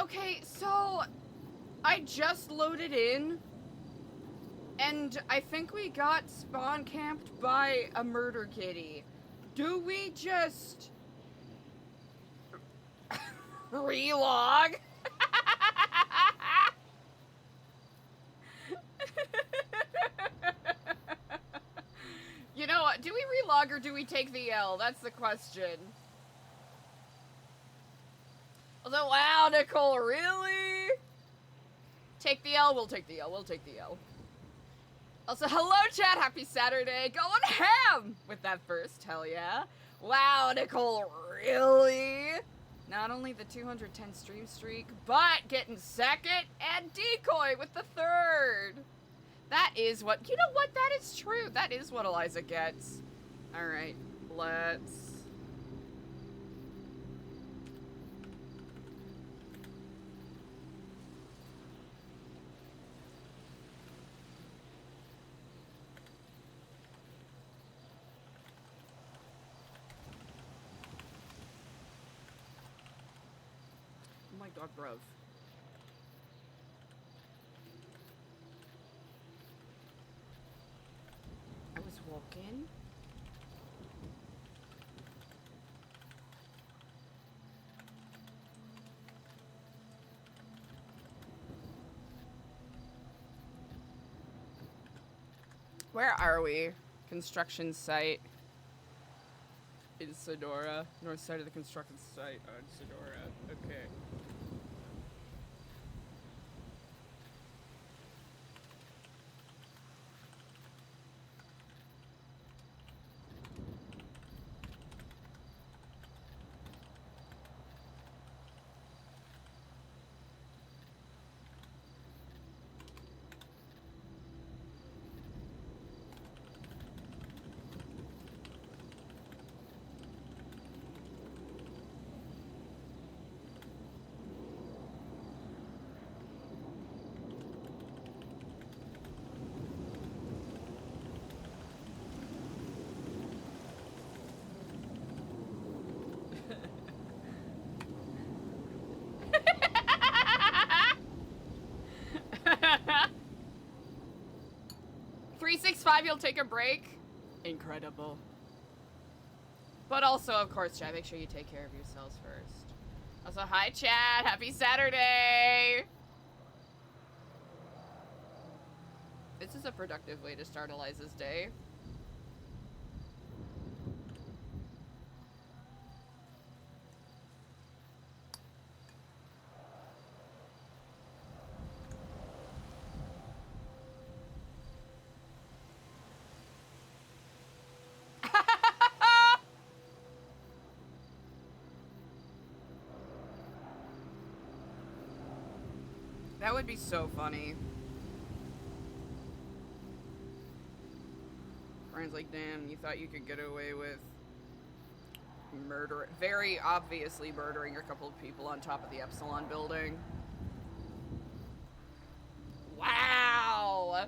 Okay, so I just loaded in, and I think we got spawn camped by a murder kitty. Do we just relog? You know what? Do we relog or do we take the L? That's the question. Although, wow, Nicole, really? Take the L, we'll take the L, we'll take the L. Also, hello, chat, happy Saturday. Going ham with that first, hell yeah. Wow, Nicole, really? Not only the 210 stream streak, but getting second and decoy with the third. That is what, you know what, that is true. That is what Eliza gets. All right, let's... Oh my god, bruv. I was walking. Where are we? Construction site. In Sonora. North side of the construction site on Sonora. Okay. You'll take a break. Incredible. But also, of course, chat, make sure you take care of yourselves first. Also, hi, chat. Happy Saturday. This is a productive way to start Eliza's day. That would be so funny. Brian's like, damn, you thought you could get away with very obviously murdering a couple of people on top of the Epsilon building. Wow!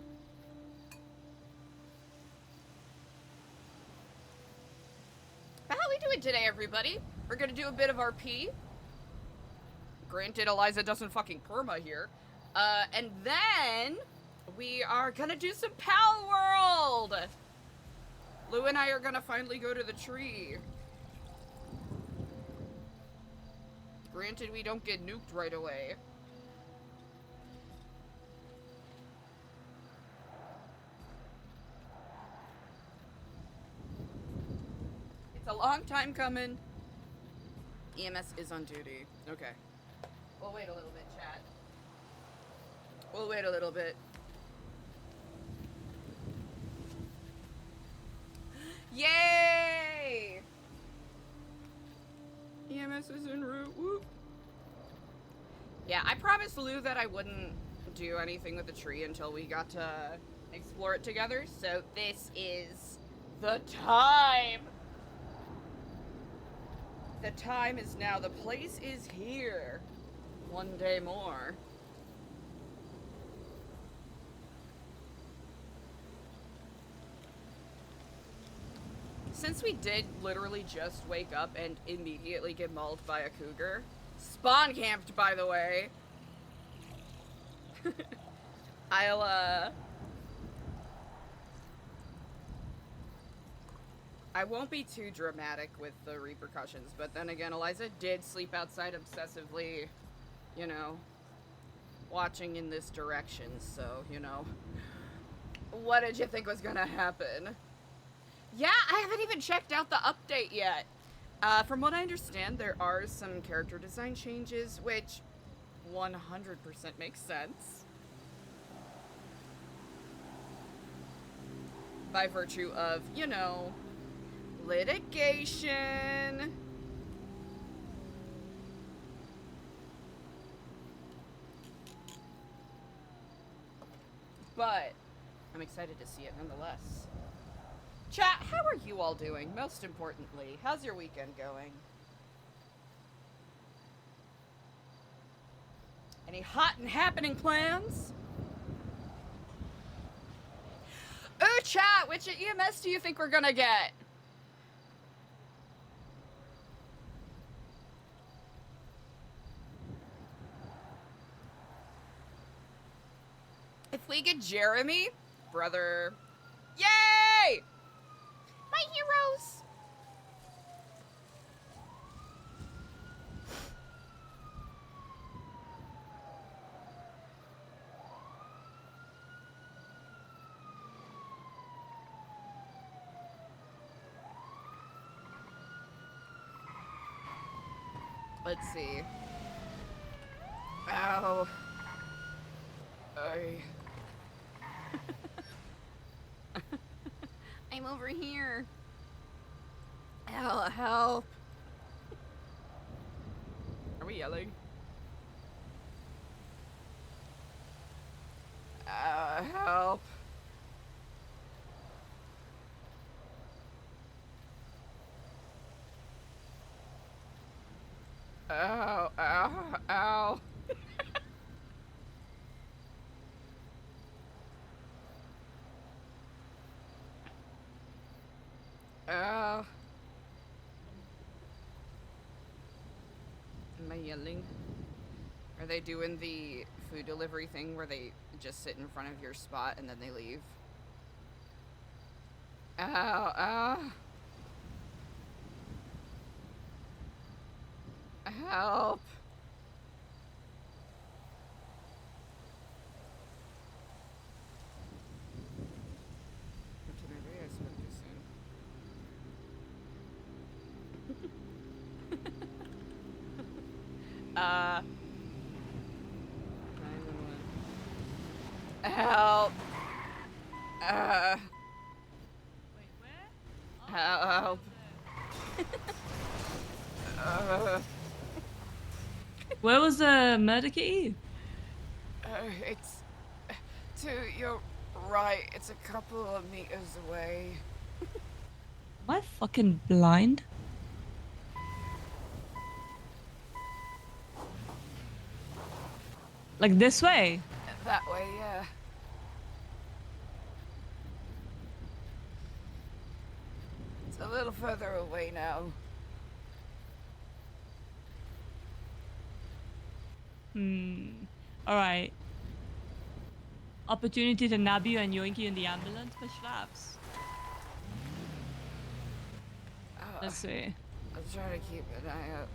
How are we doing today, everybody? We're gonna do a bit of RP. Granted, Eliza doesn't fucking perma here. And then we are gonna do some Pal World! Lou and I are gonna finally go to the tree. Granted, we don't get nuked right away. It's a long time coming. EMS is on duty. Okay. We'll wait a little bit, chat. We'll wait a little bit. Yay! EMS is en route. Whoop. Yeah, I promised Lou that I wouldn't do anything with the tree until we got to explore it together, so this is the time! The time is now. The place is here. One day more. Since we did literally just wake up and immediately get mauled by a cougar, Spawn camped, by the way. I won't be too dramatic with the repercussions, but then again, Eliza did sleep outside obsessively, you know, watching in this direction, so, you know. What did you think was gonna happen? Yeah, I haven't even checked out the update yet. From what I understand, there are some character design changes, which 100% makes sense. By virtue of, you know, litigation. But I'm excited to see it nonetheless. Chat, how are you all doing? Most importantly, how's your weekend going? Any hot and happening plans? Ooh, chat, which EMS do you think we're gonna get? If we get Jeremy, brother, yay! My heroes! Let's see. Ow. I'm over here. Ow, help. Are we yelling? Help. Ow, ow, ow. Ow. Am I yelling? Are they doing the food delivery thing where they just sit in front of your spot and then they leave? Ow, ow. Help. Maybe I spoke too soon. 911. Help. Wait, where? Help. Where was the murder key? It's to your right. It's a couple of meters away. Am I fucking blind? Like this way? That way, yeah. It's a little further away now. Alright. Opportunity to nab you and yoink you in the ambulance, but schlaps. Let's see. I'll try to keep an eye out.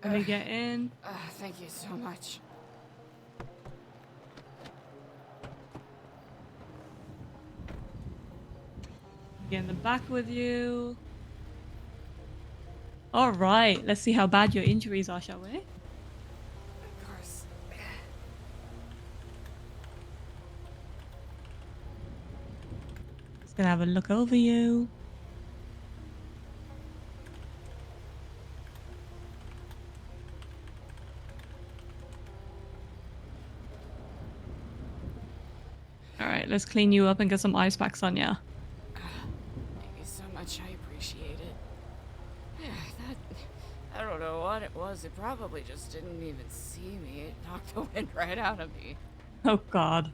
Let me get in. Thank you so much. Get in the back with you. Alright, let's see how bad your injuries are, shall we? Of course. Just gonna have a look over you. Alright, let's clean you up and get some ice packs on ya. Thank you so much. I appreciate it. I don't don't know what it was. It probably just didn't even see me. It knocked the wind right out of me. Oh god.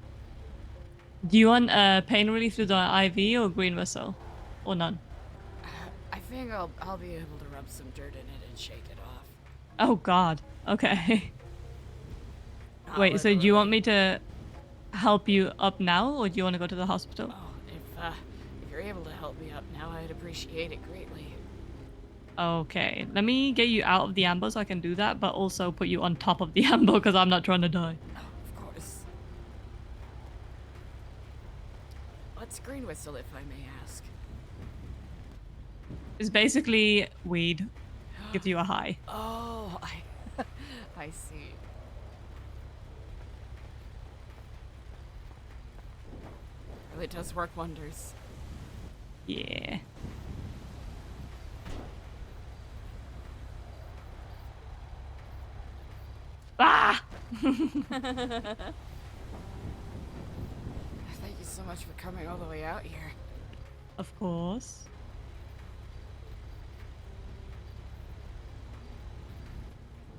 Do you want pain relief through the IV or green whistle? Or none? I think I'll be able to rub some dirt in it and shake it off. Oh god. Okay. Not Wait, so do you want literally. me to help you up now or do you want to go to the hospital? Oh, if you're able to help me up now, I'd appreciate it greatly. Okay, let me get you out of the amber so I can do that, but also put you on top of the amber because I'm not trying to die. Oh, of course. What's green whistle, if I may ask? It's basically weed. Gives you a high. Oh, I see. Really does work wonders. Yeah. Ah! Thank you so much for coming all the way out here. Of course.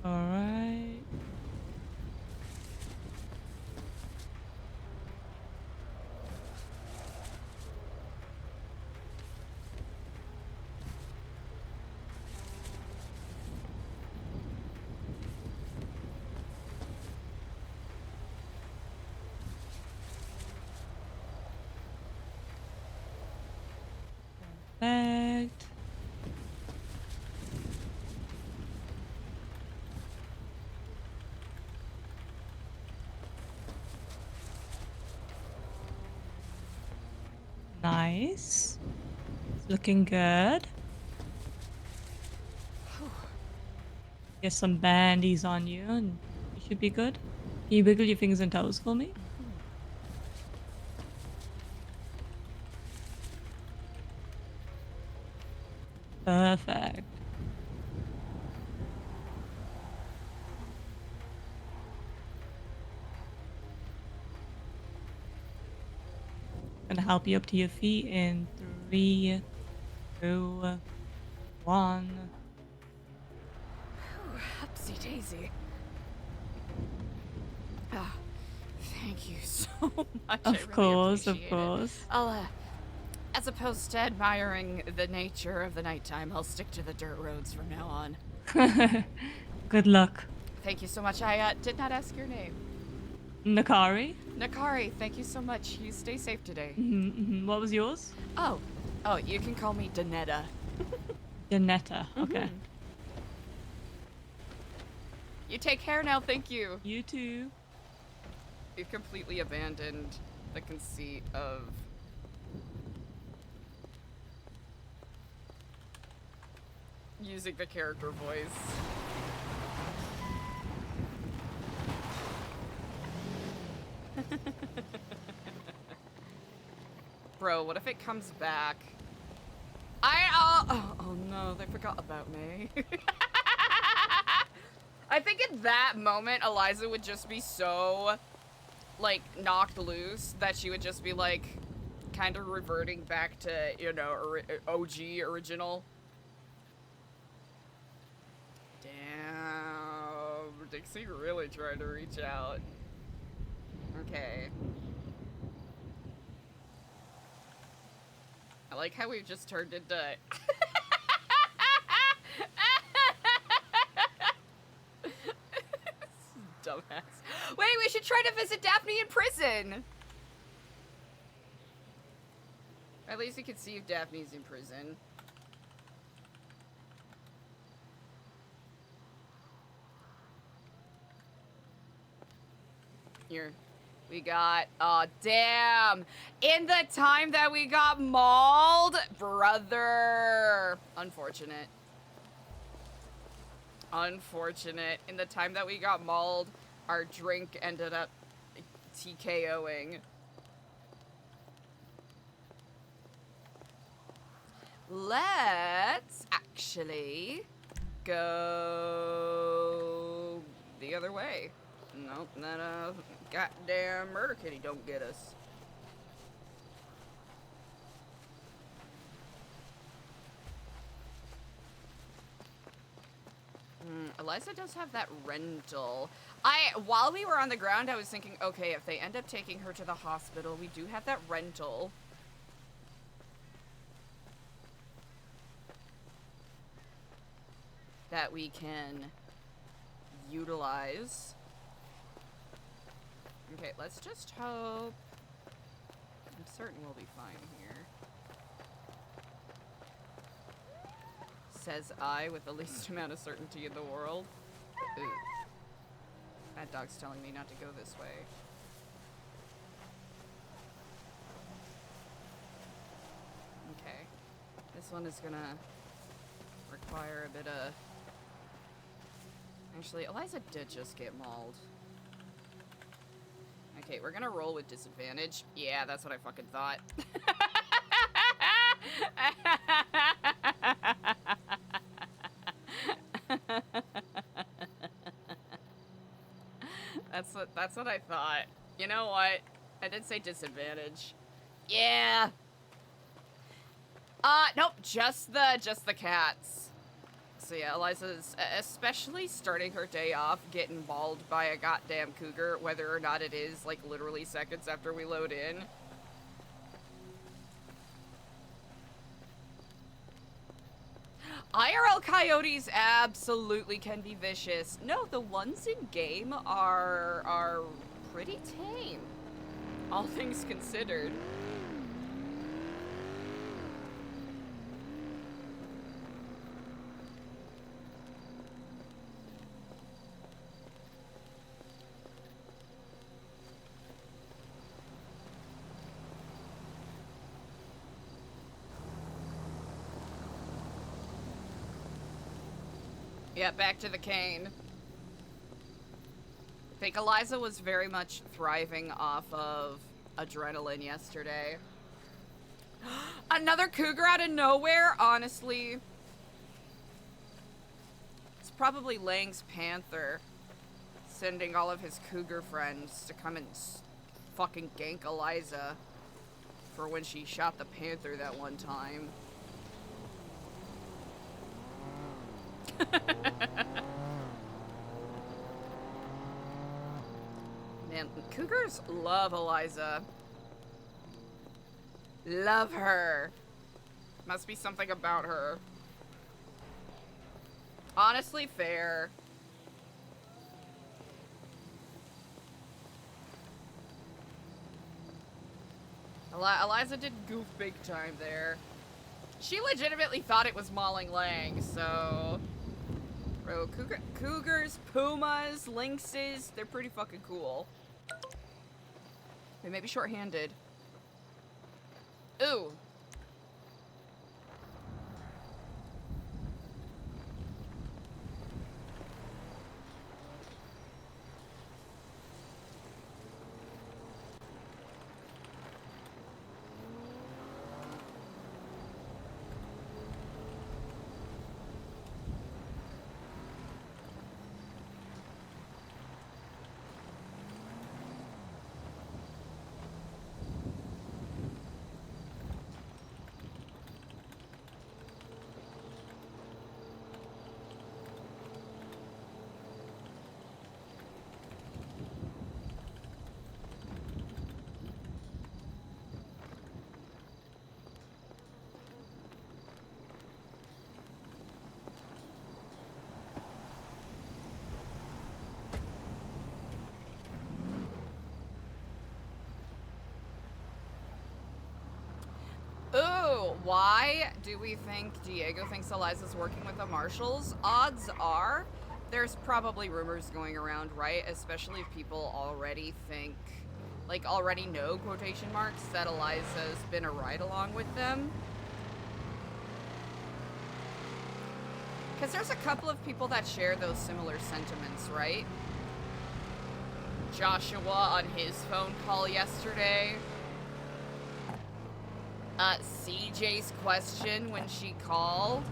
All right. Perfect. Nice. It's looking good. Get some bandies on you and you should be good. Can you wiggle your fingers and toes for me? Perfect. Gonna help you up to your feet in 3, 2, 1. Upsy daisy. Ah, thank you so much. I Of really course, of appreciate it. course. I'll, as opposed to admiring the nature of the nighttime, I'll stick to the dirt roads from now on. Good luck. Thank you so much. I did not ask your name. Nakari? Nakari, thank you so much. You stay safe today. What was yours? Oh, you can call me Danetta. Janetta. Okay. You take care now, thank you. You too. You've completely abandoned the conceit of using the character voice. Bro, what if it comes back? Oh no, they forgot about me. I think in that moment, Eliza would just be so, like, knocked loose that she would just be, like, kind of reverting back to, you know, OG original. Damn, Dixie really tried to reach out. Okay. I like how we've just turned into... Dumbass. Wait, we should try to visit Daphne in prison! At least we can see if Daphne's in prison. Here. We got, oh damn! In the time that we got mauled? Brother! Unfortunate. Unfortunate. In the time that we got mauled, our drink ended up TKOing. Let's actually go the other way. Nope, that goddamn murder kitty don't get us. Eliza does have that rental. While we were on the ground, I was thinking, okay, if they end up taking her to the hospital, we do have that rental. That we can utilize. Okay, let's just hope. I'm certain we'll be fine here. Says I with the least amount of certainty in the world. Ooh. That dog's telling me not to go this way. Okay. This one is gonna require a bit of... Actually, Eliza did just get mauled. Okay, we're gonna roll with disadvantage. Yeah, that's what I fucking thought. That's what I thought. You know what? I did say disadvantage. Yeah. Nope, just the cats. So yeah, Eliza's especially starting her day off getting mauled by a goddamn cougar, whether or not it is like literally seconds after we load in. IRL coyotes absolutely can be vicious. No, the ones in game are pretty tame, all things considered. Yeah, back to the cane. I think Eliza was very much thriving off of adrenaline yesterday. Another cougar out of nowhere? Honestly. It's probably Lang's panther sending all of his cougar friends to come and fucking gank Eliza for when she shot the panther that one time. Man, cougars love Eliza. Love her. Must be something about her. Honestly, fair. Eliza did goof big time there. She legitimately thought it was mauling Lang, so... Bro, cougars, pumas, lynxes, they're pretty fucking cool. They may be short-handed. Ooh. Ooh, why do we think Diego thinks Eliza's working with the marshals? Odds are there's probably rumors going around, right? Especially if people already think, like already know, quotation marks, that Eliza's been a ride-along with them. Because there's a couple of people that share those similar sentiments, right? Joshua on his phone call yesterday. CJ's question when she called.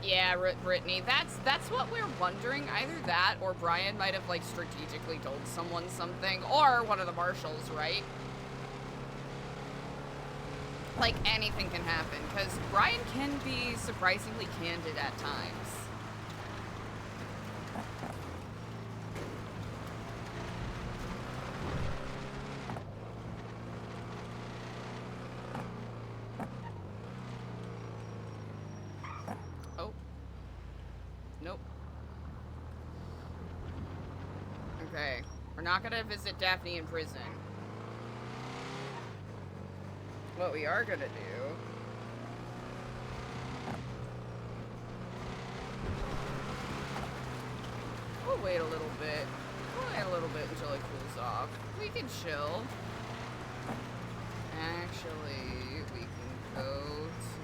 Yeah, Brittany, that's what we're wondering. Either that, or Brian might have, like, strategically told someone something, or one of the marshals, right? Like, anything can happen, because Brian can be surprisingly candid at times. Oh. Nope. Okay. We're not gonna visit Daphne in prison. What we are gonna do... We'll wait a little bit. We'll wait a little bit until it cools off. We can chill. Actually, we can go to...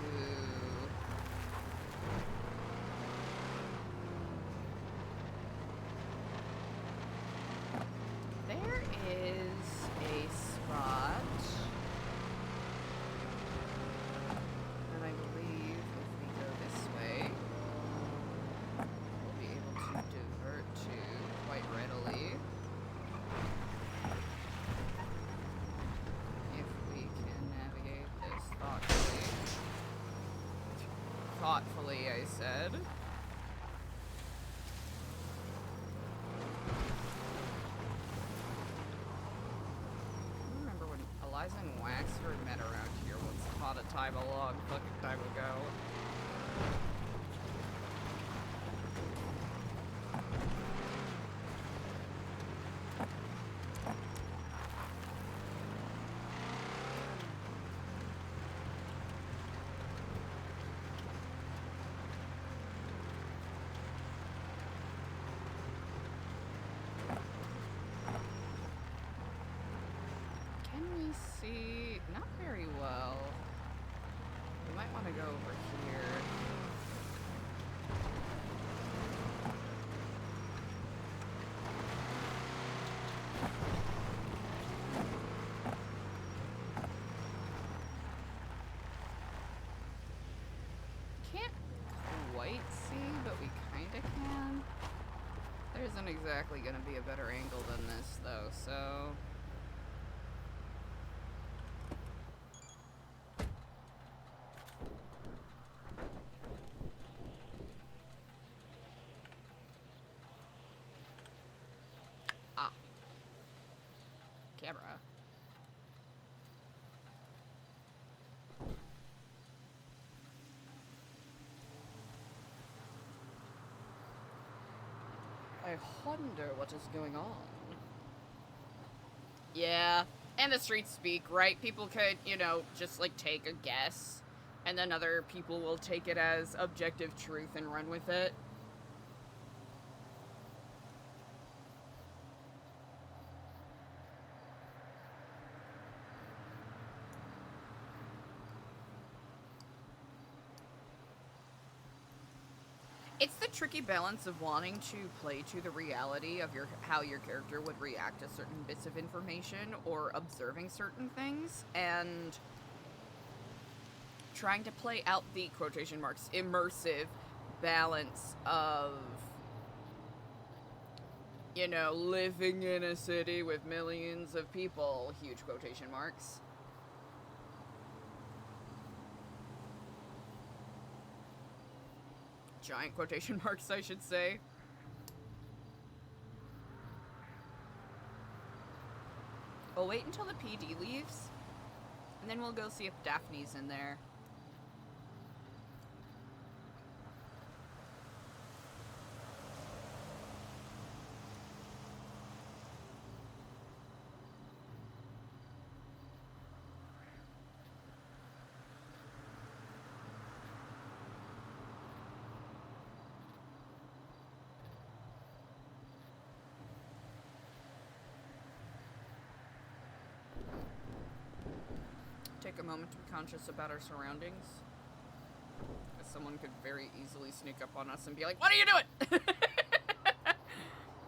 There is a spot. And I believe if we go this way, we'll be able to divert to quite readily. If we can navigate this thoughtfully. Thoughtfully, I said. I remember when Eliza and Waxford met around here once upon a time, a long fucking time ago. Can we see? Not very well. We might want to go over here. Can't quite see, but we kinda can. There isn't exactly gonna be a better angle than this, though, so... Ah. Camera. I wonder what is going on. Yeah, and the streets speak, right? People could, you know, just, like, take a guess, and then other people will take it as objective truth and run with it. It's the tricky balance of wanting to play to the reality of how your character would react to certain bits of information or observing certain things, and trying to play out the quotation marks immersive balance of, you know, living in a city with millions of people, huge quotation marks. Giant quotation marks, I should say. We'll wait until the PD leaves, and then we'll go see if Daphne's in there. Take a moment to be conscious about our surroundings. Because someone could very easily sneak up on us and be like, "What are you doing?"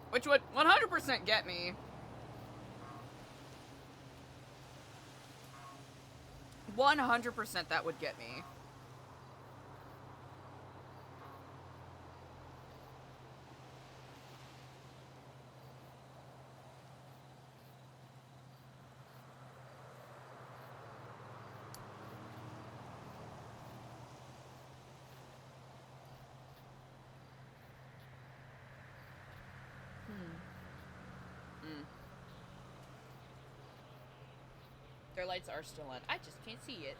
Which would 100% get me. 100% that would get me. Their lights are still on. I just can't see it.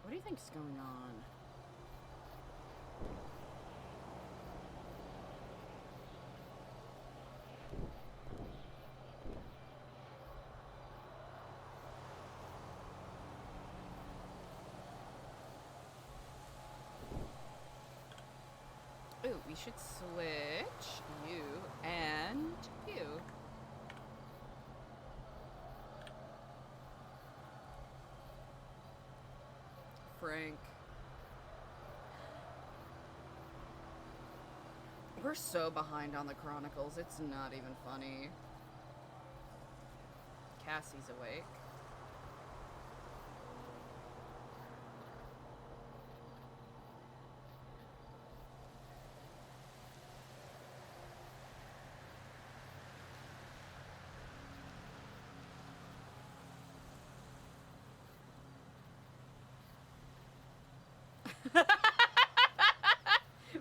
What do you think's going on? Ooh, we should switch you and you. Frank. We're so behind on the Chronicles, it's not even funny. Cassie's awake.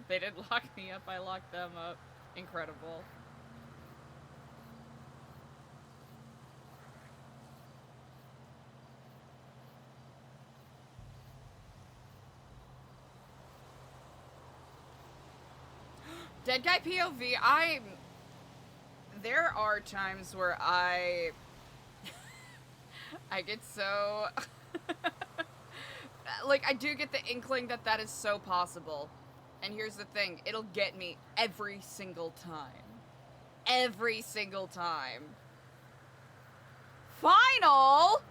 They didn't lock me up, I locked them up. Incredible. Dead guy POV, there are times where I get so... like, I do get the inkling that that is so possible. And here's the thing, it'll get me every single time. Every single time. Final?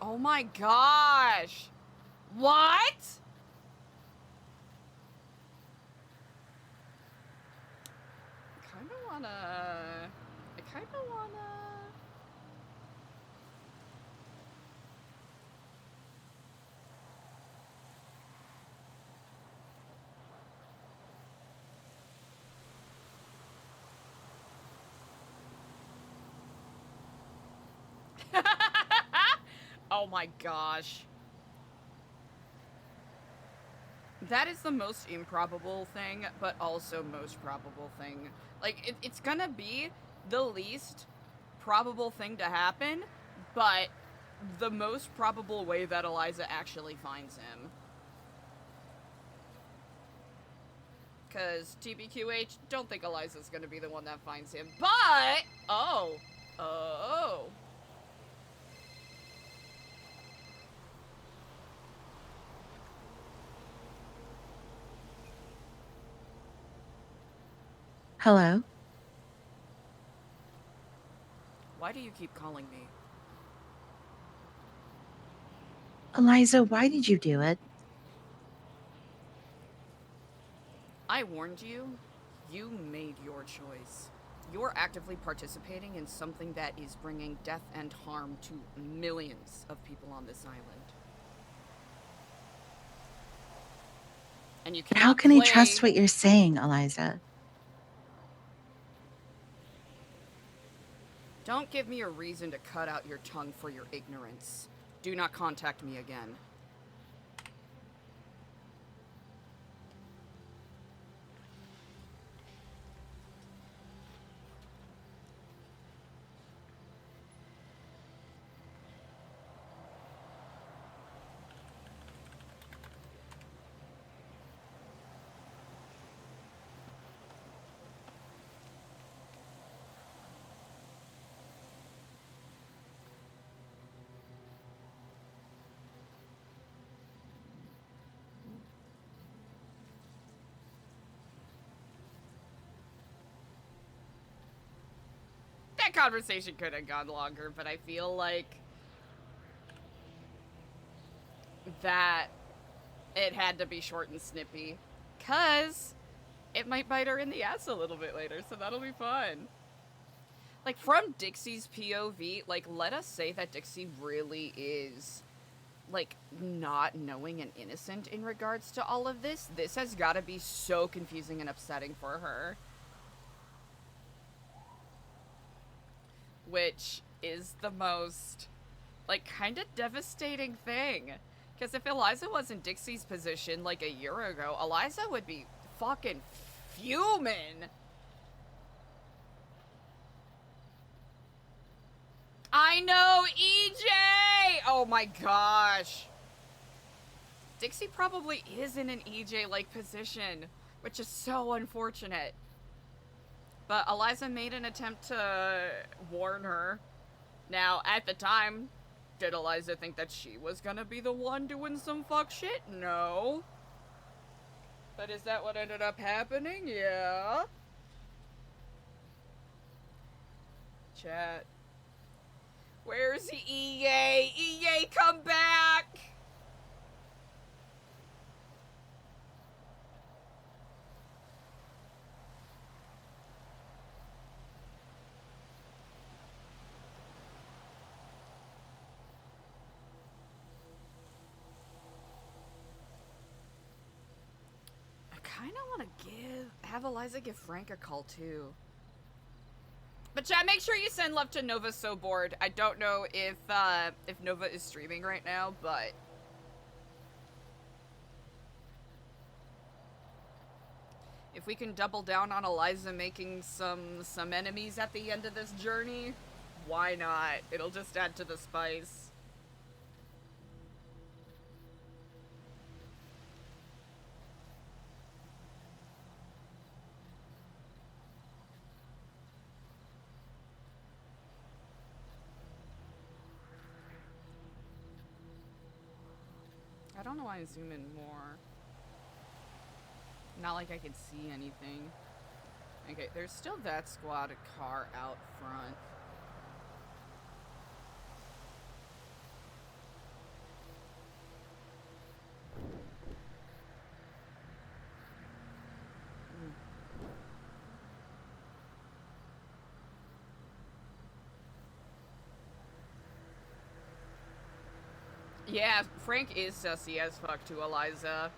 Oh my gosh. What? I kinda wanna... Oh my gosh. That is the most improbable thing, but also most probable thing. Like, it's gonna be the least probable thing to happen, but the most probable way that Eliza actually finds him. Because TBQH, don't think Eliza's gonna be the one that finds him, but... Oh. Oh. Hello? Why do you keep calling me? Eliza, why did you do it? I warned you. You made your choice. You're actively participating in something that is bringing death and harm to millions of people on this island. And you How cannot can he play... trust what you're saying, Eliza? Don't give me a reason to cut out your tongue for your ignorance. Do not contact me again. That conversation could have gone longer, but I feel like that it had to be short and snippy. 'Cause it might bite her in the ass a little bit later, so that'll be fun. Like, from Dixie's POV, like, let us say that Dixie really is, like, not knowing and innocent in regards to all of this. This has got to be so confusing and upsetting for her. Which is the most, like, kind of devastating thing. Because if Eliza was in Dixie's position, like, a year ago, Eliza would be fucking fuming. I know, EJ! Oh my gosh. Dixie probably is in an EJ-like position, which is so unfortunate. But Eliza made an attempt to warn her. Now, at the time, did Eliza think that she was gonna be the one doing some fuck shit? No. But is that what ended up happening? Yeah. Chat. Where's the EA? EA, come back! I kind of want to have Eliza give Frank a call too. But chat, make sure you send love to Nova So Bored. I don't know if Nova is streaming right now, but if we can double down on Eliza making some enemies at the end of this journey, why not? It'll just add to the spice. I don't know why I zoom in more. Not like I could see anything. Okay, there's still that squad car out front. Yeah, Frank is sussy as fuck to Eliza.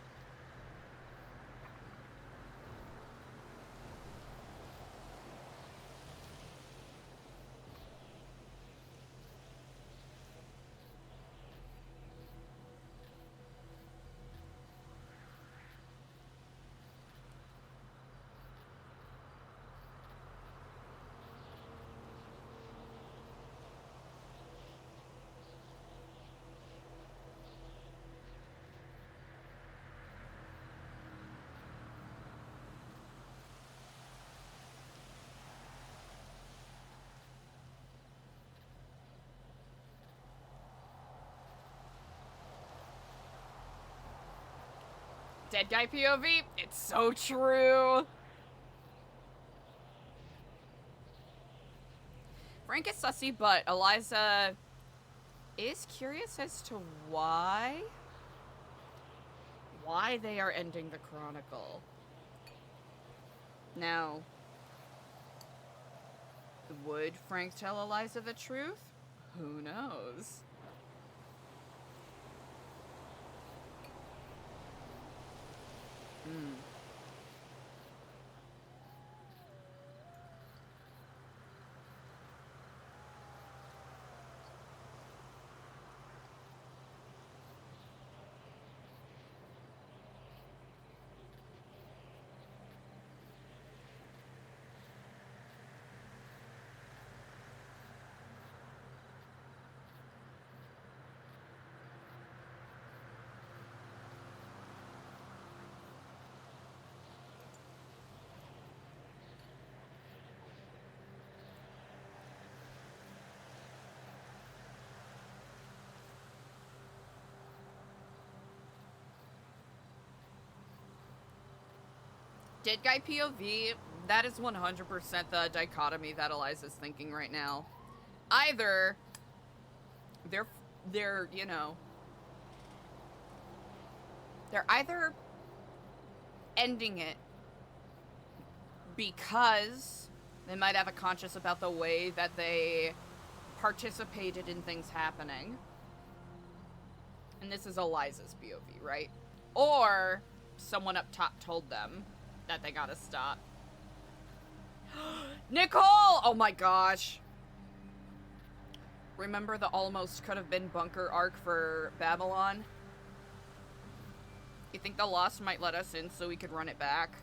Dead guy POV, it's so true. Frank is sussy, but Eliza is curious as to why they are ending the Chronicle. Now, would Frank tell Eliza the truth? Who knows? Hmm. Dead guy POV, that is 100% the dichotomy that Eliza's thinking right now. Either they're, you know, they're either ending it because they might have a conscience about the way that they participated in things happening. And this is Eliza's POV, right? Or someone up top told them that they gotta stop. Nicole! Oh my gosh. Remember the almost could have been bunker arc for Babylon? You think the Lost might let us in so we could run it back?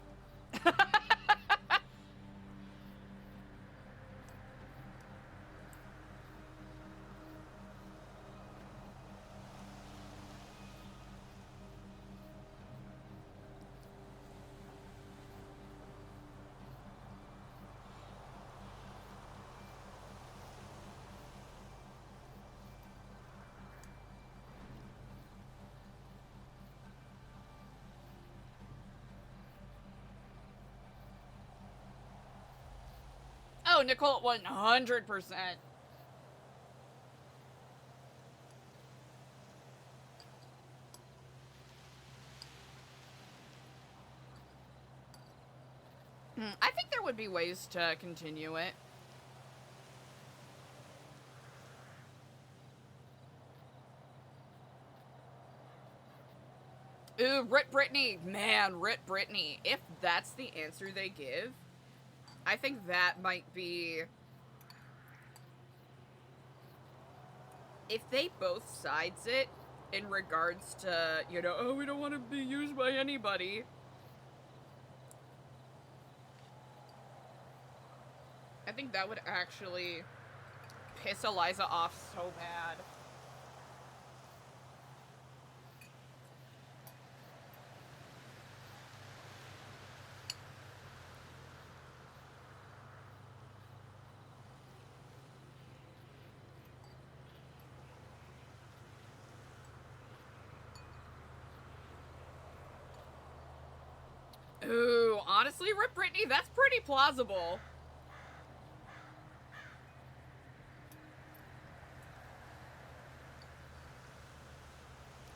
Oh, Nicole, 100%. I think there would be ways to continue it. Ooh, Rit Brittany. Man, Rit Brittany. If that's the answer they give, I think that might be... If they both sides it in regards to, you know, oh, we don't want to be used by anybody. I think that would actually piss Eliza off so bad. Ooh, honestly, Rip Brittany, that's pretty plausible.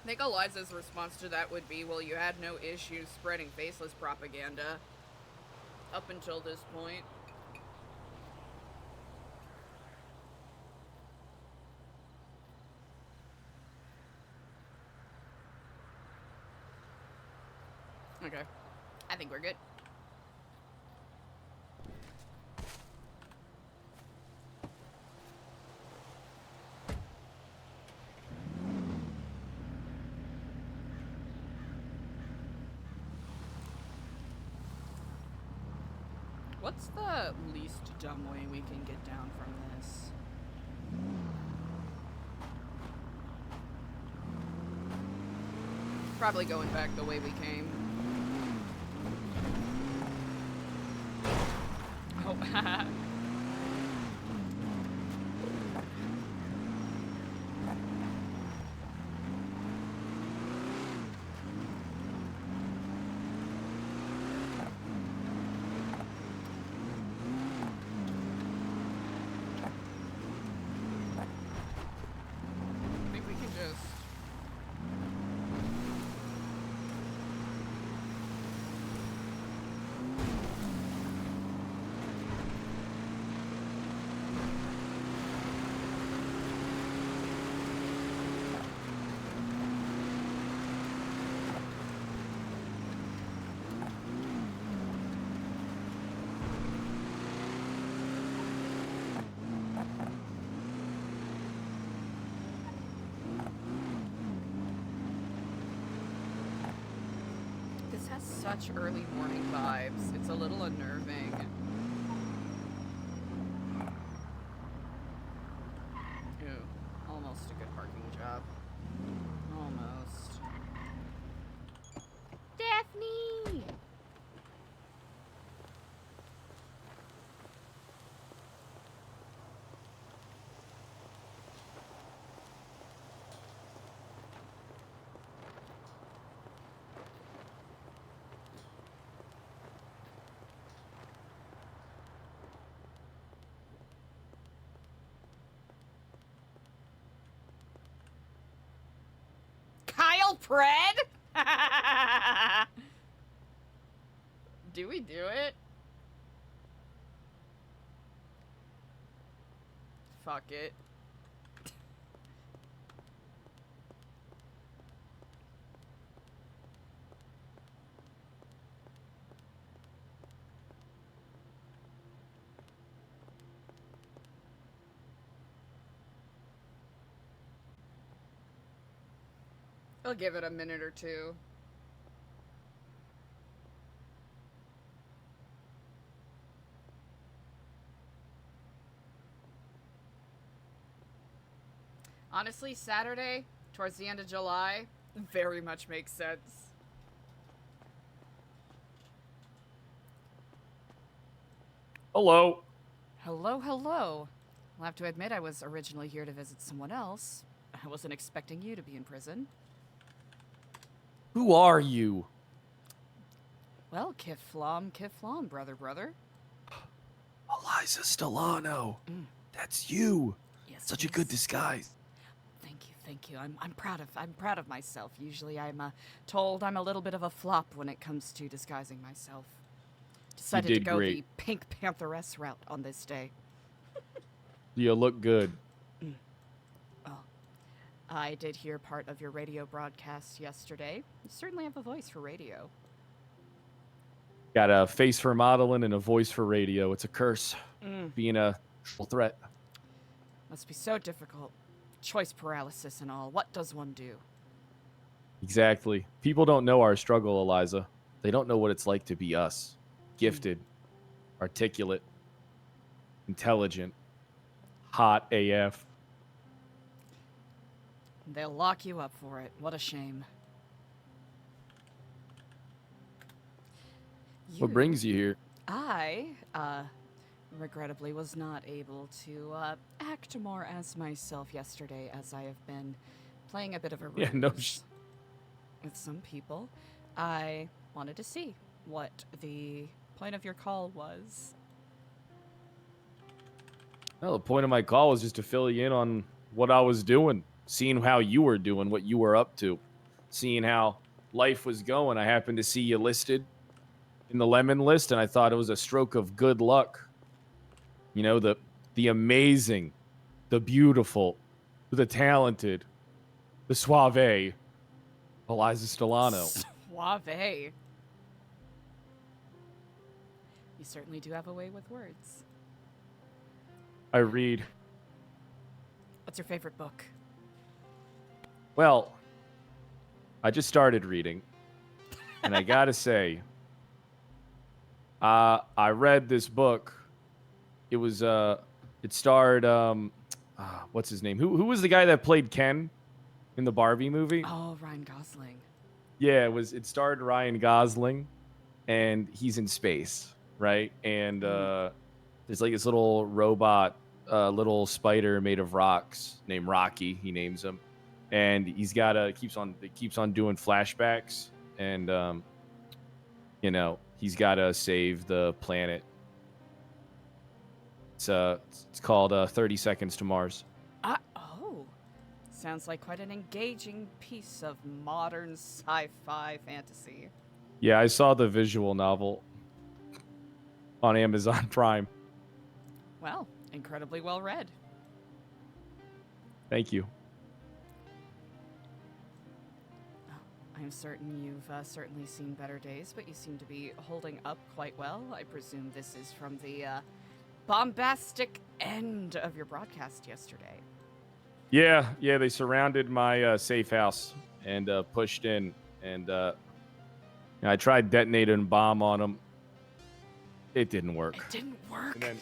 I think Eliza's response to that would be, well, you had no issues spreading faceless propaganda up until this point. Okay. I think we're good. What's the least dumb way we can get down from this? Probably going back the way we came. Oh, I think we can just... such early morning vibes. It's a little unnerving. Ooh, almost a good parking job. Almost. Daphne! Kyle Pred? Do we do it? Fuck it. I'll give it a minute or two. Honestly, Saturday, towards the end of July, very much makes sense. Hello. Hello, hello. I'll have to admit I was originally here to visit someone else. I wasn't expecting you to be in prison. Who are you? Well, Kiflam, brother. Eliza Stellano. Mm. That's you. Yes, Such yes. a good disguise. Thank you. I'm proud of myself. Usually I'm told I'm a little bit of a flop when it comes to disguising myself. Decided to did go great. the Pink Pantheress route on this day. You look good. I did hear part of your radio broadcast yesterday. You certainly have a voice for radio. Got a face for modeling and a voice for radio. It's a curse. Mm. Being a full threat. Must be so difficult. Choice paralysis and all. What does one do? Exactly. People don't know our struggle, Eliza. They don't know what it's like to be us. Gifted, articulate, intelligent, hot AF. They'll lock you up for it. What a shame. What brings you here? I, regrettably was not able to act more as myself yesterday, as I have been playing a bit of a ruse Yeah, no with some people. I wanted to see what the point of your call was. Well, the point of my call was just to fill you in on what I was doing, seeing how you were doing, what you were up to, seeing how life was going. I happened to see you listed in the lemon list, and I thought it was a stroke of good luck. You know, the amazing, the beautiful, the talented, the suave Eliza Stellano. Suave. You certainly do have a way with words. I read. What's your favorite book? Well, I just started reading, and I gotta say, I read this book. It was it starred what's his name? Who was the guy that played Ken in the Barbie movie? Oh, Ryan Gosling. Yeah, it starred Ryan Gosling, and he's in space, right? And there's like this little robot, little spider made of rocks named Rocky. He names him, and he's got it keeps on doing flashbacks, and you know, he's got to save the planet. It's called 30 Seconds to Mars. Oh. Sounds like quite an engaging piece of modern sci-fi fantasy. Yeah, I saw the visual novel on Amazon Prime. Well, incredibly well read. Thank you. I'm certain you've certainly seen better days, but you seem to be holding up quite well. I presume this is from the bombastic end of your broadcast yesterday. Yeah, they surrounded my safe house and pushed in, and And I tried detonating a bomb on him. It didn't work. It didn't work. And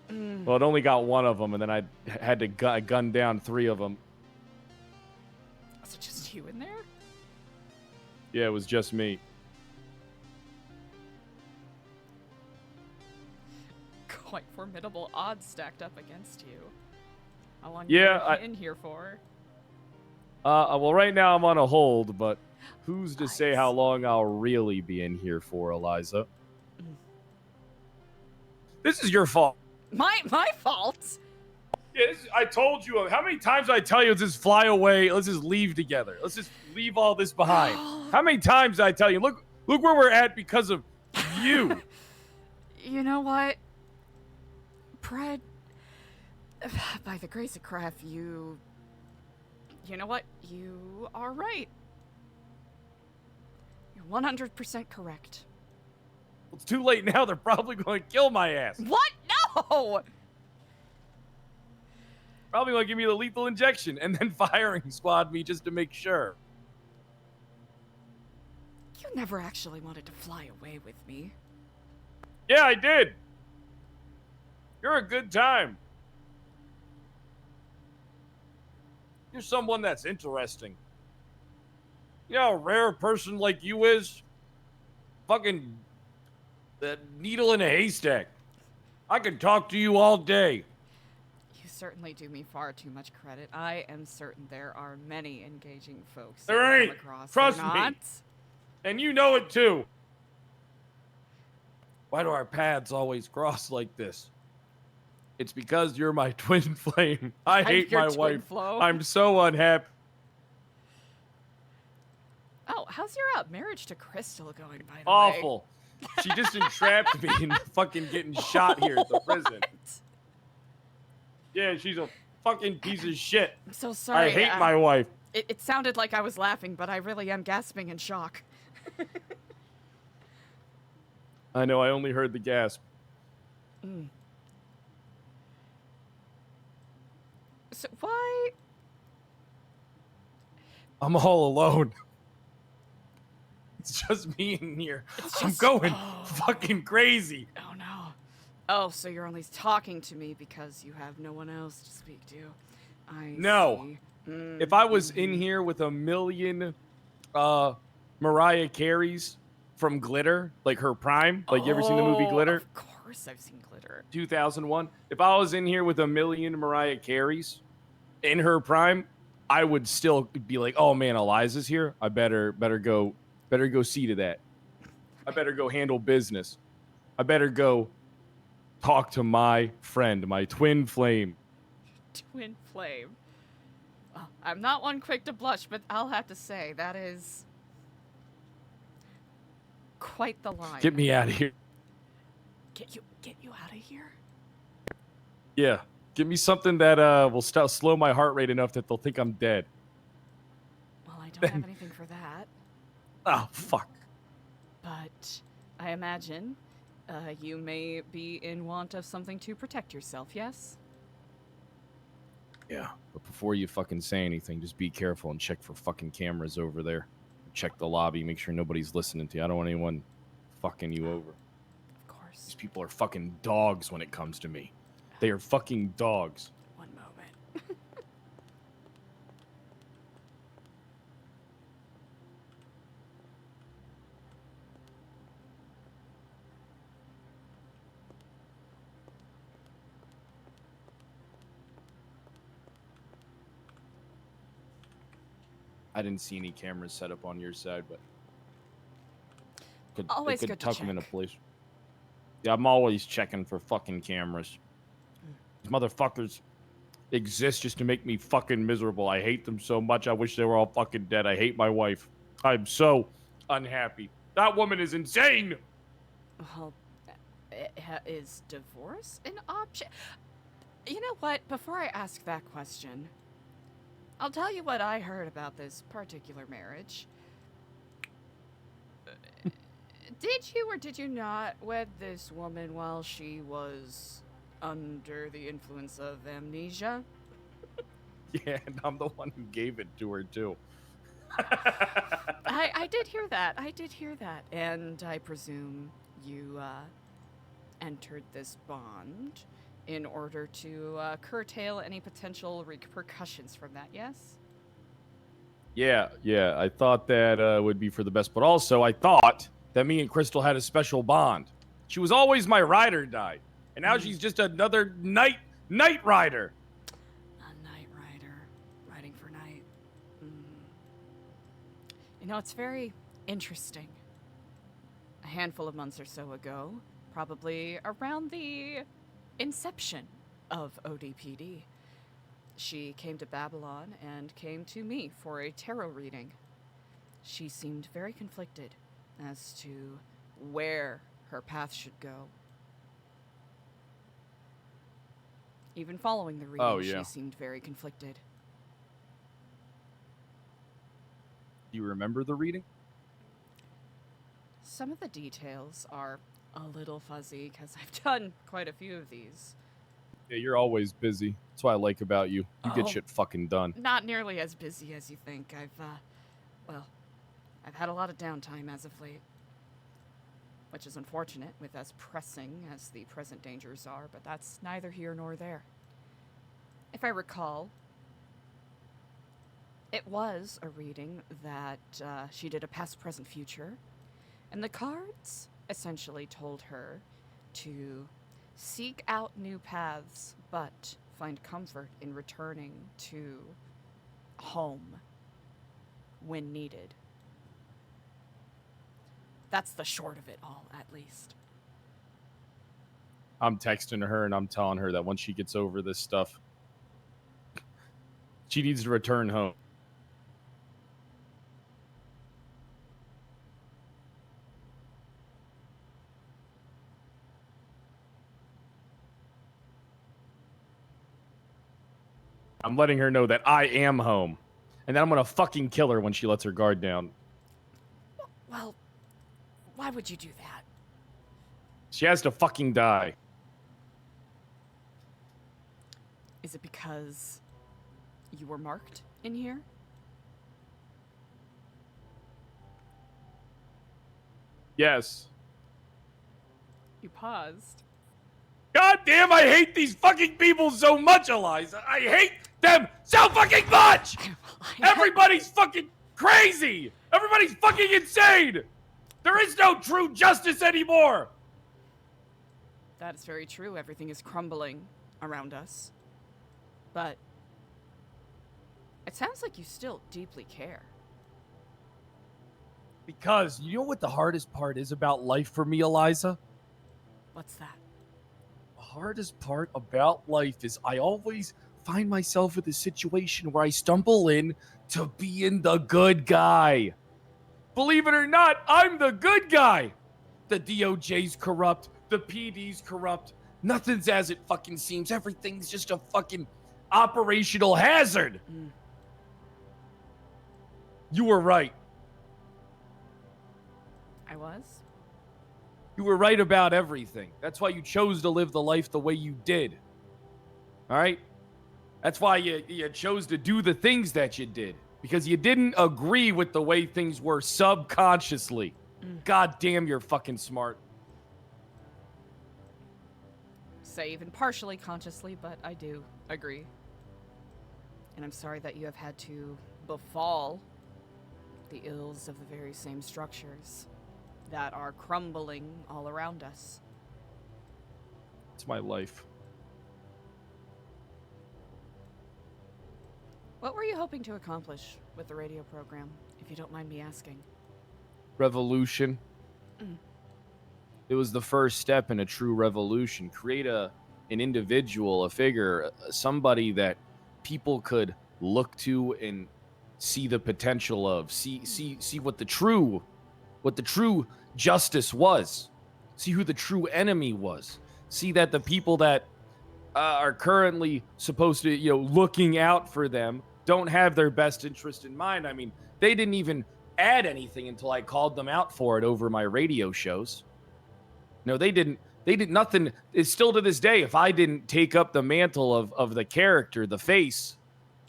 then, well, it only got one of them, and then I had to gun down 3 of them. Was it just you in there? Yeah, it was just me. Quite formidable odds stacked up against you. How long Yeah, you been in here for? Well, right now I'm on a hold, but who's to Nice. say how long I'll really be in here for, Eliza? This is your fault. My fault. Yeah, I told you. How many times did I tell you, let's just fly away. Let's just leave together. Let's just leave all this behind. How many times did I tell you? Look where we're at because of you. You know what? Pred, by the grace of craft, you know what? You are right. You're 100% correct. It's too late now. They're probably going to kill my ass. What? No! Probably going to give me the lethal injection and then firing squad me just to make sure. You never actually wanted to fly away with me. Yeah, I did. You're a good time. You're someone that's interesting. You know how a rare person like you is? Fucking the needle in a haystack. I could talk to you all day. You certainly do me far too much credit. I am certain there are many engaging folks There that ain't. come across. Trust They're me. not. And you know it too. Why do our paths always cross like this? It's because you're my twin flame. I hate your my twin wife. flow. I'm so unhappy. Oh, how's your marriage to Crystal going, by the way? Awful. She just entrapped me in fucking getting shot here at the prison. Yeah, she's a fucking piece of shit. I'm so sorry. I hate my wife. It sounded like I was laughing, but I really am gasping in shock. I know, I only heard the gasp. So why? I'm all alone. It's just me in here. I'm going fucking crazy. Oh no. Oh, so you're only talking to me because you have no one else to speak to. I No. see. If I was in here with a million Mariah Careys from Glitter, like her prime, like you ever seen the movie Glitter? Of course I've seen Glitter. 2001. If I was in here with a million Mariah Careys in her prime, I would still be like, "Oh man, Eliza's here. I better go see to that. I better go handle business. I better go talk to my friend, my twin flame." Twin flame. Well, I'm not one quick to blush, but I'll have to say that is quite the line. Get me out of here. Get you out of here. Yeah. Give me something that will slow my heart rate enough that they'll think I'm dead. Well, I don't have anything for that. Oh, fuck. But I imagine you may be in want of something to protect yourself, yes? Yeah. But before you fucking say anything, just be careful and check for fucking cameras over there. Check the lobby, make sure nobody's listening to you. I don't want anyone fucking you over. Of course. These people are fucking dogs when it comes to me. They are fucking dogs. One moment. I didn't see any cameras set up on your side, but Always could good to tuck them in a check. place. Yeah, I'm always checking for fucking cameras. These motherfuckers exist just to make me fucking miserable. I hate them so much. I wish they were all fucking dead. I hate my wife. I'm so unhappy. That woman is insane. Well, is divorce an option? You know what? Before I ask that question, I'll tell you what I heard about this particular marriage. Did you or did you not wed this woman while she was under the influence of amnesia? Yeah, and I'm the one who gave it to her too. I did hear that. I did hear that. And I presume you entered this bond in order to curtail any potential repercussions from that, yes? Yeah, I thought that would be for the best, but also I thought that me and Crystal had a special bond. She was always my ride or die, and now she's just another night rider. A night rider, riding for night. You know, it's very interesting. A handful of months or so ago, probably around the inception of ODPD, she came to Babylon and came to me for a tarot reading. She seemed very conflicted as to where her path should go. Even following the reading, she seemed very conflicted. Do you remember the reading? Some of the details are a little fuzzy because I've done quite a few of these. Yeah, you're always busy. That's what I like about you. You get shit fucking done. Not nearly as busy as you think. I've had a lot of downtime as of late. Which is unfortunate with as pressing as the present dangers are, but that's neither here nor there. If I recall, it was a reading that she did a past, present, future, and the cards essentially told her to seek out new paths, but find comfort in returning to home when needed. That's the short of it all, at least. I'm texting her and I'm telling her that once she gets over this stuff, she needs to return home. I'm letting her know that I am home. And then I'm going to fucking kill her when she lets her guard down. Well, why would you do that? She has to fucking die. Is it because you were marked in here? Yes. You paused. God damn, I hate these fucking people so much, Eliza. I hate them so fucking much! Everybody's fucking crazy! Everybody's fucking insane! There is no true justice anymore! That is very true. Everything is crumbling around us. But it sounds like you still deeply care. Because you know what the hardest part is about life for me, Eliza? What's that? The hardest part about life is I always find myself in a situation where I stumble in to being the good guy. Believe it or not, I'm the good guy. The DOJ's corrupt. The PD's corrupt. Nothing's as it fucking seems. Everything's just a fucking operational hazard. You were right. I was? You were right about everything. That's why you chose to live the life the way you did. All right? That's why you chose to do the things that you did. Because you didn't agree with the way things were subconsciously. God damn, you're fucking smart. Say even partially consciously, but I do agree. And I'm sorry that you have had to befall the ills of the very same structures that are crumbling all around us. It's my life. What were you hoping to accomplish with the radio program, if you don't mind me asking? Revolution. It was the first step in a true revolution. Create an individual, a figure, somebody that people could look to and see the potential of, see what the true justice was, see who the true enemy was, see that the people that are currently supposed to, looking out for them don't have their best interest in mind. I mean, they didn't even add anything until I called them out for it over my radio shows. No, they did nothing. It's still to this day, if I didn't take up the mantle of the character, the face,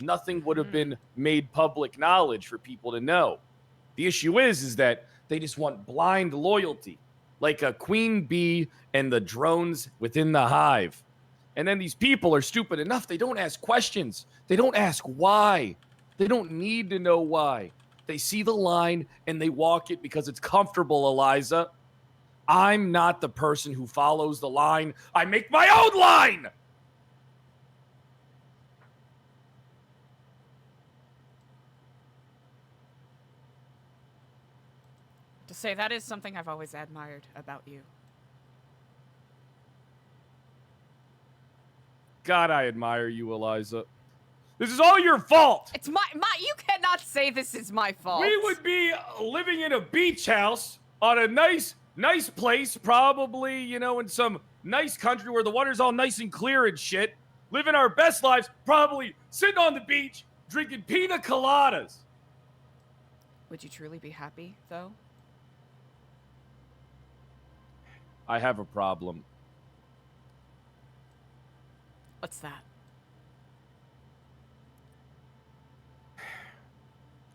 Nothing would have been made public knowledge for people to know. The issue is that they just want blind loyalty, like a queen bee and the drones within the hive. And then these people are stupid enough, they don't ask questions. They don't ask why. They don't need to know why. They see the line and they walk it because it's comfortable, Eliza. I'm not the person who follows the line. I make my own line. To say that is something I've always admired about you. God, I admire you, Eliza. This is all your fault. It's my you cannot say this is my fault. We would be living in a beach house on a nice place, probably, you know, in some nice country where the water's all nice and clear and shit. Living our best lives, probably sitting on the beach, drinking pina coladas. Would you truly be happy, though? I have a problem. What's that?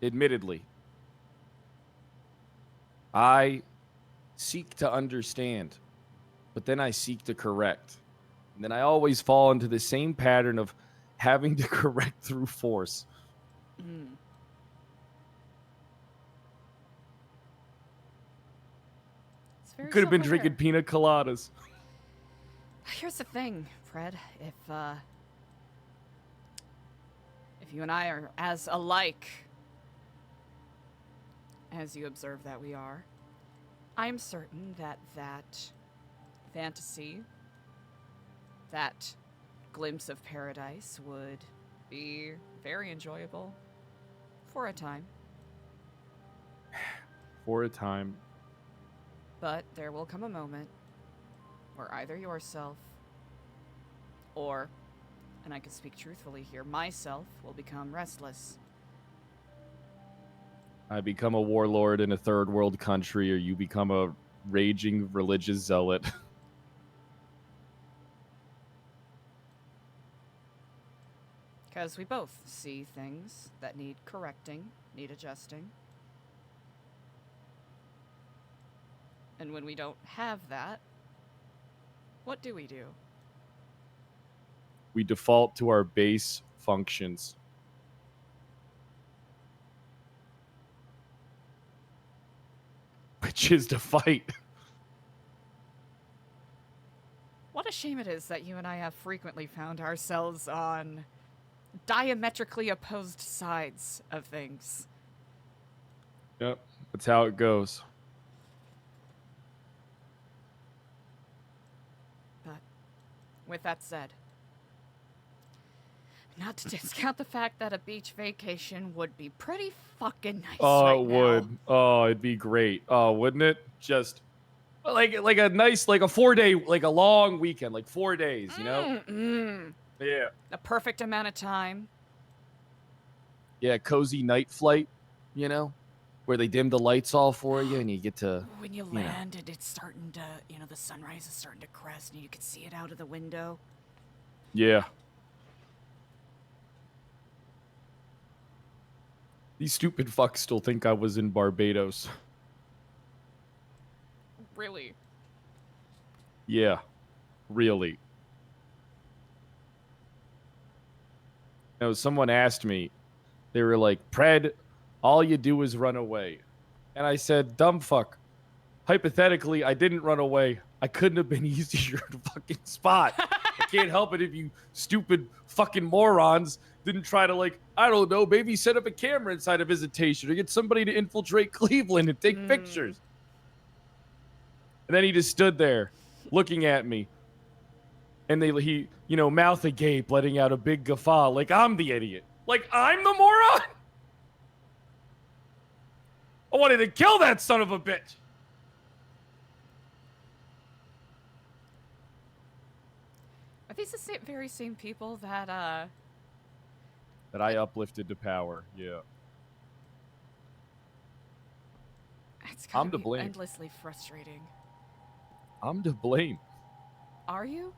Admittedly, I seek to understand, but then I seek to correct. And then I always fall into the same pattern of having to correct through force. It's very Could have been self-aware. drinking pina coladas. Here's the thing, Fred. If you and I are as alike as you observe that we are, I'm certain that fantasy, that glimpse of paradise would be very enjoyable for a time. For a time. But there will come a moment where either yourself or, and I can speak truthfully here, myself will become restless. I become a warlord in a third world country, or you become a raging religious zealot. Because we both see things that need correcting, need adjusting. And when we don't have that, what do? We default to our base functions. Which is to fight. What a shame it is that you and I have frequently found ourselves on diametrically opposed sides of things. Yep, that's how it goes. But with that said, not to discount the fact that a beach vacation would be pretty fucking nice right It now. would. Oh, it'd be great. Oh, wouldn't it? Just like a nice, like a 4-day, like a long weekend, like 4 days, you know? Yeah. A perfect amount of time. Yeah, cozy night flight, you know? Where they dim the lights all for you and you get to... When you land and it's starting to, the sunrise is starting to crest and you can see it out of the window. Yeah. These stupid fucks still think I was in Barbados. Really? Yeah. Really. Someone asked me, they were like, Pred, all you do is run away. And I said, dumb fuck. Hypothetically, I didn't run away. I couldn't have been easier to fucking spot. I can't help it if you stupid fucking morons didn't try to, like, I don't know, maybe set up a camera inside a visitation or get somebody to infiltrate Cleveland and take pictures. And then he just stood there looking at me. And he, mouth agape, letting out a big guffaw, like I'm the idiot. Like I'm the moron? I wanted to kill that son of a bitch. Are these the very same people that, That I uplifted to power, yeah. it's gotta I'm to be blame. endlessly frustrating. I'm to blame. Are you?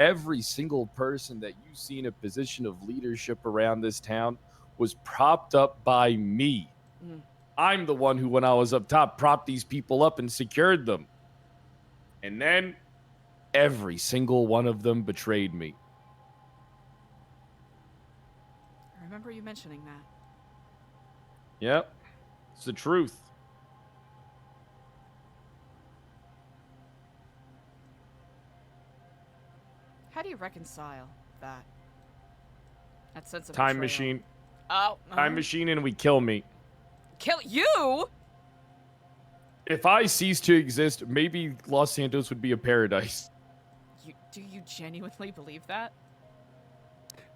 every single person that you see in a position of leadership around this town was propped up by me. Mm. I'm the one who, when I was up top, propped these people up and secured them. And then every single one of them betrayed me. I remember you mentioning that. Yep. It's the truth. How do you reconcile that? That sense of Time betrayal? machine. Oh, Time machine and we kill me. Kill you? If I cease to exist, maybe Los Santos would be a paradise. Do you genuinely believe that?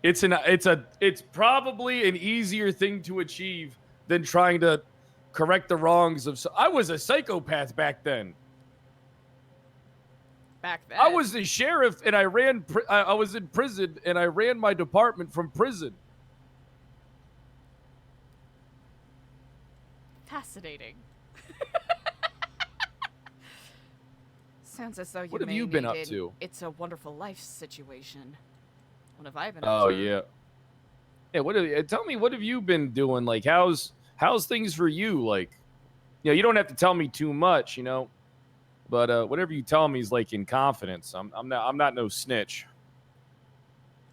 It's probably an easier thing to achieve than trying to correct the wrongs of. I was a psychopath back then. Back then. I was the sheriff and I ran. I was in prison and I ran my department from prison. Fascinating. Sounds as though What have you been up to? It's a Wonderful Life situation. What have I been Oh up to? yeah. Yeah, tell me, what have you been doing? Like, how's things for you? Like, you don't have to tell me too much, but whatever you tell me is like in confidence. I'm not no snitch.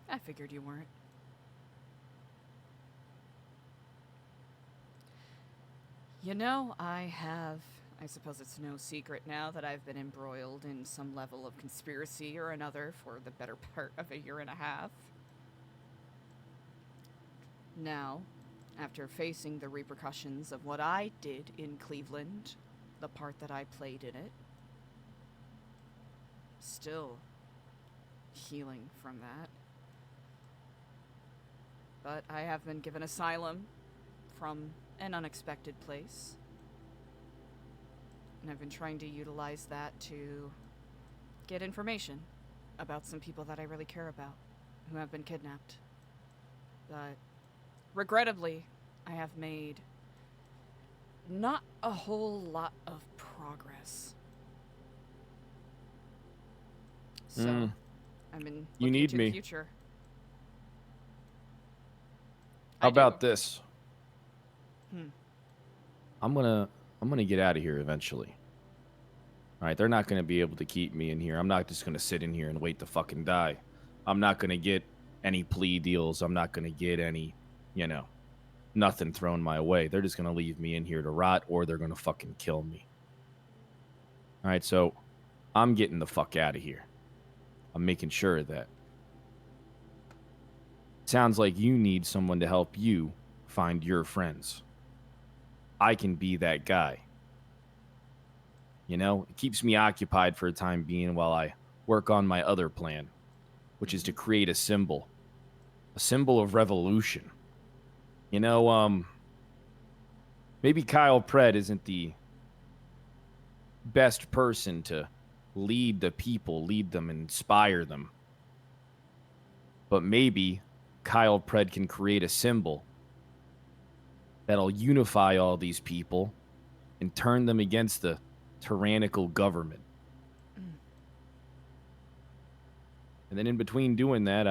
I figured you weren't. I suppose it's no secret now that I've been embroiled in some level of conspiracy or another for the better part of a year and a half. Now, after facing the repercussions of what I did in Cleveland, the part that I played in it, still healing from that. But I have been given asylum from an unexpected place. And I've been trying to utilize that to get information about some people that I really care about who have been kidnapped. But regrettably, I have made not a whole lot of progress. So, I've been You looking need to me. the future. How I do. about this? Hmm. I'm gonna get out of here eventually. All right, they're not gonna be able to keep me in here. I'm not just gonna sit in here and wait to fucking die. I'm not gonna get any plea deals. I'm not gonna get any, nothing thrown my way. They're just gonna leave me in here to rot, or they're gonna fucking kill me. All right, so I'm getting the fuck out of here. I'm making sure of that. Sounds like you need someone to help you find your friends. I can be that guy. It keeps me occupied for a time being while I work on my other plan, which is to create a symbol of revolution. Maybe Kyle Pred isn't the best person to lead the people, lead them, inspire them. But maybe Kyle Pred can create a symbol that'll unify all these people and turn them against the tyrannical government. And then in between doing that,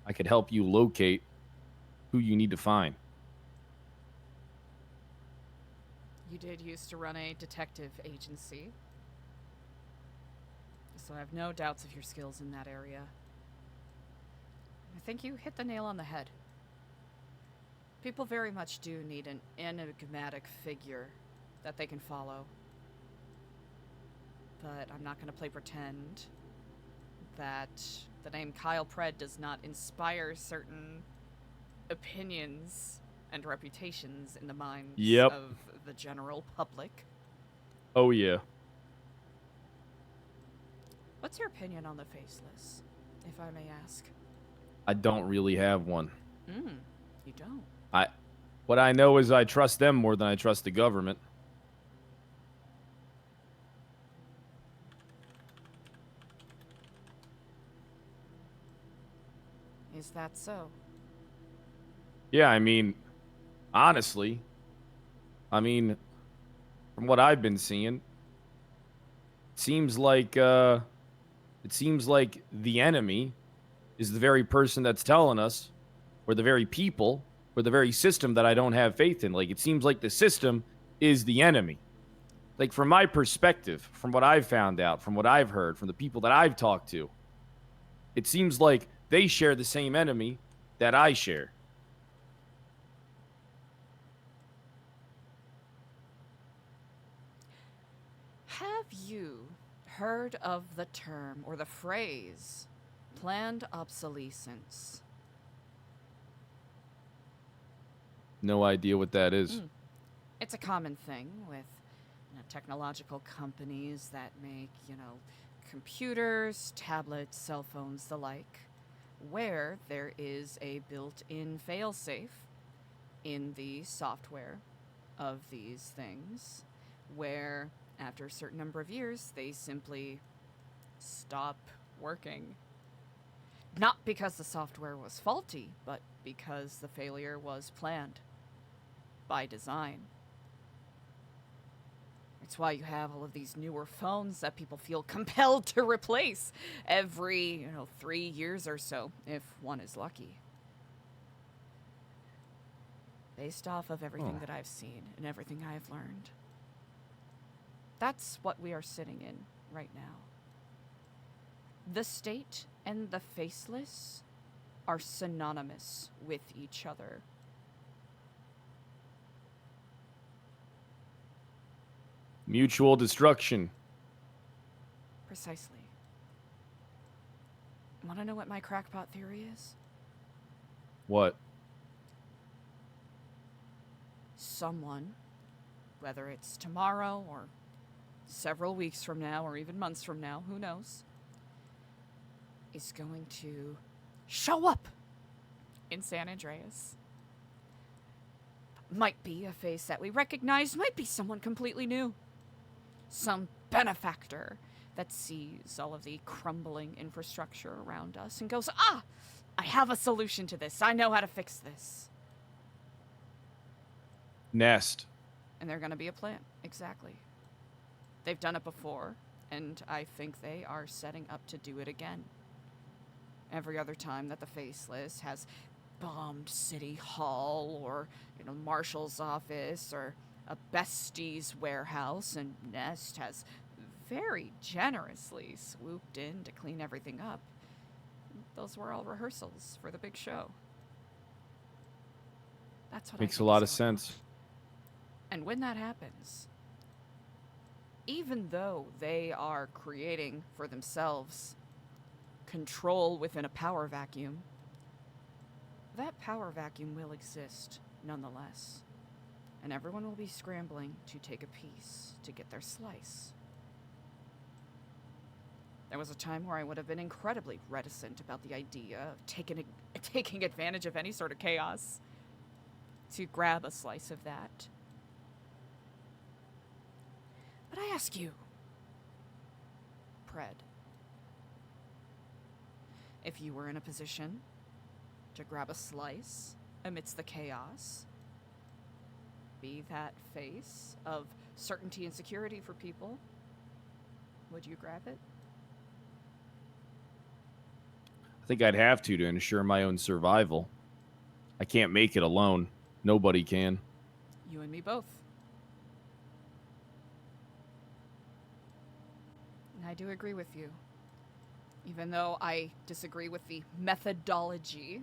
I could help you locate who you need to find. You did used to run a detective agency, so I have no doubts of your skills in that area. I think you hit the nail on the head. People very much do need an enigmatic figure that they can follow. But I'm not going to play pretend that the name Kyle Pred does not inspire certain opinions and reputations in the minds of the general public. Oh, yeah. What's your opinion on the Faceless, if I may ask? I don't really have one. You don't? What I know is I trust them more than I trust the government. Is that so? Yeah, honestly, from what I've been seeing, it seems like It seems like the enemy is the very person that's telling us, or the very people, or the very system that I don't have faith in. Like, it seems like the system is the enemy. Like, from my perspective, from what I've found out, from what I've heard, from the people that I've talked to, it seems like they share the same enemy that I share. Have you heard of the term or the phrase planned obsolescence? No idea what that is. It's a common thing with technological companies that make, computers, tablets, cell phones, the like, where there is a built-in failsafe in the software of these things, where after a certain number of years, they simply stop working. Not because the software was faulty, but because the failure was planned by design. It's why you have all of these newer phones that people feel compelled to replace every, 3 years or so, if one is lucky. Based off of everything that I've seen and everything I've learned. That's what we are sitting in right now. The state and the faceless are synonymous with each other. Mutual destruction. Precisely. Want to know what my crackpot theory is? What? Someone, whether it's tomorrow or several weeks from now or even months from now, who knows, is going to show up in San Andreas. Might be a face that we recognize, might be someone completely new. Some benefactor that sees all of the crumbling infrastructure around us and goes, I have a solution to this. I know how to fix this. Nest. And they're going to be a plant. Exactly. They've done it before, and I think they are setting up to do it again. Every other time that the Faceless has bombed City Hall or, Marshal's office or a Bestie's warehouse, and Nest has very generously swooped in to clean everything up. Those were all rehearsals for the big show. That's what Makes I a think lot is of going sense. on. And when that happens, even though they are creating for themselves control within a power vacuum, that power vacuum will exist nonetheless. And everyone will be scrambling to take a piece to get their slice. There was a time where I would have been incredibly reticent about the idea of taking advantage of any sort of chaos to grab a slice of that. But I ask you, Pred, if you were in a position to grab a slice amidst the chaos, be that face of certainty and security for people, would you grab it? I think I'd have to ensure my own survival. I can't make it alone. Nobody can. You and me both. And I do agree with you. Even though I disagree with the methodology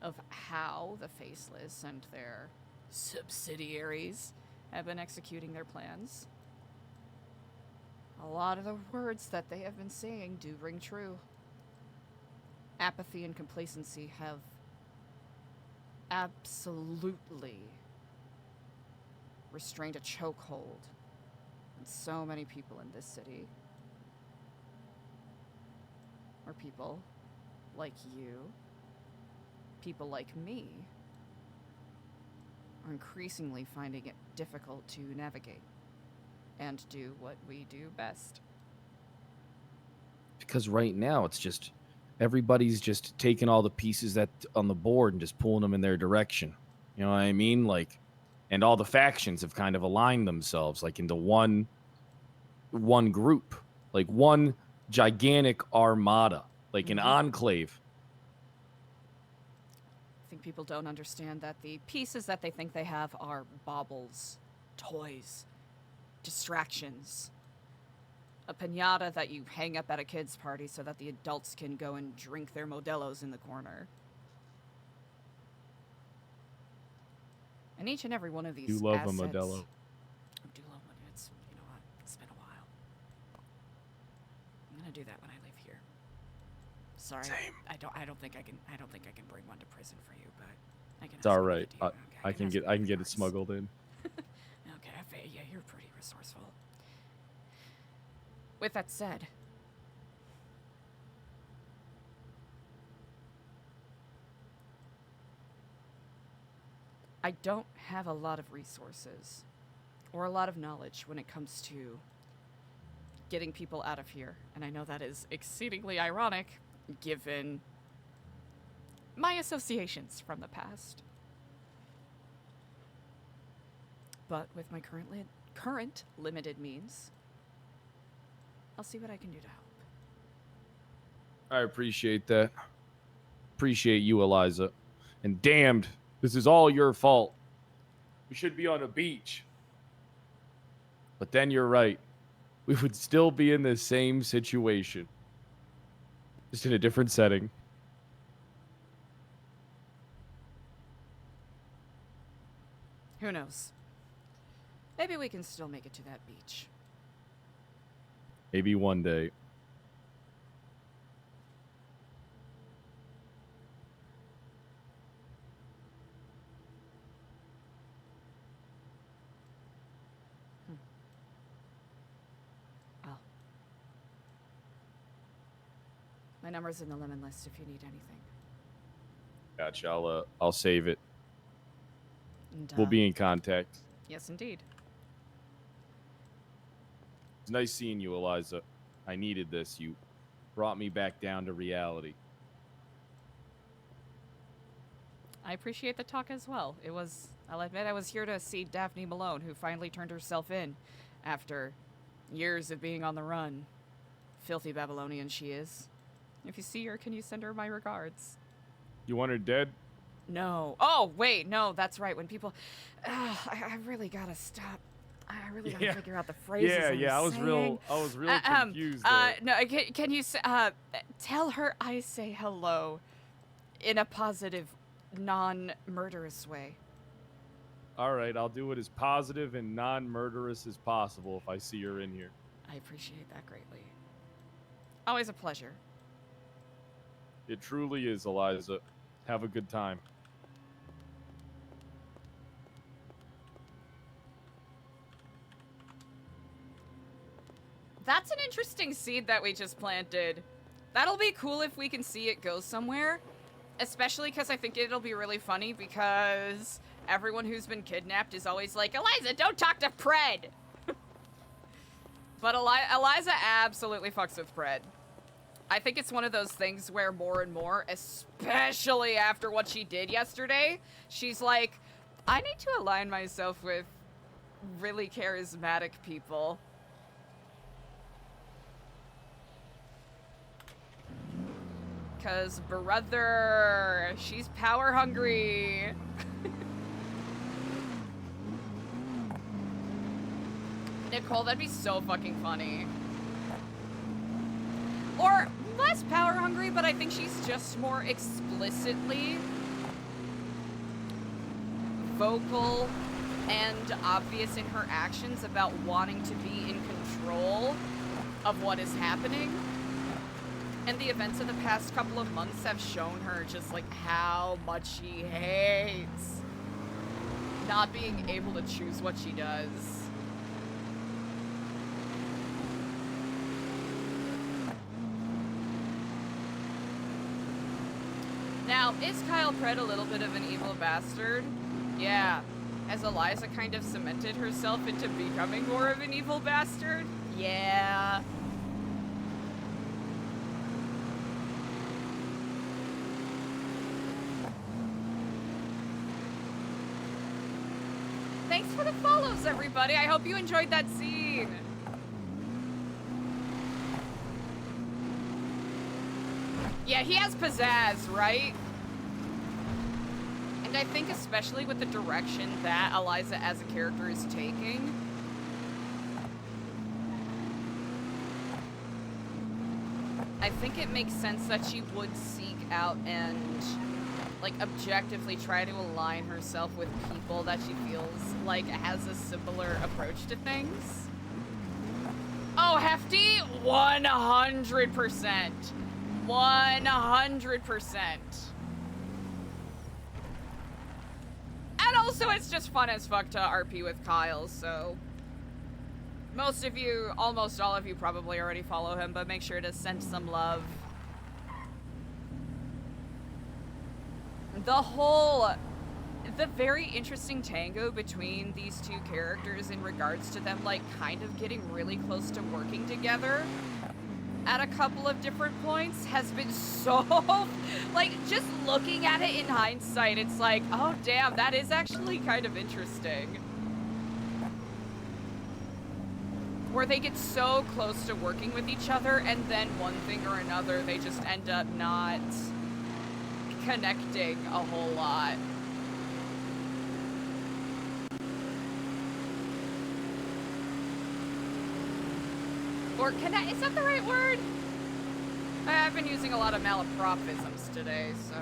of how the Faceless and their subsidiaries have been executing their plans. A lot of the words that they have been saying do ring true. Apathy and complacency have absolutely restrained a chokehold on so many people in this city. Or people like you, people like me, are increasingly finding it difficult to navigate and do what we do best. Because right now it's just everybody's just taking all the pieces that on the board and just pulling them in their direction. You know what I mean? Like, and all the factions have kind of aligned themselves like into one group, like one gigantic armada, like an enclave. I think people don't understand that the pieces that they think they have are baubles, toys, distractions. A piñata that you hang up at a kid's party so that the adults can go and drink their Modelo's in the corner. And each and every one of these You love assets, a Modelo. I do love one. It's, you know what? It's been a while. I'm gonna do that when I leave here. Sorry, Same. I don't think I can bring one to prison for you, but I can. It's ask all you right. to do. Okay, I can ask get you I can get it regards. smuggled in. Okay, yeah, you're pretty resourceful. With that said, I don't have a lot of resources or a lot of knowledge when it comes to getting people out of here. And I know that is exceedingly ironic given my associations from the past. But with my current limited means, I'll see what I can do to help. I appreciate that. Appreciate you, Eliza. And damned, this is all your fault. We should be on a beach. But then you're right. We would still be in the same situation. Just in a different setting. Who knows? Maybe we can still make it to that beach. Maybe one day. Well, my number's in the lemon list if you need anything. Gotcha. I'll save it. And, We'll be in contact. Yes, indeed. It's nice seeing you, Eliza. I needed this. You brought me back down to reality. I appreciate the talk as well. I'll admit I was here to see Daphne Malone, who finally turned herself in after years of being on the run. Filthy Babylonian she is. If you see her, can you send her my regards? You want her dead? No. Oh, wait, no, that's right. When people... I really gotta stop. I really gotta figure out the phrases I was saying. real confused there. No, can you tell her I say hello in a positive, non-murderous way? All right, I'll do it as positive and non-murderous as possible if I see her in here. I appreciate that greatly. Always a pleasure. It truly is, Eliza. Have a good time. That's an interesting seed that we just planted. That'll be cool if we can see it go somewhere. Especially because I think it'll be really funny because everyone who's been kidnapped is always like, Eliza, don't talk to Pred! But Eliza absolutely fucks with Pred. I think it's one of those things where more and more, especially after what she did yesterday, she's like, I need to align myself with really charismatic people. Because, brother, she's power hungry. Nicole, that'd be so fucking funny. Or less power hungry, but I think she's just more explicitly vocal and obvious in her actions about wanting to be in control of what is happening. And the events of the past couple of months have shown her just like how much she hates not being able to choose what she does. Now, is Kyle Pred a little bit of an evil bastard? Yeah. Has Eliza kind of cemented herself into becoming more of an evil bastard? Yeah. Thanks for the follows, everybody. I hope you enjoyed that scene. Yeah, he has pizzazz, right? And I think especially with the direction that Eliza as a character is taking, I think it makes sense that she would seek out and, like, objectively try to align herself with people that she feels like has a similar approach to things. Oh, Hefty? 100%. 100%. And also, it's just fun as fuck to RP with Kyle, so... Most of you, almost all of you probably already follow him, but make sure to send some love. The very interesting tango between these two characters in regards to them, like, kind of getting really close to working together at a couple of different points has been so, like, just looking at it in hindsight, it's like, oh damn, that is actually kind of interesting. Where they get so close to working with each other, and then one thing or another, they just end up not connecting a whole lot. Or is that the right word? I've been using a lot of malapropisms today, so...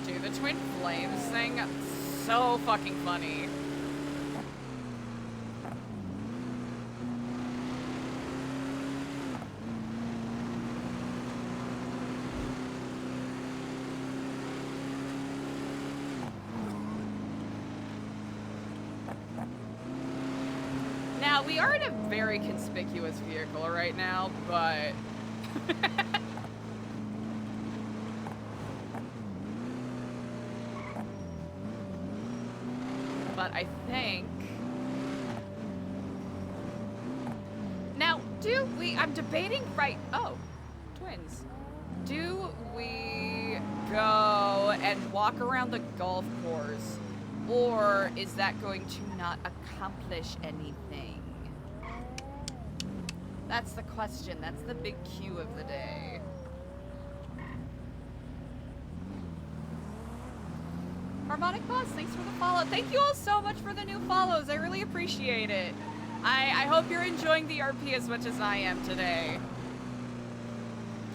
Dude, the twin flames thing, so fucking funny. Now, we are in a very conspicuous vehicle right now, but... But I think... Now, do we... I'm debating right... Oh, twins. Do we go and walk around the golf course? Or is that going to not accomplish anything? That's the question. That's the big cue of the day. Harmonic Boss, thanks for the follow. Thank you all so much for the new follows. I really appreciate it. I hope you're enjoying the RP as much as I am today.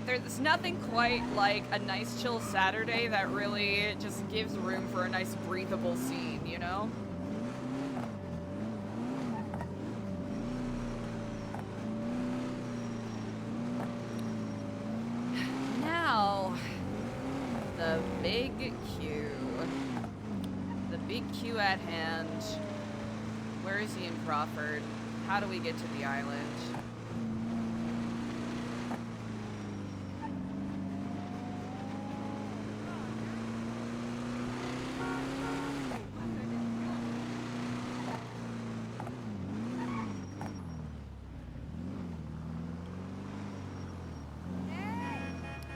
There's nothing quite like a nice chill Saturday that really just gives room for a nice breathable scene, you know? Now, the big Q. The big Q at hand. Where is he in Crawford? How do we get to the island?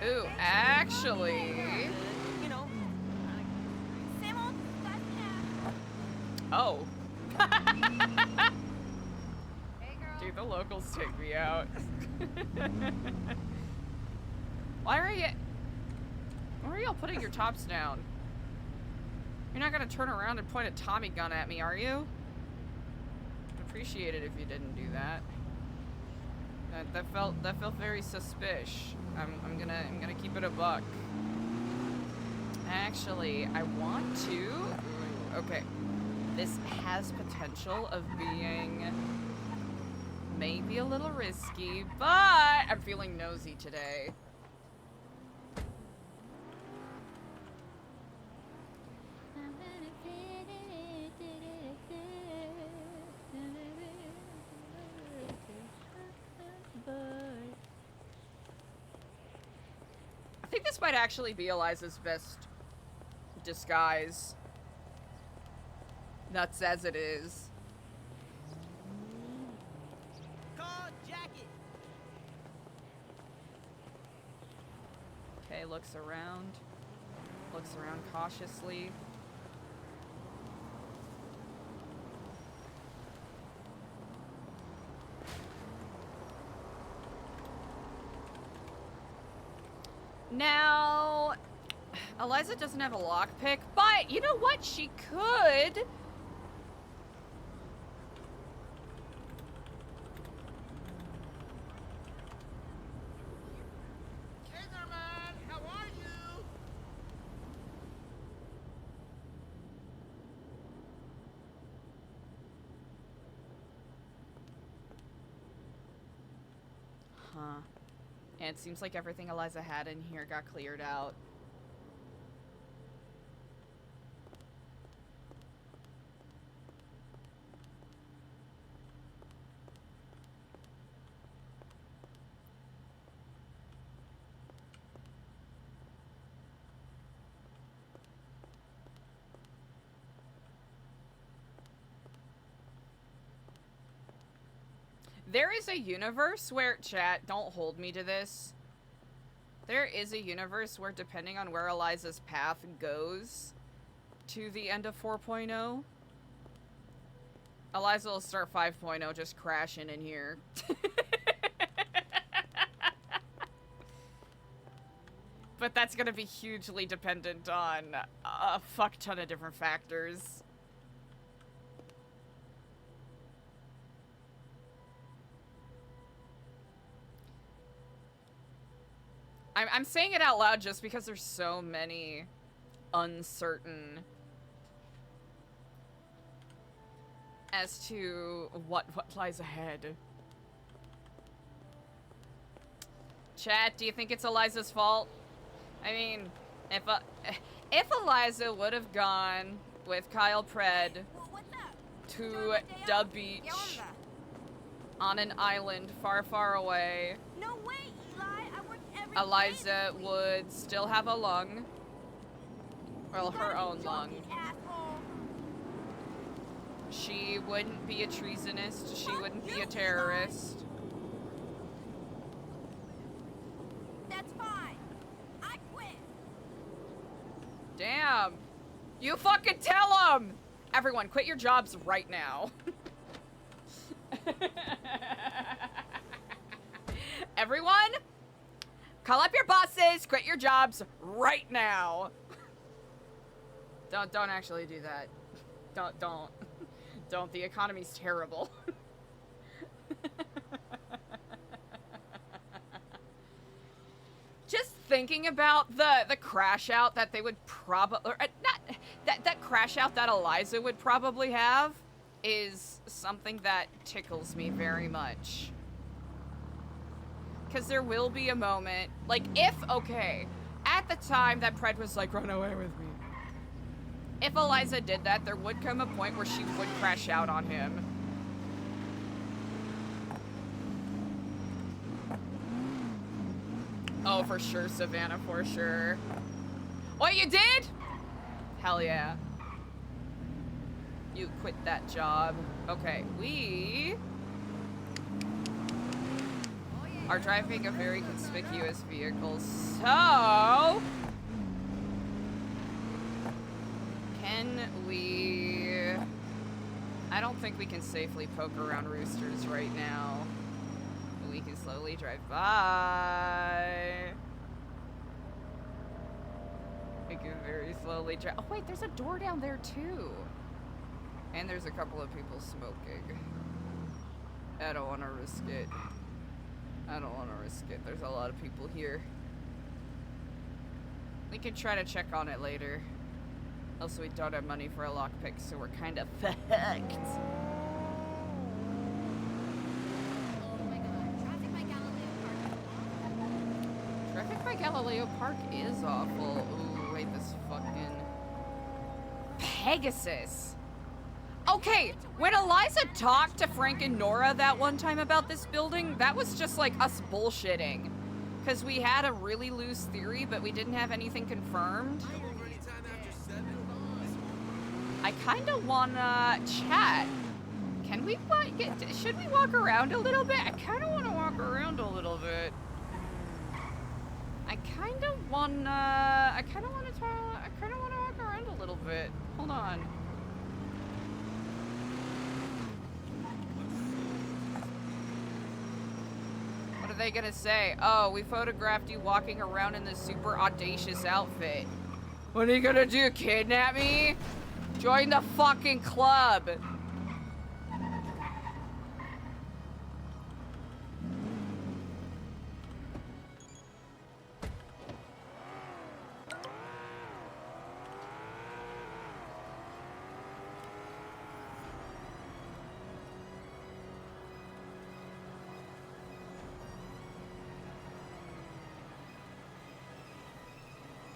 Ooh, actually... Oh. Dude, the locals take me out. Why are y'all putting your tops down? You're not gonna turn around and point a Tommy gun at me, are you? I'd appreciate it if you didn't do that. That felt very suspicious. I'm gonna keep it a buck. Actually, I want to. Okay, this has potential of being maybe a little risky, but I'm feeling nosy today. I think this might actually be Eliza's best disguise. Nuts as it is. Call jacket. Okay, looks around. Looks around cautiously. Now, Eliza doesn't have a lockpick, but you know what? She could. Kinderman, how are you? Huh. And it seems like everything Eliza had in here got cleared out. There is a universe where, chat, don't hold me to this. There is a universe where, depending on where Eliza's path goes to the end of 4.0, Eliza will start 5.0 just crashing in here. But that's gonna be hugely dependent on a fuck ton of different factors. I'm saying it out loud just because there's so many uncertain as to what lies ahead. Chat, do you think it's Eliza's fault? I mean, if Eliza would have gone with Kyle Pred to the beach on an island far, far away, No way, Eli. I worked every Eliza day this week. would still have a lung. Well, You her gotta be own lung. joking, asshole. She wouldn't be a treasonist. She Fuck wouldn't be you, a Eli. terrorist. That's fine. I quit. Damn. You fucking tell them! Everyone, quit your jobs right now. Everyone, call up your bosses, quit your jobs right now. Don't actually do that. Don't. The economy's terrible. Just thinking about the crash out that they would probably, not that crash out that Eliza would probably have, is something that tickles me very much. Because there will be a moment, like, if, okay, at the time that Pred was like, run away with me. If Eliza did that, there would come a point where she would crash out on him. Oh, for sure, Savannah, for sure. What, you did? Hell yeah. You quit that job. Okay, we are driving a very conspicuous vehicle, so can we... I don't think we can safely poke around roosters right now. We can slowly drive by. We can very slowly drive. Oh wait, there's a door down there too. And there's a couple of people smoking. I don't want to risk it. I don't want to risk it. There's a lot of people here. We can try to check on it later. Also, we don't have money for a lockpick, so we're kind of fucked. Traffic by Galileo Park is awful. Ooh, wait, this fucking... Pegasus! Okay, when Eliza talked to Frank and Nora that one time about this building, that was just like us bullshitting. Because we had a really loose theory, but we didn't have anything confirmed. I kind of wanna chat. Can we should we walk around a little bit? I kind of want to walk around a little bit. I kind of want on, I kind of want to walk around a little bit. Hold on. What are they gonna say? Oh, we photographed you walking around in this super audacious outfit. What are you gonna do, kidnap me? Join the fucking club.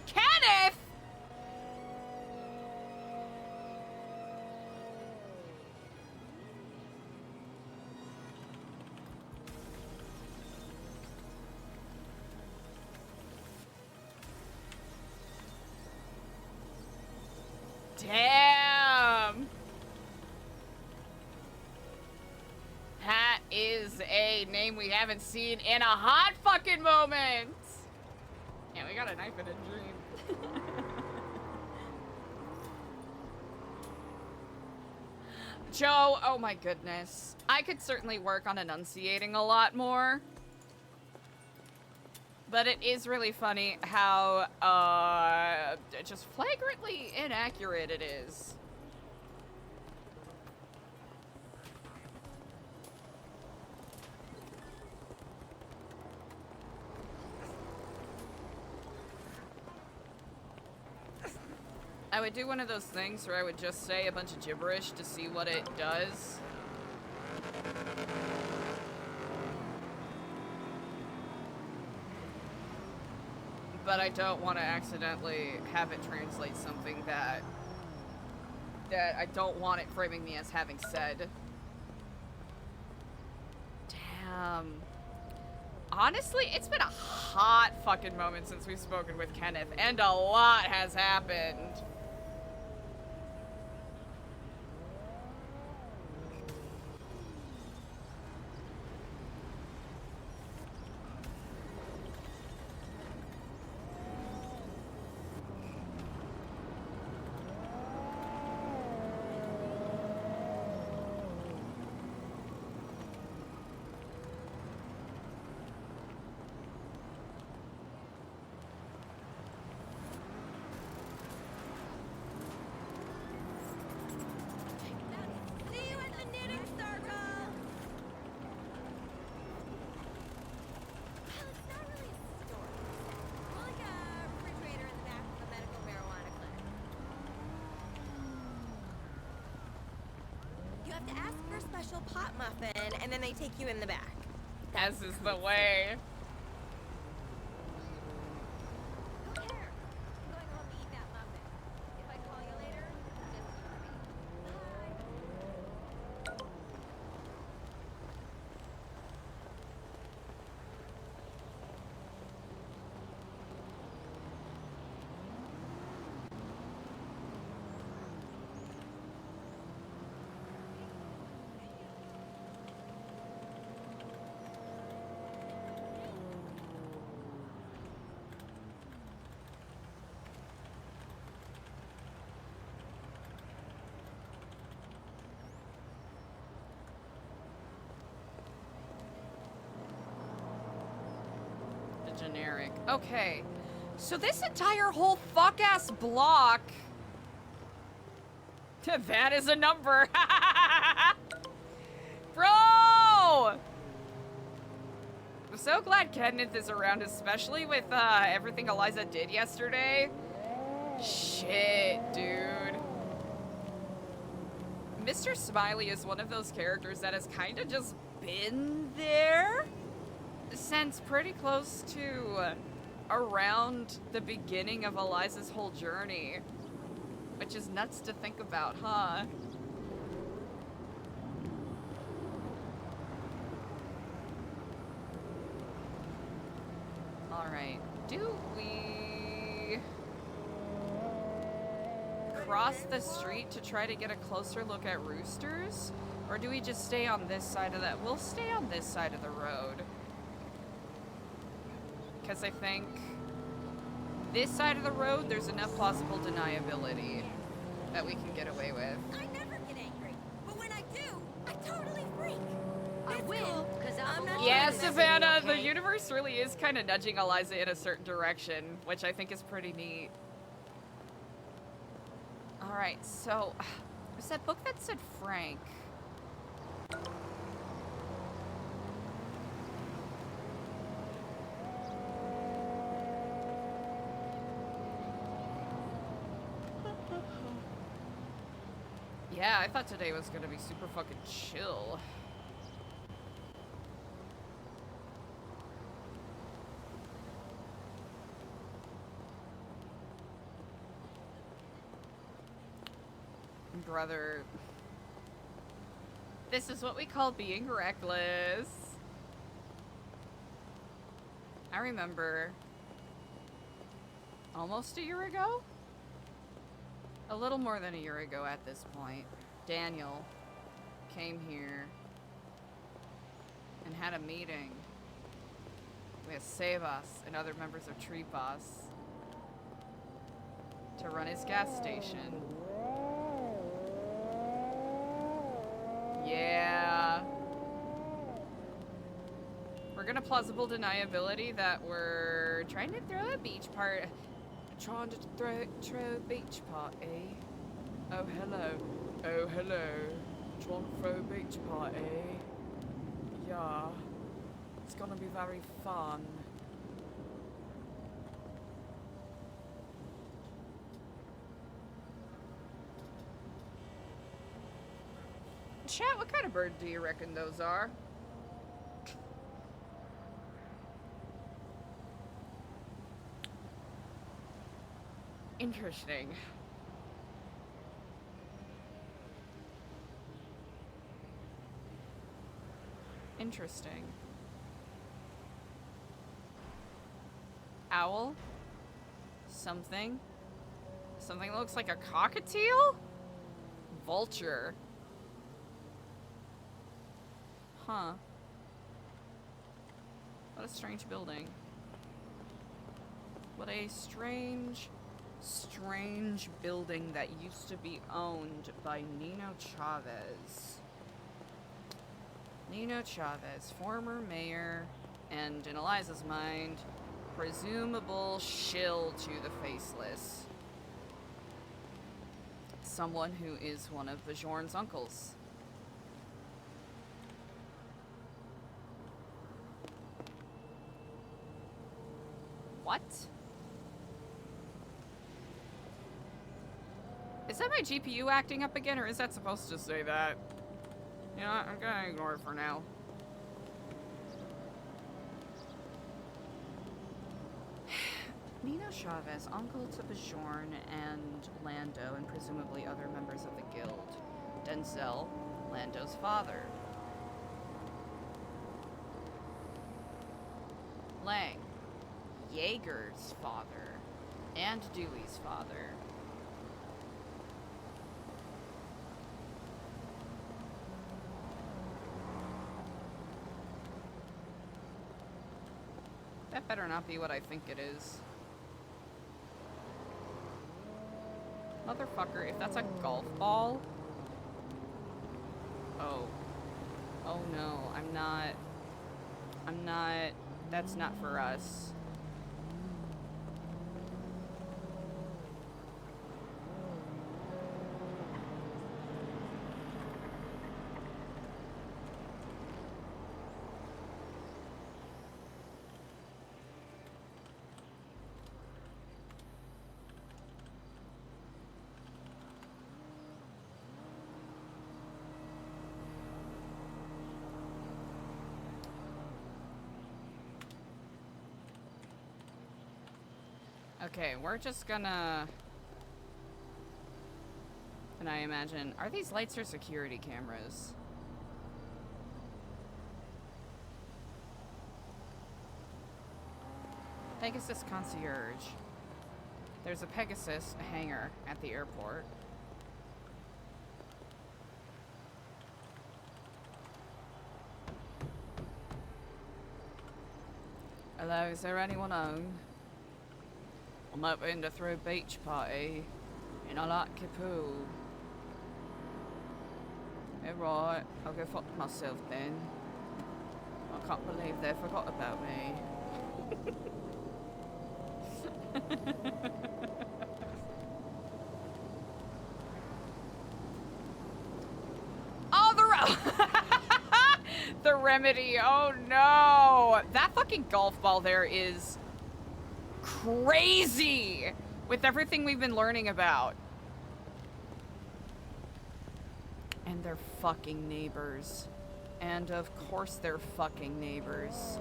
Kenneth! Damn! That is a name we haven't seen in a hot fucking moment! Yeah, we got a knife and a dream. Joe, oh my goodness. I could certainly work on enunciating a lot more. But it is really funny how, just flagrantly inaccurate it is. I would do one of those things where I would just say a bunch of gibberish to see what it does. But I don't want to accidentally have it translate something that I don't want it framing me as having said. Damn. Honestly, it's been a hot fucking moment since we've spoken with Kenneth, and a lot has happened. See you at the knitting circle. Well, it's not really a store. More like a refrigerator in the back of a medical marijuana clinic. You have to ask for a special pot muffin, and then they take you in the back. As is the way. Who cares? I'm going home to eat that muffin. If I call you later, just use me. Bye. The generic. Okay. So this entire whole fuck-ass block... That is a number. Bro! I'm so glad Kenneth is around, especially with everything Eliza did yesterday. Shit, dude. Mr. Smiley is one of those characters that has kind of just been there since pretty close to around the beginning of Eliza's whole journey. Which is nuts to think about, huh? Alright, do we cross the street to try to get a closer look at roosters? Or do we just stay on this side of that? We'll stay on this side of the road. Because I think this side of the road, there's enough plausible deniability that we can get away with. I never get angry, but when I do, I totally freak. I It's win, cool. because I'm not Yeah, trying to mess with you, Savannah, the okay? universe really is kind of nudging Eliza in a certain direction, which I think is pretty neat. Alright, so, there's that book that said Frank. Yeah, I thought today was gonna be super fucking chill. Brother. This is what we call being reckless. I remember almost a year ago? A little more than a year ago at this point, Daniel came here and had a meeting with Sebas and other members of Tree Boss to run his gas station. Yeah. We're gonna plausible deniability that we're trying to throw a beach party. Trying to throw a beach party. Oh hello. Oh hello. Trying to throw a beach party. Yeah. It's gonna be very fun. Chat, what kind of bird do you reckon those are? Interesting. Interesting. Owl? Something? Something that looks like a cockatiel? Vulture. Huh. What a strange building. What a strange building that used to be owned by Nino Chavez. Nino Chavez, former mayor, and in Eliza's mind, presumable shill to the faceless. Someone who is one of Bajorn's uncles. What? Is that my GPU acting up again, or is that supposed to say that? You know what? I'm gonna ignore it for now. Nino Chavez, uncle to Bajorn and Lando, and presumably other members of the guild. Denzel, Lando's father. Lang, Jaeger's father, and Dewey's father. That better not be what I think it is. Motherfucker, if that's a golf ball... Oh. Oh no, I'm not... That's not for us. Okay, we're just gonna... And I imagine... Are these lights or security cameras? Pegasus Concierge. There's a Pegasus hangar at the airport. Hello, is there anyone home? I'm hoping to throw a beach party in a lucky pool. Alright, I'll go fuck myself then. I can't believe they forgot about me. Oh, the remedy. Oh no. That fucking golf ball there is crazy with everything we've been learning about. And they're fucking neighbors. And of course they're fucking neighbors.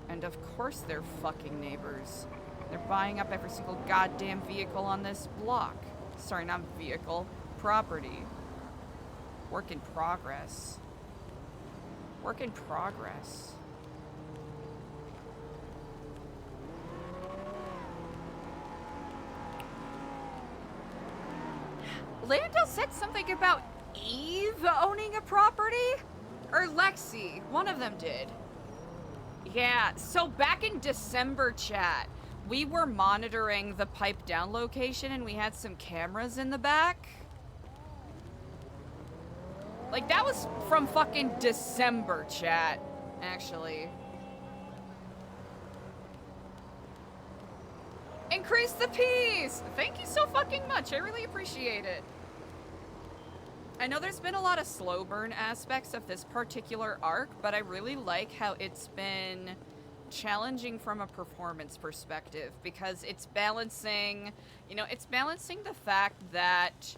And of course they're fucking neighbors. They're buying up every single goddamn vehicle on this block. Sorry, not vehicle. Property. Work in progress. Work in progress. Lando said something about Eve owning a property? Or Lexi. One of them did. Yeah, so back in December, chat, we were monitoring the pipe down location and we had some cameras in the back. Like, that was from fucking December, chat, actually. Increase the peace! Thank you so fucking much. I really appreciate it. I know there's been a lot of slow burn aspects of this particular arc, but I really like how it's been challenging from a performance perspective because it's balancing, you know, it's balancing the fact that,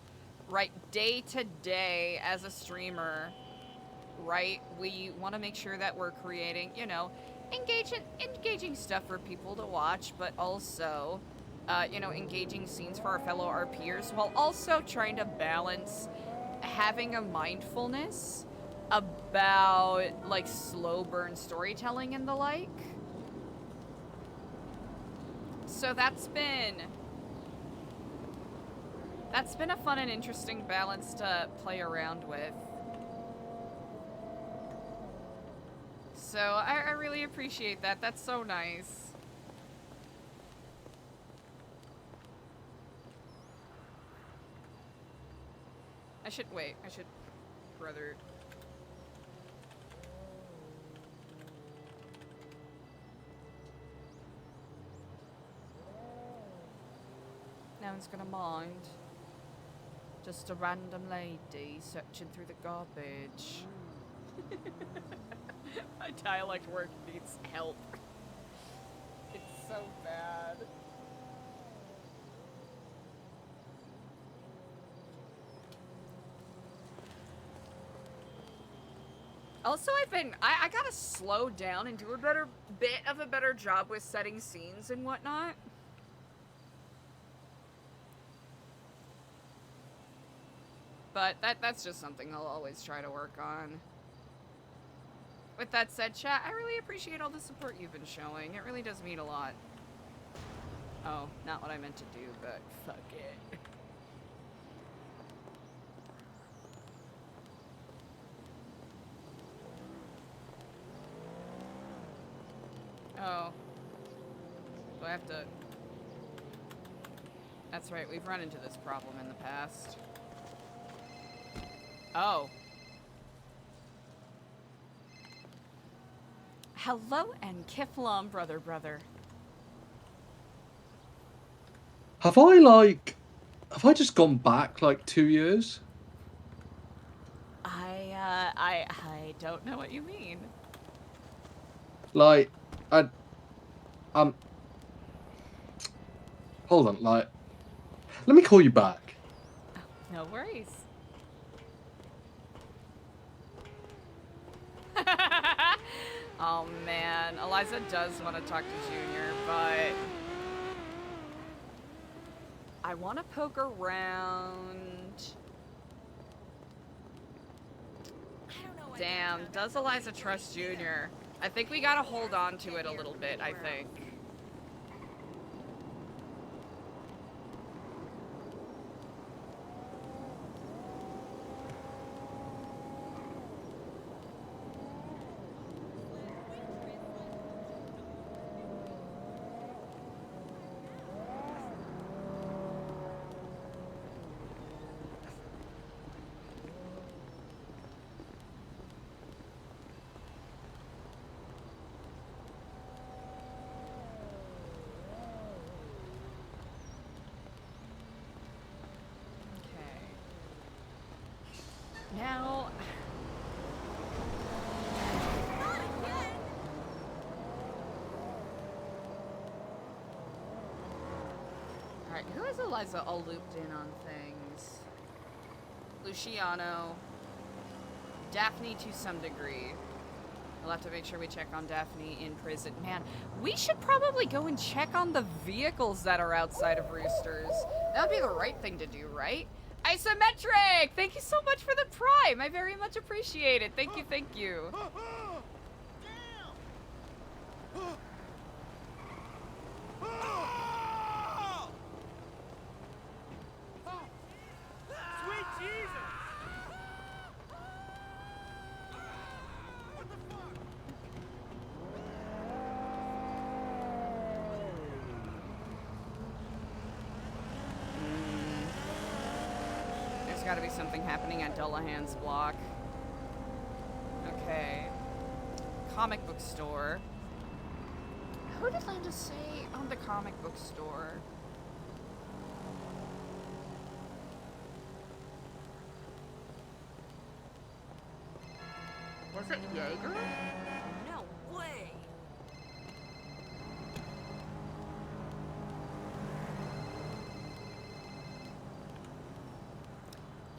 right, day to day as a streamer, right, we want to make sure that we're creating, you know, engaging stuff for people to watch, but also, you know, engaging scenes for our fellow RPers while also trying to balance having a mindfulness about, like, slow burn storytelling and the like. So that's been a fun and interesting balance to play around with. So I really appreciate that. That's so nice. I should brother. No one's gonna mind. Just a random lady searching through the garbage. My dialect work needs help. It's so bad. Also, I gotta slow down and do a better job with setting scenes and whatnot. But that's just something I'll always try to work on. With that said, chat, I really appreciate all the support you've been showing. It really does mean a lot. Oh, not what I meant to do, but fuck it. Oh. Do I have to... That's right, we've run into this problem in the past. Oh. Hello and Kiflam, brother. Have I just gone back like 2 years? I don't know what you mean. Like, hold on, like, let me call you back. Oh, no worries. Oh man, Eliza does want to talk to Junior, but I want to poke around. Damn, does Eliza trust Junior? I think we gotta hold on to it a little bit, I think. Alright, who is Eliza all looped in on things? Luciano. Daphne to some degree. We'll have to make sure we check on Daphne in prison. Man, we should probably go and check on the vehicles that are outside of Roosters. That would be the right thing to do, right? Isometric! Thank you so much for the prime! I very much appreciate it. Thank you, thank you. Sweet Jesus! What the fuck? There's gotta be something happening at Dullahan's block. Okay. Comic book store. Who did Linda say on the comic book store? Was it Jaeger? No way!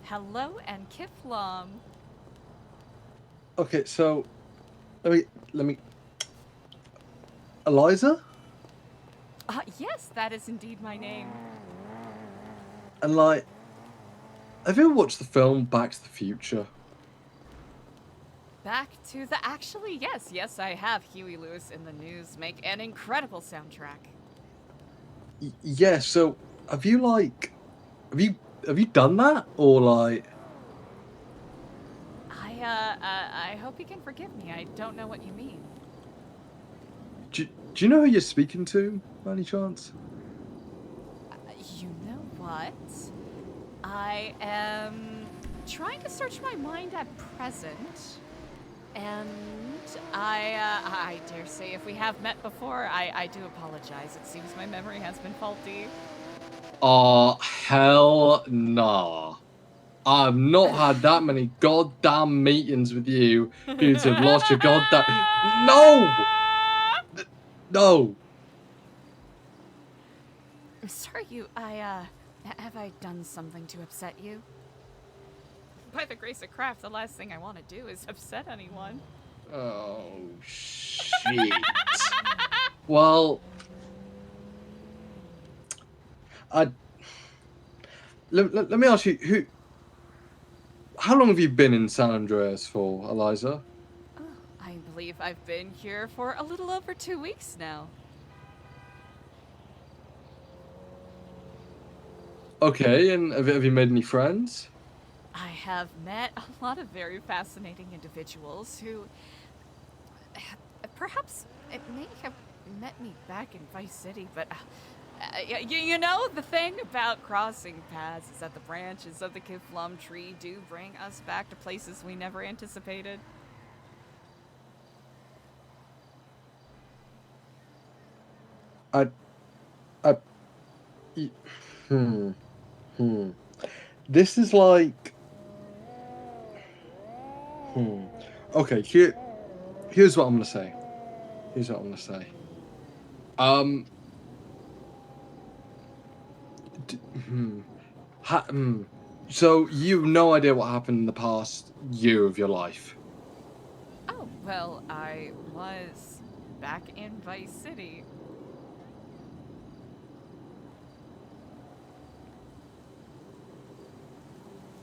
Hello and Kiflam. Okay, so let me. Eliza? Yes, that is indeed my name. And like, have you ever watched the film Back to the Future? Back to the... Actually, yes, I have. Huey Lewis and the News make an incredible soundtrack. Yeah. So have you done that or like? I hope you can forgive me. I don't know what you mean. Do you know who you're speaking to, by any chance? You know what? I am trying to search my mind at present, and I dare say if we have met before, I do apologize. It seems my memory has been faulty. Oh, hell nah. I've not had that many goddamn meetings with you for you to have lost your goddamn... No! No! I'm sorry, have I done something to upset you? By the grace of craft, the last thing I want to do is upset anyone. Oh, shit. Well... Let me ask you, how long have you been in San Andreas for, Eliza? Oh, I believe I've been here for a little over 2 weeks now. Okay, and have you made any friends? I have met a lot of very fascinating individuals who perhaps may have met me back in Vice City, but you know, the thing about crossing paths is that the branches of the Kiflum tree do bring us back to places we never anticipated. This is like... Okay, here's what I'm gonna say. So you have no idea what happened in the past year of your life? Oh, well, I was back in Vice City.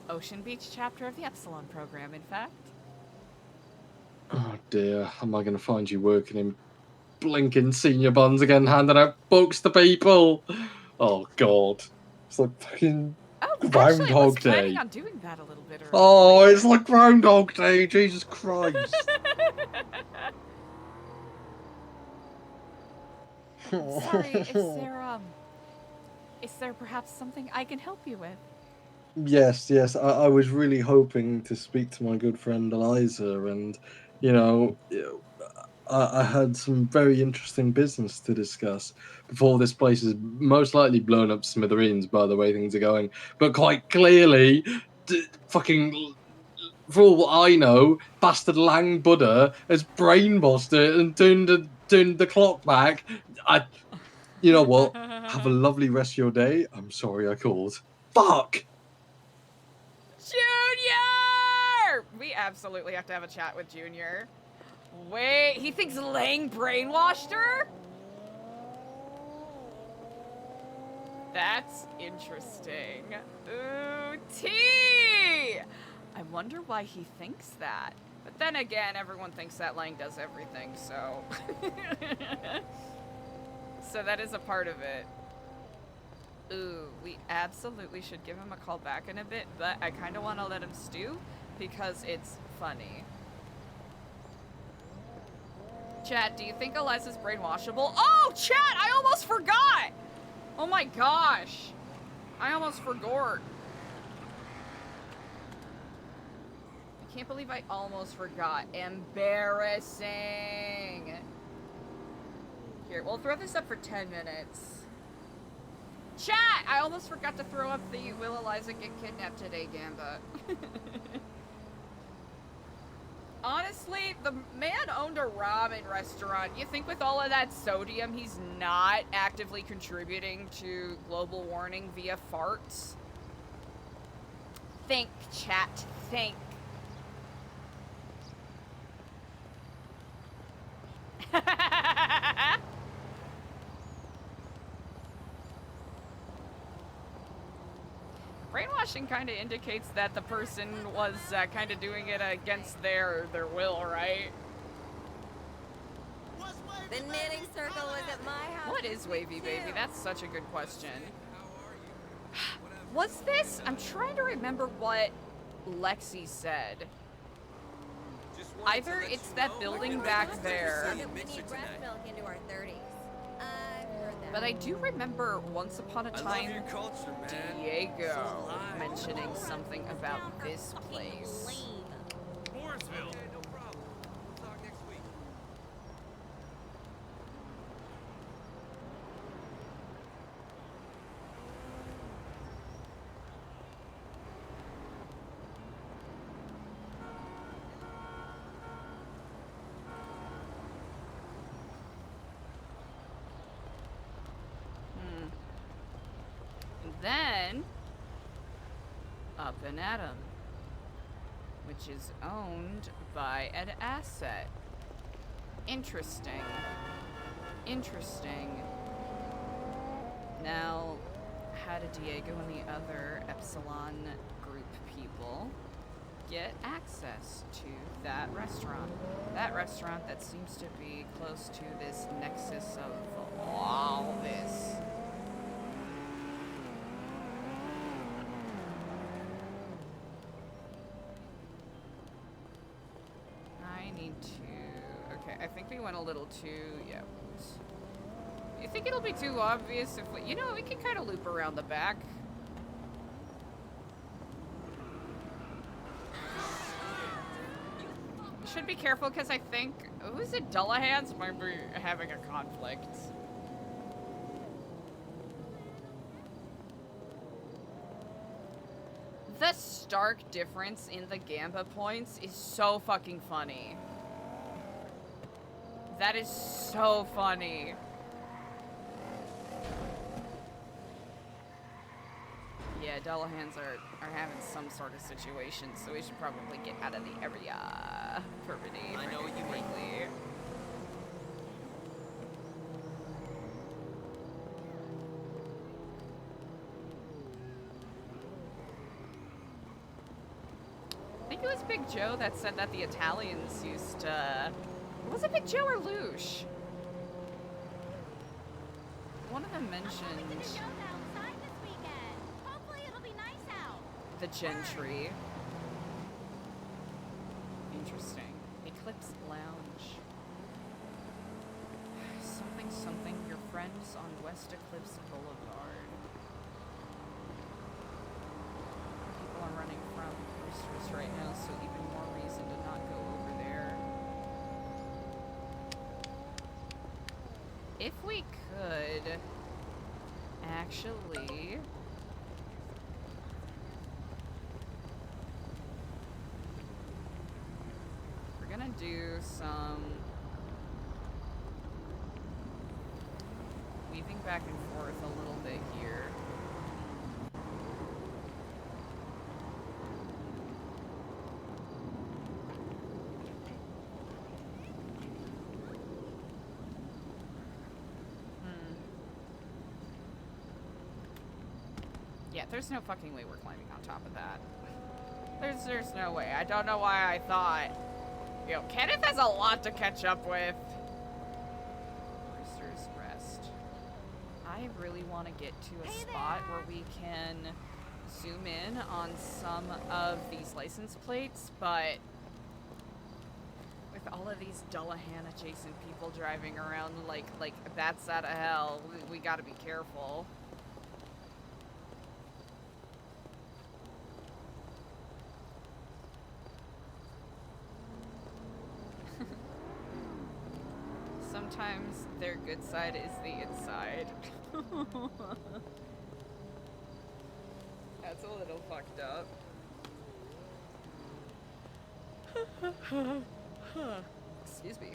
Ocean Beach chapter of the Epsilon program, in fact. Oh dear, am I going to find you working in blinking senior bonds again, handing out books to people? Oh god, it's like fucking Oh, actually, I was Groundhog planning Day. on doing that a little bit earlier. Oh, it's like Groundhog Day, Jesus Christ. Sorry, is there perhaps something I can help you with? Yes, I was really hoping to speak to my good friend Eliza, and you know, I had some very interesting business to discuss before this place is most likely blown up smithereens by the way things are going. But quite clearly, fucking, for all I know, bastard Lang Buddha has brainwashed it and turned the clock back. You know what? Have a lovely rest of your day. I'm sorry I called. Fuck! Junior! We absolutely have to have a chat with Junior. Wait, he thinks Lang brainwashed her? That's interesting. Ooh, T! I wonder why he thinks that. But then again, everyone thinks that Lang does everything, so... So that is a part of it. Ooh, we absolutely should give him a call back in a bit, but I kind of want to let him stew because it's funny. Chat, do you think Eliza's brainwashable? Oh, chat, I almost forgot! Oh my gosh. I almost forgot. I can't believe I almost forgot. Embarrassing. Here, we'll throw this up for 10 minutes. Chat! I almost forgot to throw up the Will Eliza Get Kidnapped Today Gamba. Honestly, the man owned a ramen restaurant. You think with all of that sodium, he's not actively contributing to global warming via farts? Think, chat, think. Brainwashing kind of indicates that the person was kind of doing it against their will, right? The knitting circle was at my house. What is Wavy Baby? That's such a good question. Was this? I'm trying to remember what Lexi said. Either it's that building back there. We need breast milk into our 30s. I've heard that. But I do remember once upon a time Diego mentioning something about this place. Mooresville. Okay, no problem. We'll talk next week. Then, Up and Atom, which is owned by an asset. Interesting. Interesting. Now, how did Diego and the other Epsilon group people get access to that restaurant? That restaurant that seems to be close to this nexus of all this. I think we went a little too, yeah. You think it'll be too obvious if we, you know, we can kind of loop around the back. We should be careful because I think, who's it, Dullahan's might be having a conflict. The stark difference in the Gamba points is so fucking funny. That is so funny. Yeah, Dullahans are having some sort of situation, so we should probably get out of the area pretty I know what you mean. quickly. I think it was Big Joe that said that the Italians used to... Was it Big Joe or Lush? One of them mentioned the gentry. Interesting. Eclipse Lounge. Something something. Your friends on West Eclipse Boulevard. People are running from Roosters right now, so even more reason to not go over there. If we could actually we're gonna do some weaving back and forth a little bit here. Yeah, there's no fucking way we're climbing on top of that. There's no way. I don't know why I thought. Yo, Kenneth has a lot to catch up with. Rooster's Rest. I really want to get to a spot where we can zoom in on some of these license plates, but with all of these Dullahan adjacent people driving around like bats out of hell, we gotta be careful. Sometimes their good side is the inside. That's a little fucked up. Excuse me.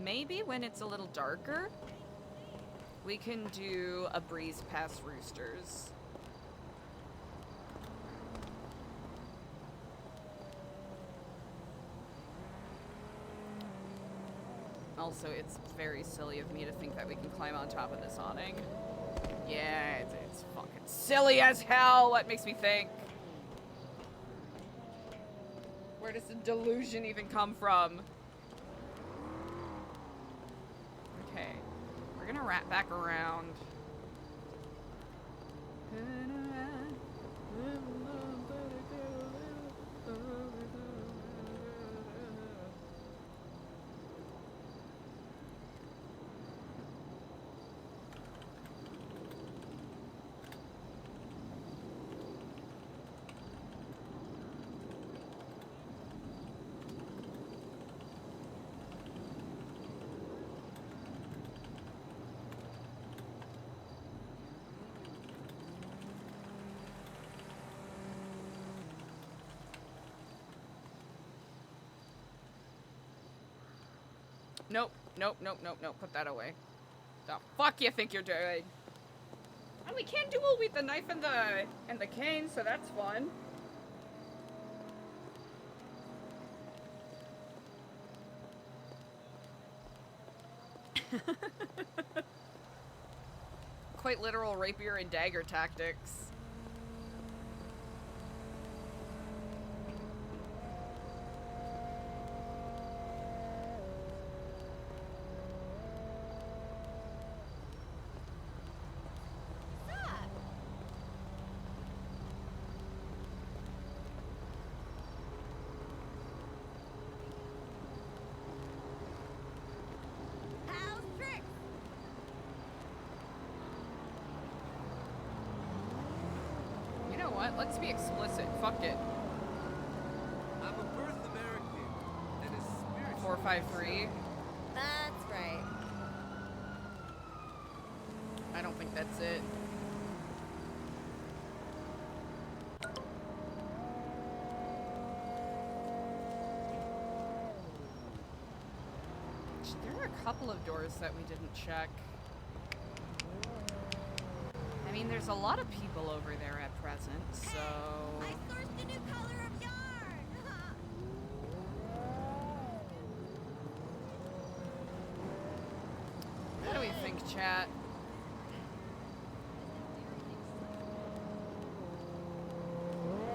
Maybe when it's a little darker, we can do a breeze past Roosters. Also, it's very silly of me to think that we can climb on top of this awning. Yeah, it's fucking silly as hell. What makes me think? Where does the delusion even come from? Okay, we're gonna wrap back around. Nope, nope, nope, nope, nope. Put that away. The fuck you think you're doing? And we can duel with the knife and the cane, so that's fun. Quite literal rapier and dagger tactics. Let's be explicit. Fuck it. I'm a birth American and a spiritual. 453. That's right. I don't think that's it. There are a couple of doors that we didn't check. I mean, there's a lot of people over there at present, so... I sourced a new color of yarn! What do we think, chat?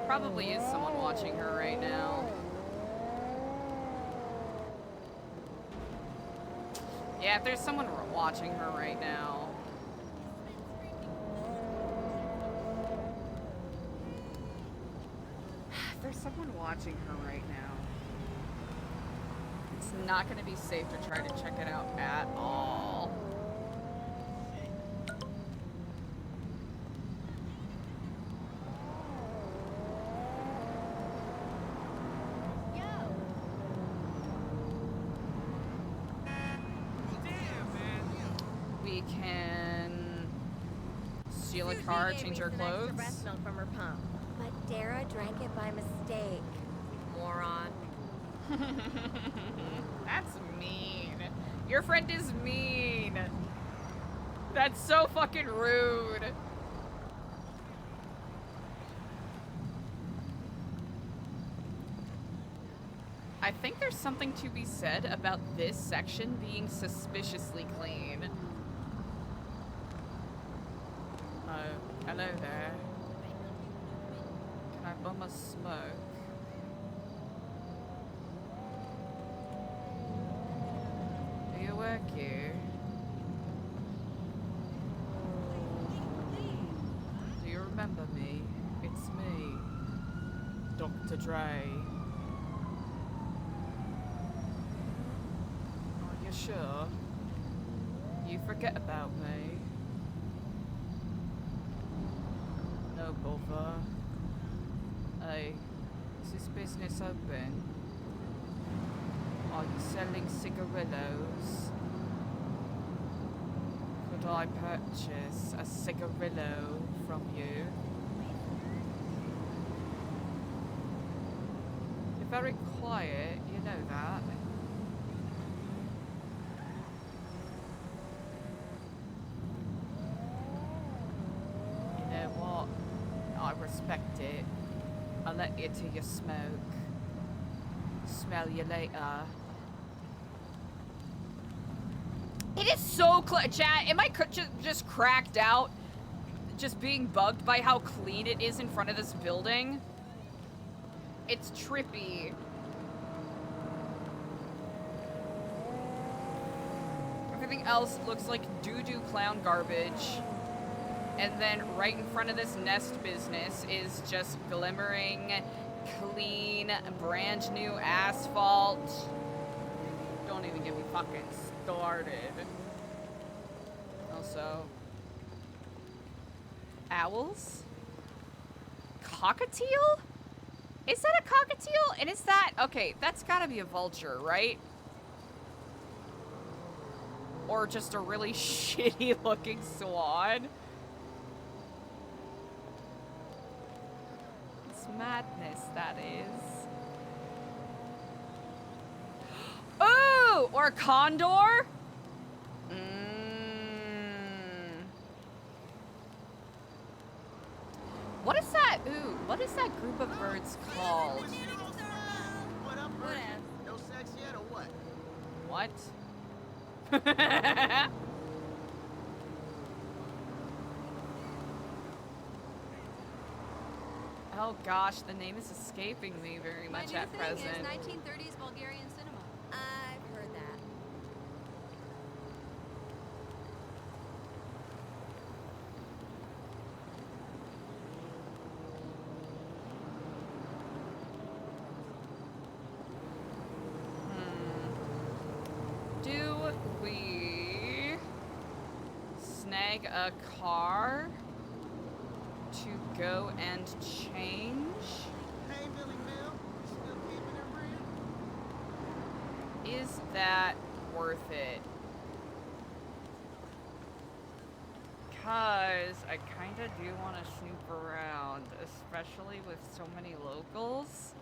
Probably is someone watching her right now. Yeah, if there's someone watching her right now. There's someone watching her right now. It's not going to be safe to try to check it out at all. We can steal a car, change our clothes. Breast milk from her pump. But Dara drank it by mistake. Moron. That's mean. Your friend is mean. That That's so fucking rude. I think there's something to be said about this section being suspiciously clean. Oh, hello there. Can I bum a smoke? Do you work here? Do you remember me? It's me, Dr. Dre. Are you sure? You forget about me? No bother. Hey, is this business open? Are you selling cigarillos? Could I purchase a cigarillo from you? You're very quiet, you know that. You know what? I respect it. I'll let you to your smoke. Smell you later. It is so chat. Am I just cracked out? Just being bugged by how clean it is in front of this building? It's trippy. Everything else looks like doo-doo clown garbage. And then right in front of this nest business is just glimmering, clean, brand new asphalt. Don't even get me fucking started. Also, owls? Cockatiel? Is that a cockatiel? And is that, okay, that's gotta be a vulture, right? Or just a really shitty looking swan? Madness, that is. Ooh! Or a condor? What is that? Ooh, what is that group of birds called? What up, Brad? No sex yet or what? What? Oh gosh, the name is escaping me very much at present. My new thing is 1930s Bulgarian cinema. I've heard that. Do we snag a car to go and change? Hey, Billy Bill, you still keeping it real? Is that worth it? Cause I kinda do want to snoop around, especially with so many locals.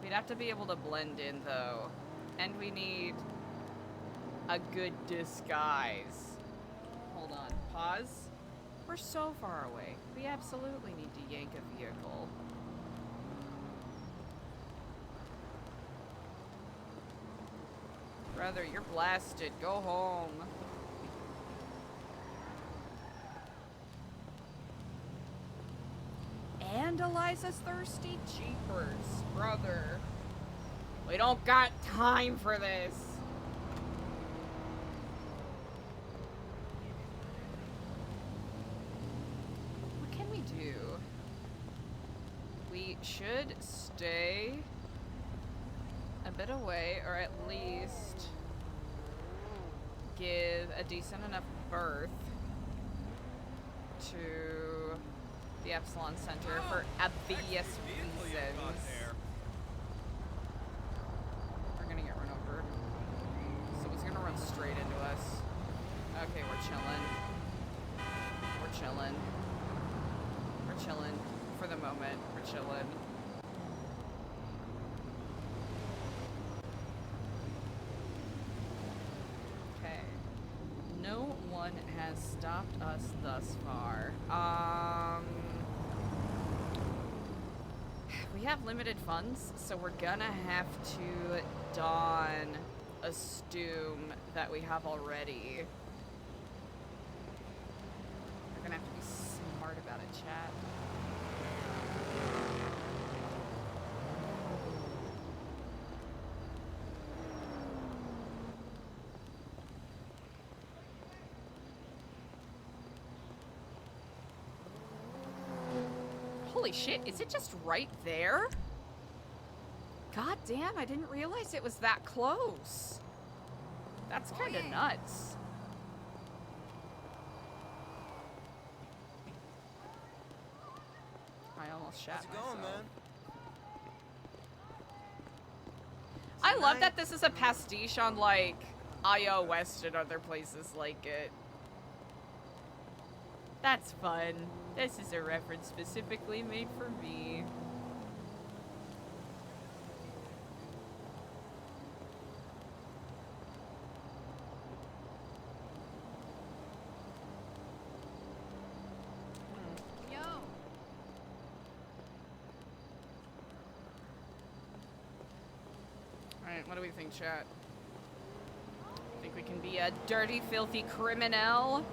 We'd have to be able to blend in though. And we need a good disguise. Hold on, pause. We're so far away. We absolutely need to yank a vehicle. Brother, you're blasted. Go home. And Eliza's thirsty? Jeepers, brother. We don't got time for this. What can we do? We should stay a bit away, or at least give a decent enough berth to the Epsilon Center for obvious reasons. We're gonna get run over. So it's gonna run straight into us. Okay, we're chilling. We're chilling. We're chilling. For the moment, we're chilling. Okay. No one has stopped us thus far. We have limited funds, so we're gonna have to don a Stoom that we have already. We're gonna have to be smart about it, chat. Holy shit, is it just right there? God damn, I didn't realize it was that close. That's kind of nuts. I almost shat How's it going, myself. man? I love that this is a pastiche on, like, IO West and other places like it. That's fun. This is a reference specifically made for me. Yo. Alright, what do we think, chat? Think we can be a dirty, filthy criminal?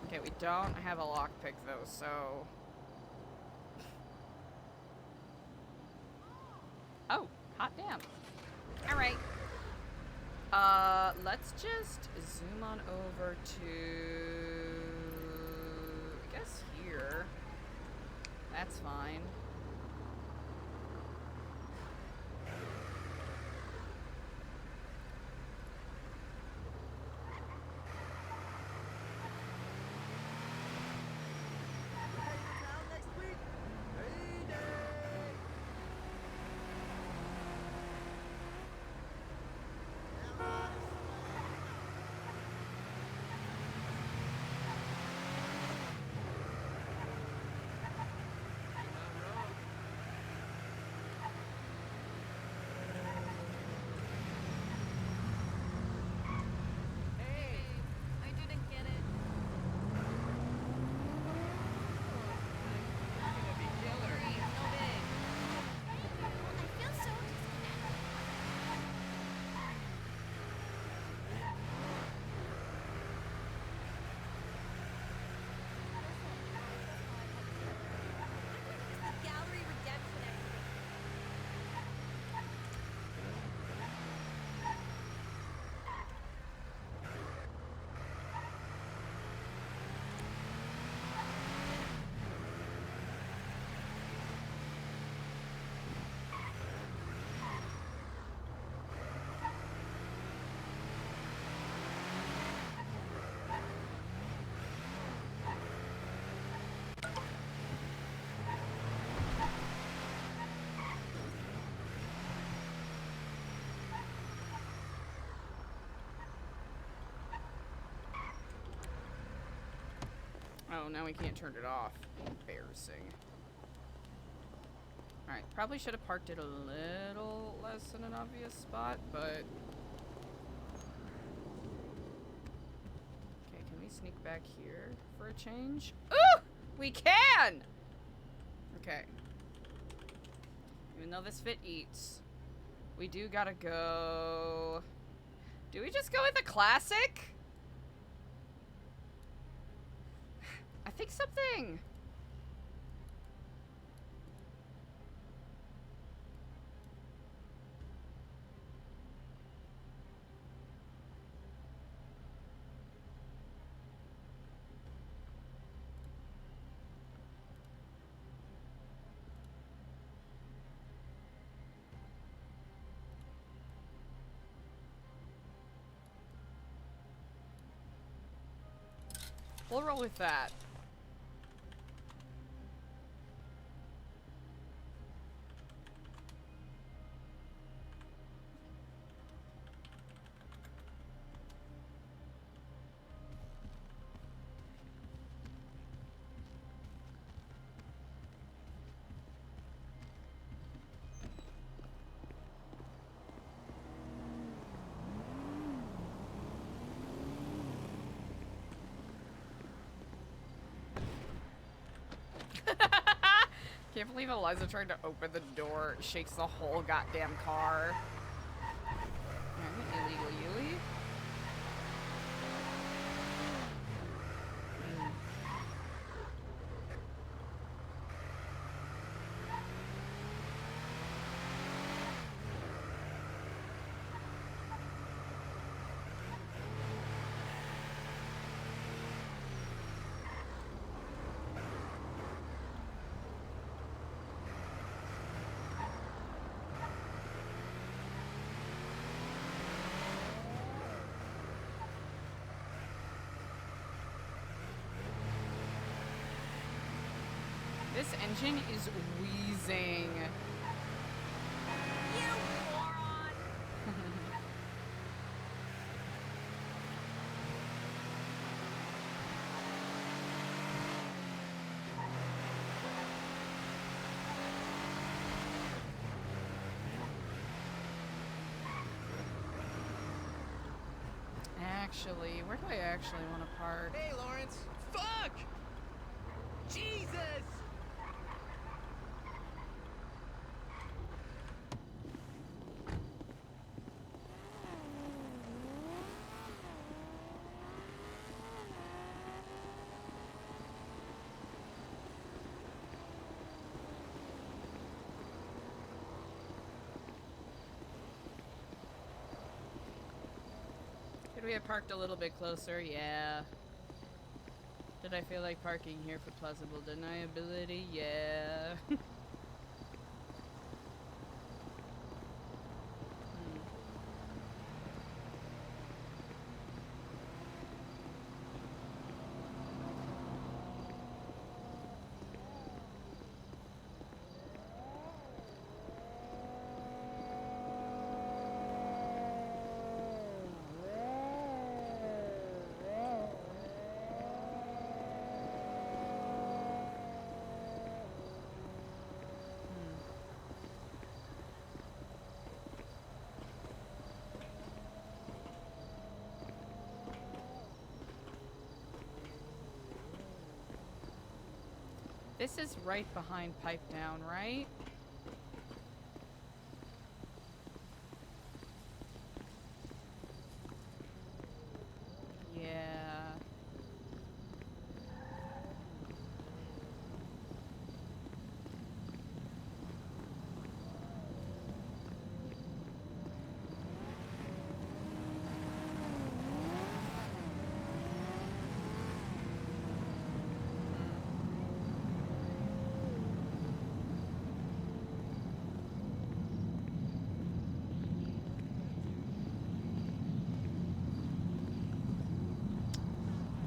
Okay, we don't have a lockpick though, so... Oh, hot damn. Alright. Let's just zoom on over to... I guess here. That's fine. Town next week? Payday! Hey, I didn't get it. Sorry, no big. I feel so disconnected. Gallery redemption activity. Oh, now we can't turn it off. Embarrassing. Alright, probably should have parked it a little less in an obvious spot, but... Okay, can we sneak back here for a change? Ooh! We can! Okay. Even though this fit eats, we do gotta go... Do we just go with the classic? I think something... We'll roll with that. Can't believe Eliza tried to open the door, shakes the whole goddamn car. Alright, illegal Yui. This engine is wheezing. You moron! Actually, where do I actually want to park? Hey, Lawrence. Fuck! Jesus! Could we have parked a little bit closer? Yeah. Did I feel like parking here for plausible deniability? Yeah. This is right behind Pipe Down, right? Yeah.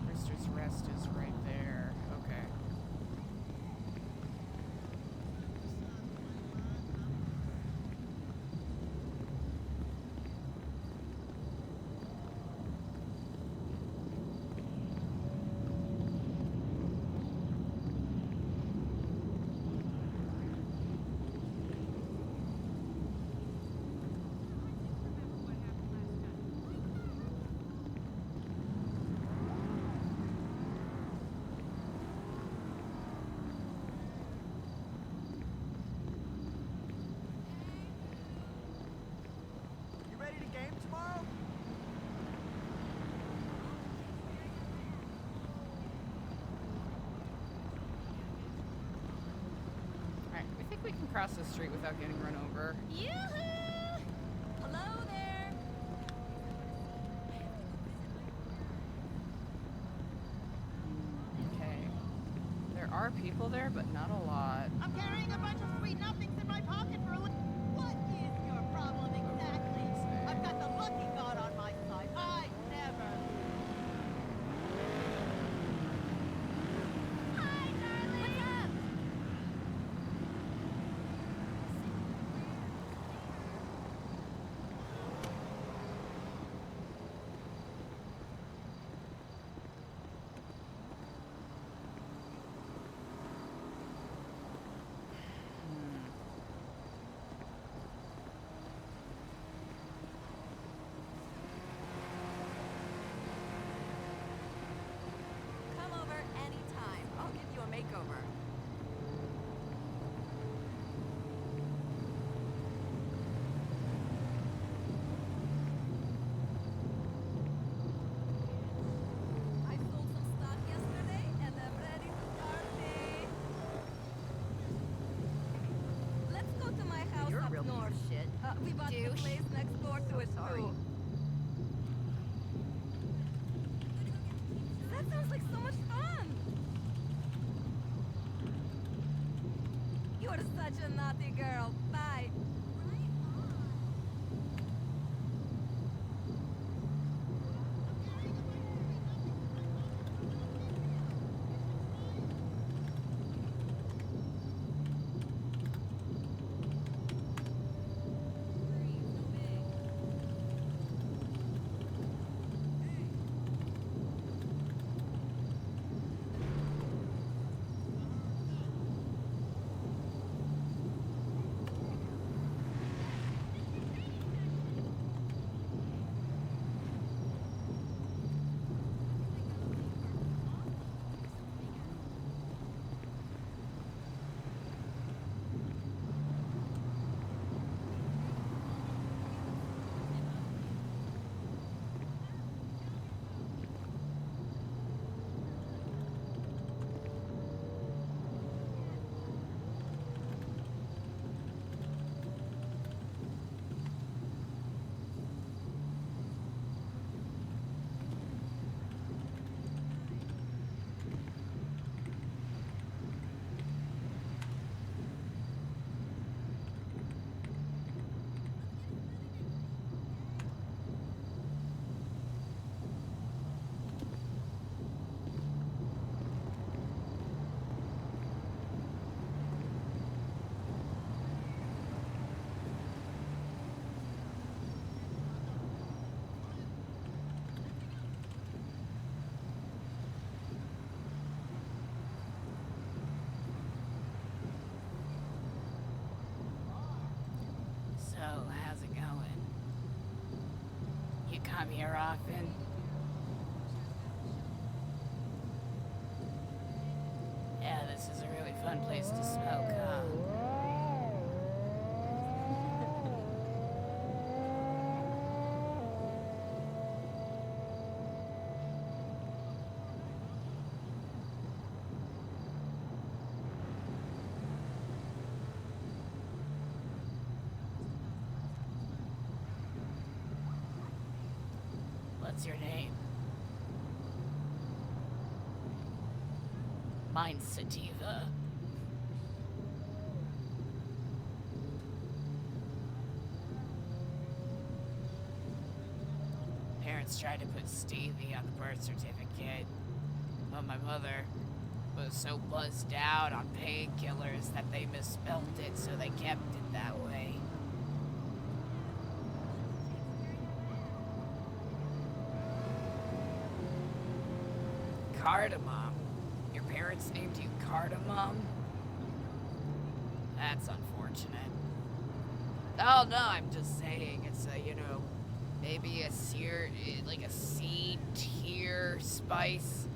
Rooster's Rest is right there. Okay. You ready to game tomorrow? Alright, we think we can cross the street without getting run over. Yoo-hoo! Hello there! Okay. There are people there, but not a lot. I'm carrying a bunch of sweet nothings in my pocket for a What is your problem exactly? I've got the lucky god on my side. I never. Hi, darling! What's up? We bought the Douche. place next door to a Sorry. school. That sounds like so much fun. You're such a naughty girl. Bye. So, how's it going? You come here often? Yeah, this is a really fun place to smoke, huh? What's your name? Mine's Sativa. Parents tried to put Stevie on the birth certificate, but my mother was so buzzed out on painkillers that they misspelled it, so they kept it that way. Cardamom? Your parents named you Cardamom? That's unfortunate. Oh no, I'm just saying it's a, maybe a like a C tier spice.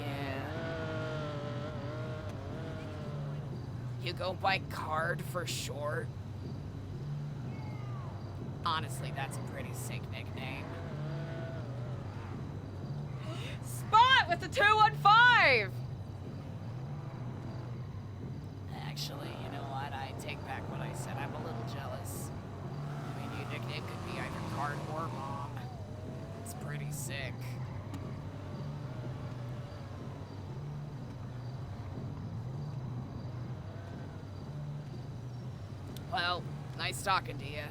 Yeah. You go by Card for short? Honestly, that's a pretty sick nickname. Spot with the 215! Actually, you know what? I take back what I said. I'm a little jealous. I mean, your nickname could be either Card or Mom. It's pretty sick. Well, nice talking to you.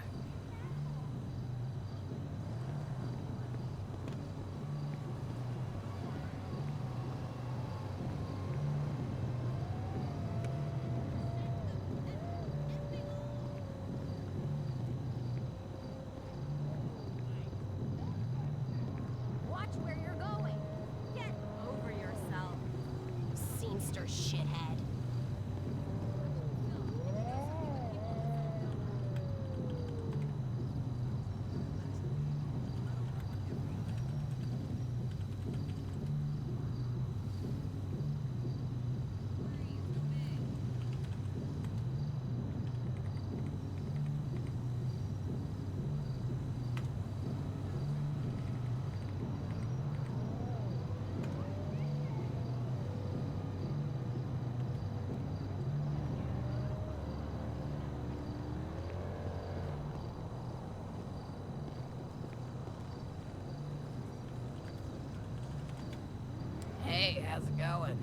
Watch where you're going. Get over yourself. Seamster shithead. going?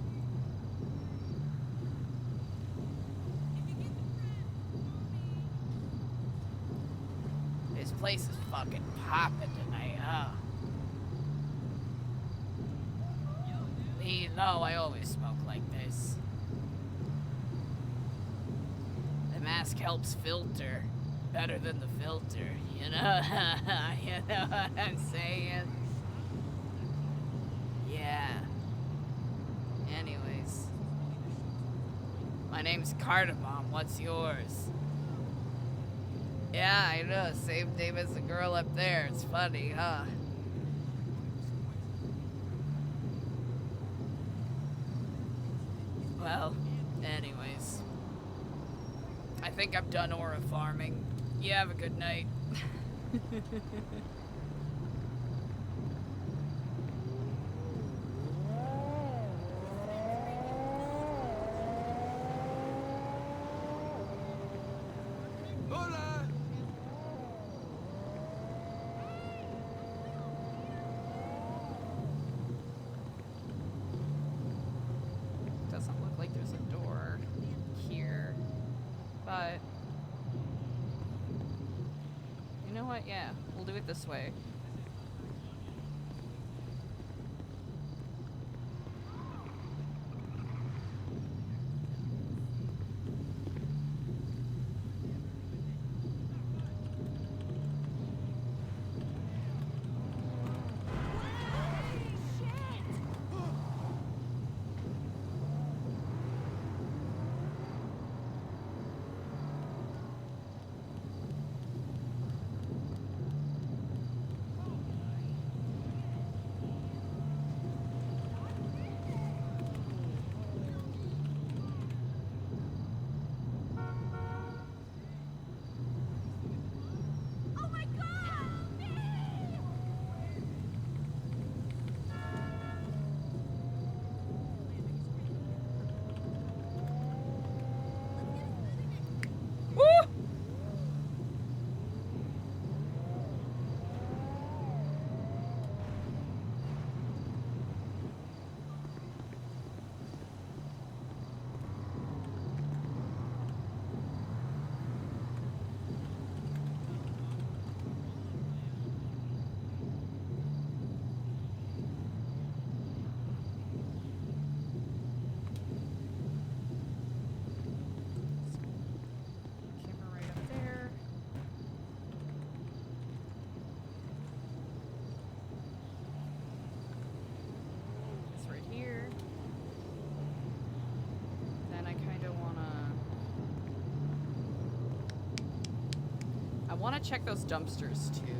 This place is fucking popping tonight, huh? You know I always smoke like this. The mask helps filter better than the filter, you know? You know what I'm saying? Yeah. Anyways. My name's Cardamom, what's yours? Yeah, I know, same name as the girl up there. It's funny, huh? Well, anyways. I think I'm done aura farming. You have a good night. Hola! Doesn't look like there's a door here, but you know what? Yeah, we'll do it this way. Oh my god! Woo! Camera right up there. It's right here. Then I kind of I wanna check those dumpsters too.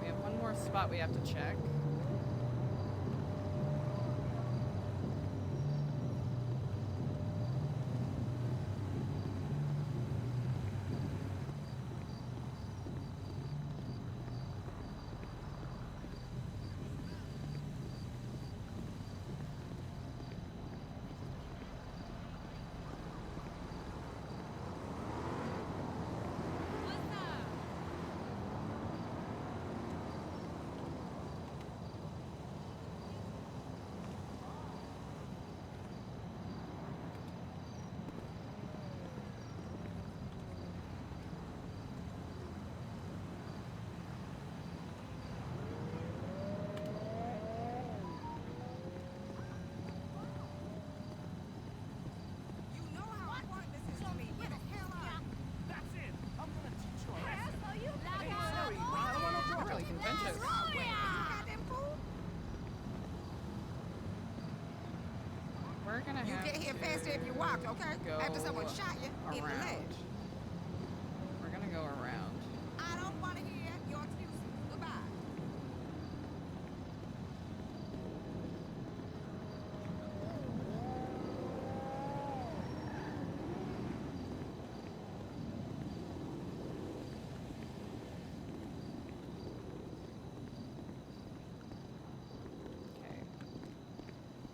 We have one more spot we have to check. We're gonna You have get here to faster if you walk, okay? go After someone shot you in the leg. around. We're gonna go around. I don't want to hear your excuses. Goodbye. Okay.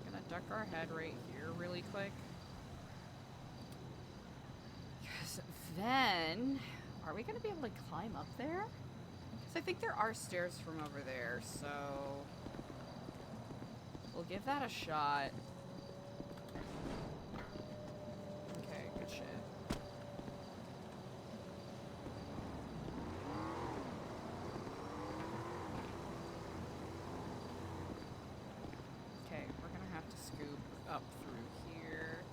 Gonna duck our head right here really quick. Because then, are we gonna be able to climb up there? Because I think there are stairs from over there, so we'll give that a shot. Okay, good shit. Okay, we're gonna have to scoop up through here.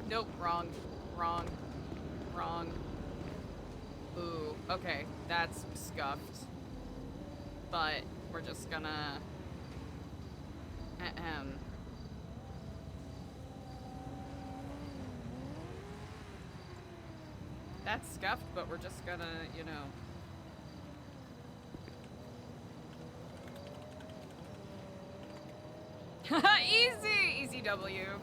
Nope, wrong. Wrong. Wrong. Ooh, okay, that's scuffed. But we're just gonna... Ahem. That's scuffed, but we're just gonna, you know... Easy! Easy W.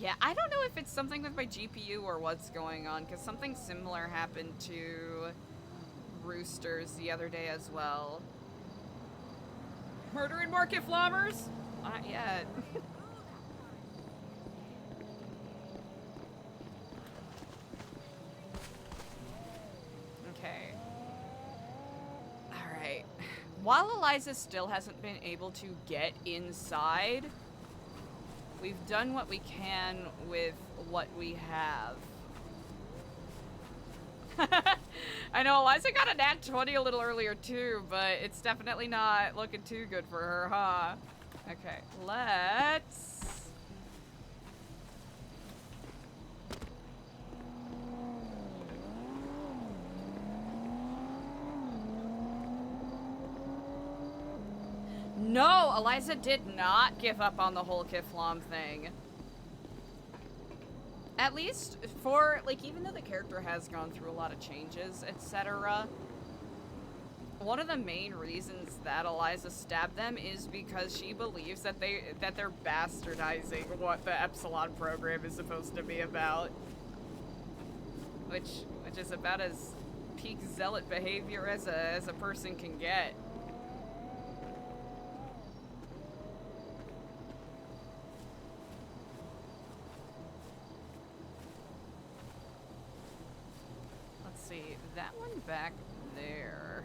Yeah, I don't know if it's something with my GPU or what's going on, because something similar happened to Roosters the other day as well. Murdering market flommers? Not yet. Okay. Alright. While Eliza still hasn't been able to get inside, we've done what we can with what we have. I know Eliza got a nat 20 a little earlier too, but it's definitely not looking too good for her, huh? Okay, let's... No, Eliza did not give up on the whole Kiflam thing. At least for, like, even though the character has gone through a lot of changes, etc., one of the main reasons that Eliza stabbed them is because she believes that they're bastardizing what the Epsilon program is supposed to be about. Which is about as peak zealot behavior as a person can get. See, that one back there.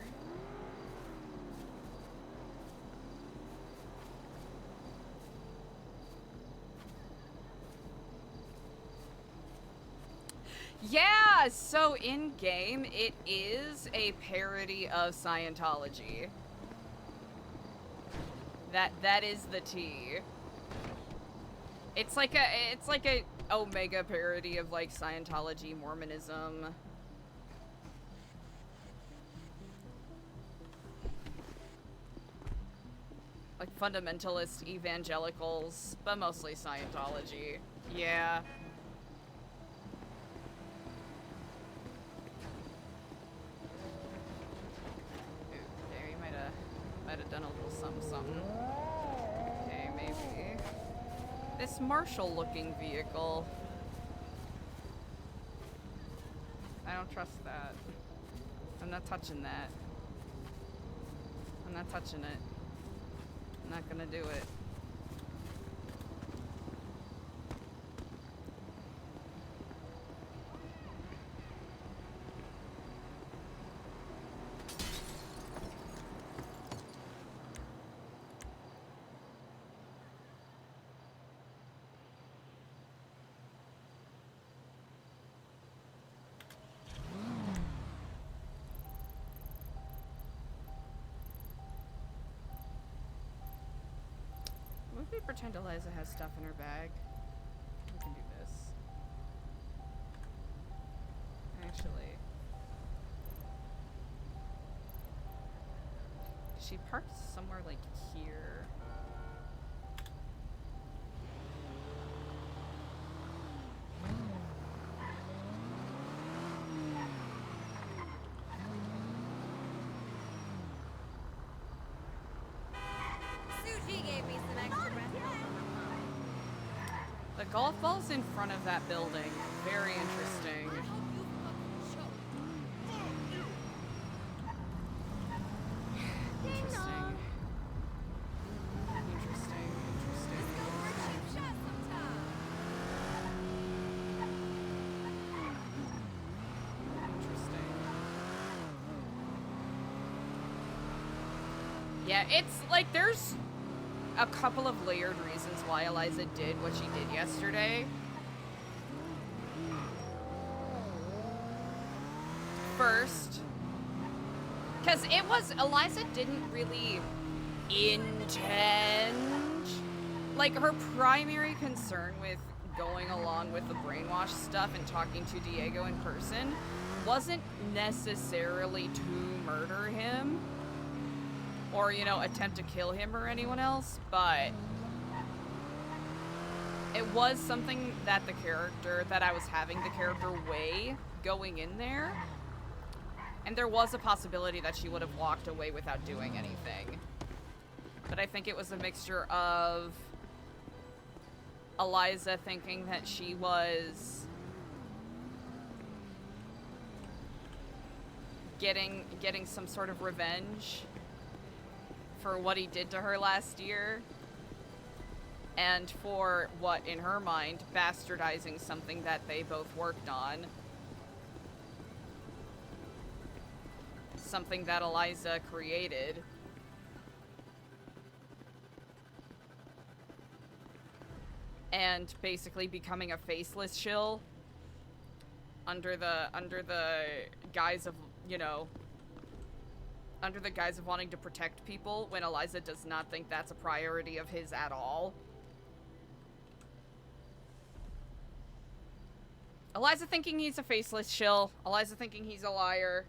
Yeah, so in-game, it is a parody of Scientology. That is the tea. It's like a Omega parody of like Scientology, Mormonism. Like fundamentalist evangelicals, but mostly Scientology. Yeah. Ooh, there you might have done a little something. Okay, maybe. This Marshall-looking vehicle. I don't trust that. I'm not touching that. I'm not touching it. I'm not gonna do it. What if we pretend Eliza has stuff in her bag? We can do this. Actually. She parked somewhere like here. Suji gave me some extra breath. The golf ball's in front of that building. Very interesting. Interesting. Interesting. Interesting. Interesting. Yeah, it's like there's a couple of layered reasons why Eliza did what she did yesterday. First, because Eliza didn't really intend, like her primary concern with going along with the brainwash stuff and talking to Diego in person wasn't necessarily to murder him. Or, you know, attempt to kill him or anyone else, but it was something that I was having the character weigh going in there. And there was a possibility that she would have walked away without doing anything. But I think it was a mixture of Eliza thinking that she was getting some sort of revenge for what he did to her last year, and for what, in her mind, bastardizing something that they both worked on. Something that Eliza created. And basically becoming a faceless shill under the guise of, you know, under the guise of wanting to protect people, when Eliza does not think that's a priority of his at all. Eliza thinking he's a faceless shill. Eliza thinking he's a liar.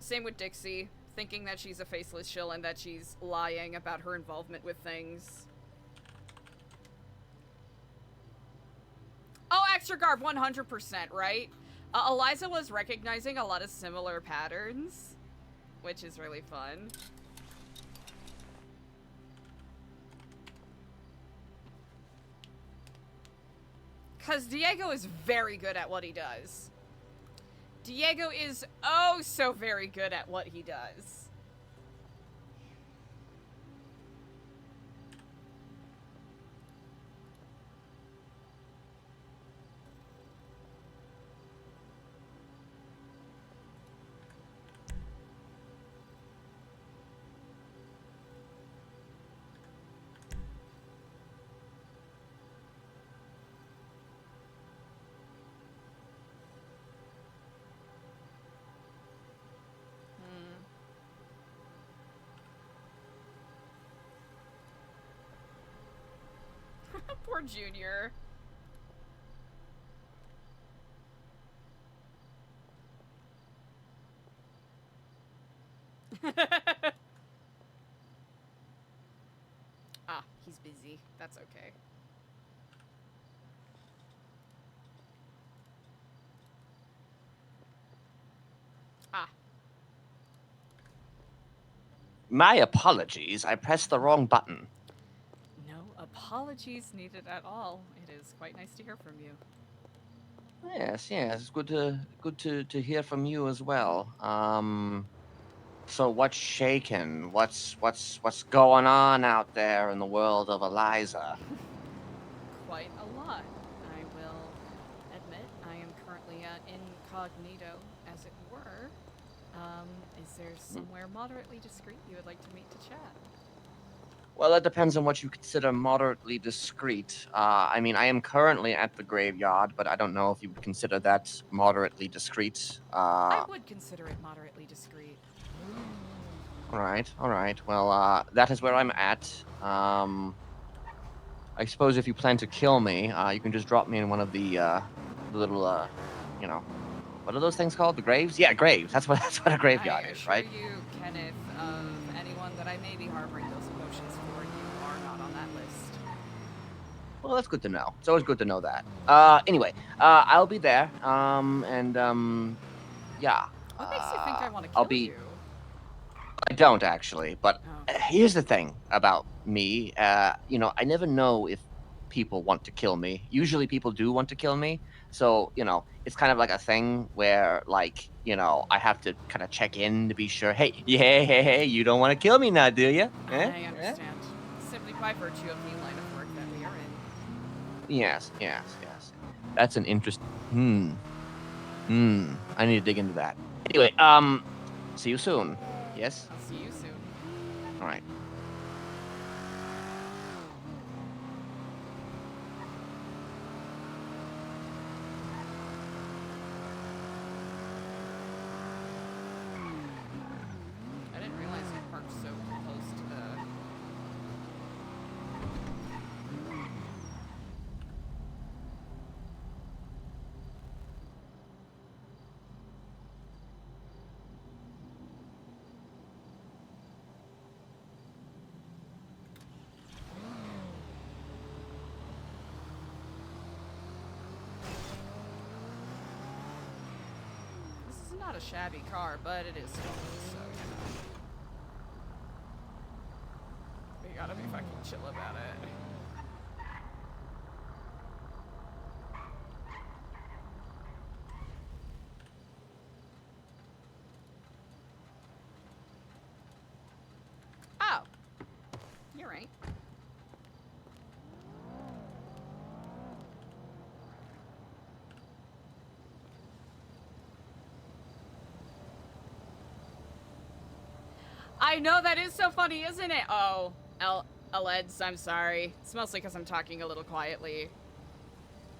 Same with Dixie, thinking that she's a faceless shill and that she's lying about her involvement with things. Oh, extra garb, 100%, right? Eliza was recognizing a lot of similar patterns, which is really fun. Because Diego is very good at what he does. Diego is oh so very good at what he does. Poor Junior. Ah, he's busy. That's okay. Ah, My apologies, I pressed the wrong button. no apologies needed at all. It is quite nice to hear from you. Yes, it's good to hear from you as well. So what's shaking? What's going on out there in the world of Eliza? Quite a lot, I will admit. I am currently incognito, as it were. Is there somewhere moderately discreet you would like to meet to chat? Well, that depends on what you consider moderately discreet. I mean, I am currently at the graveyard, but I don't know if you would consider that moderately discreet. I would consider it moderately discreet. All right. Well, that is where I'm at. I suppose if you plan to kill me, you can just drop me in one of the little, you know, what are those things called? The graves? Yeah, graves. That's what a graveyard I is, assure right? you, Kenneth, of anyone that I may be harboring those emotions for, you are not on that list. Well, that's good to know. It's always good to know that. Anyway, I'll be there. Yeah. What makes you think I want to I'll kill be. you? I don't actually, but Oh. here's the thing about me. I never know if people want to kill me. Usually, people do want to kill me. So, it's kind of like a thing where, like, I have to kind of check in to be sure. Hey, you don't want to kill me now, do you? I understand. Simply by virtue of the line of work that we are in. Yes. That's an interest. I need to dig into that. Anyway, see you soon. Yes? I'll see you soon. All right. I didn't realize you parked so close to the... This is not a shabby car, but it is stolen, so, we gotta be fucking chill about it. Oh! You're right. I know, that is so funny, isn't it? Oh, Eliza, I'm sorry. It's mostly because I'm talking a little quietly.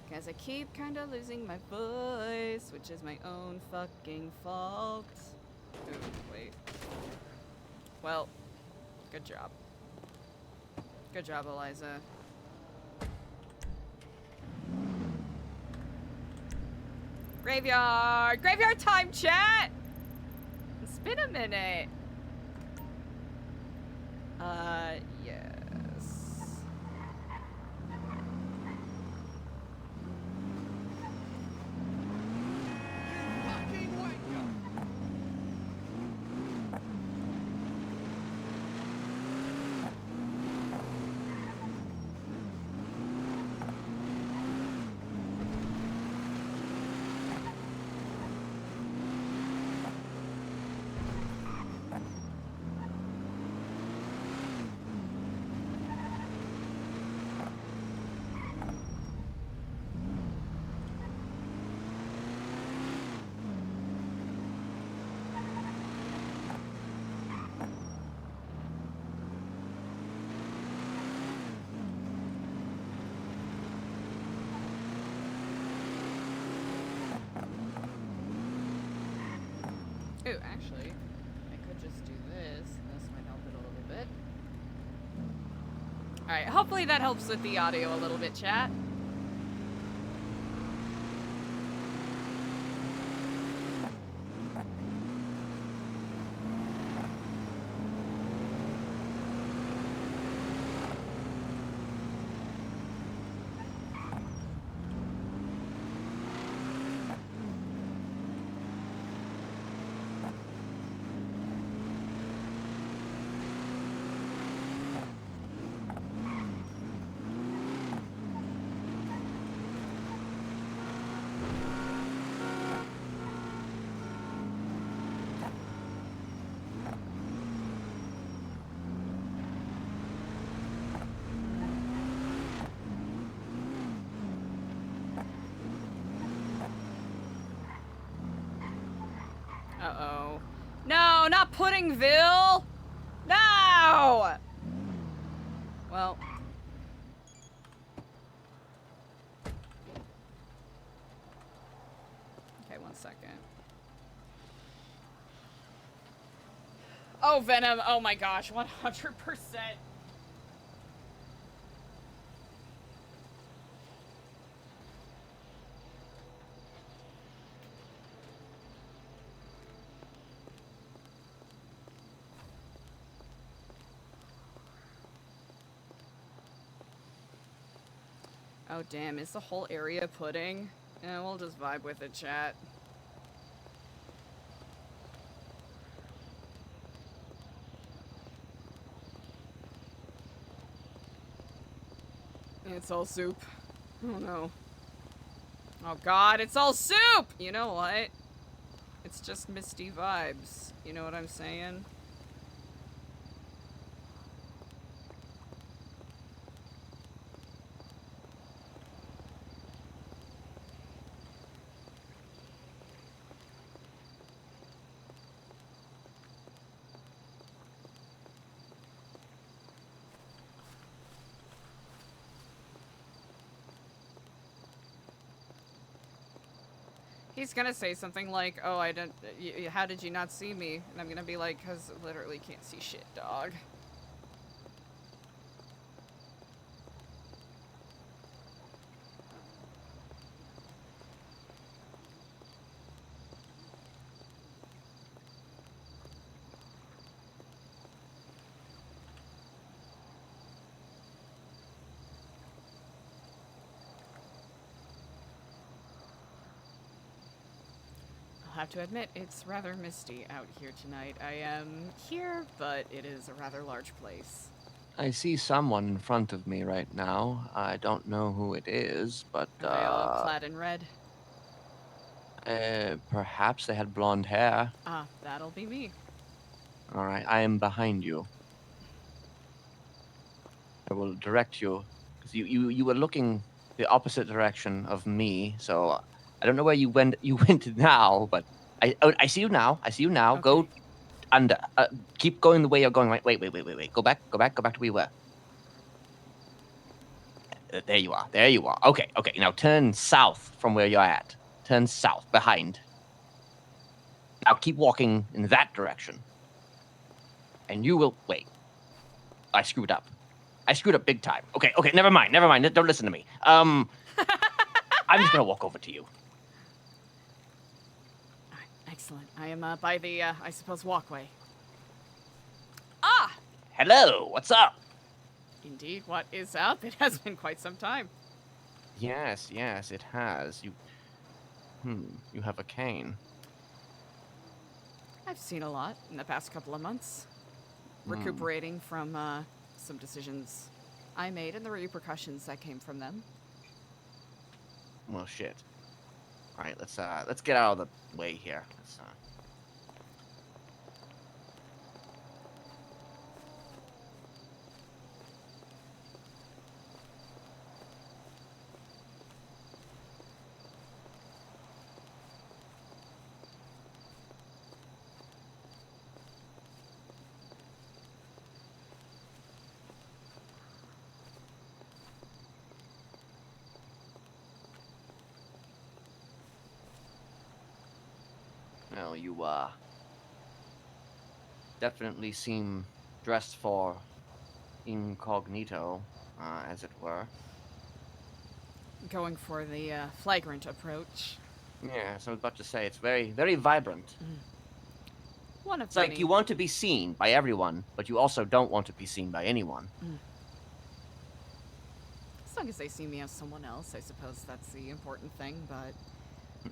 Because I keep kind of losing my voice, which is my own fucking fault. Ooh, wait. Well, good job. Good job, Eliza. Graveyard! Graveyard time, chat! It's been a minute. Yes. Fucking wanker! Ooh, actually, I could just do this. This might help it a little bit. Alright, hopefully that helps with the audio a little bit, chat. Uh-oh. No, not Puddingville! No! Well. Okay, 1 second. Oh, Venom. Oh my gosh, 100%. Oh, damn. Is the whole area pudding? Yeah, we'll just vibe with it, chat. It's all soup. Oh, no. Oh, God, it's all soup! You know what? It's just misty vibes. You know what I'm saying? He's gonna say something like, oh, I don't, how did you not see me? And I'm gonna be like, cause I literally can't see shit, dog. I'll have to admit, it's rather misty out here tonight. I am here, but it is a rather large place. I see someone in front of me right now. I don't know who it is, but Are they all clad in red? perhaps they had blonde hair. Ah, that'll be me. All right, I am behind you. I will direct you, because you were looking the opposite direction of me, so I don't know where you went. You went now, but I see you now. I see you now. Okay. Go under. Keep going the way you're going. Wait. Go back to where you were. There you are. There you are. Okay. Now turn south from where you're at. Turn south behind. Now keep walking in that direction. And you will wait. I screwed up. Big time. Okay, never mind. Don't listen to me. I'm just gonna walk over to you. Alright, excellent. I am by the, I suppose, walkway. Ah! Hello, what's up? Indeed, what is up? It has been quite some time. Yes, it has. You have a cane. I've seen a lot in the past couple of months. Recuperating from, some decisions I made and the repercussions that came from them. Well, shit. All right, let's get out of the way here. Well, you definitely seem dressed for incognito. as it were. Going for the flagrant approach. Yes, I was about to say, it's very, very vibrant. One of It's many. like you want to be seen by everyone, but you also don't want to be seen by anyone. As long as they see me as someone else, I suppose that's the important thing, but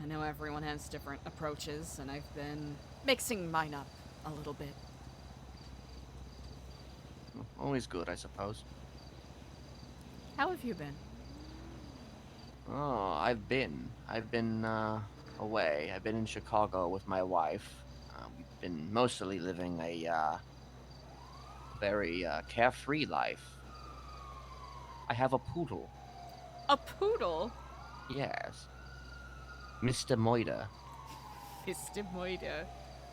I know everyone has different approaches, and I've been mixing mine up a little bit. Always good, I suppose. How have you been? Oh, I've been away. I've been in Chicago with my wife. We've been mostly living a very carefree life. I have a poodle. A poodle? Yes. Mr. Moida. Fistimoida.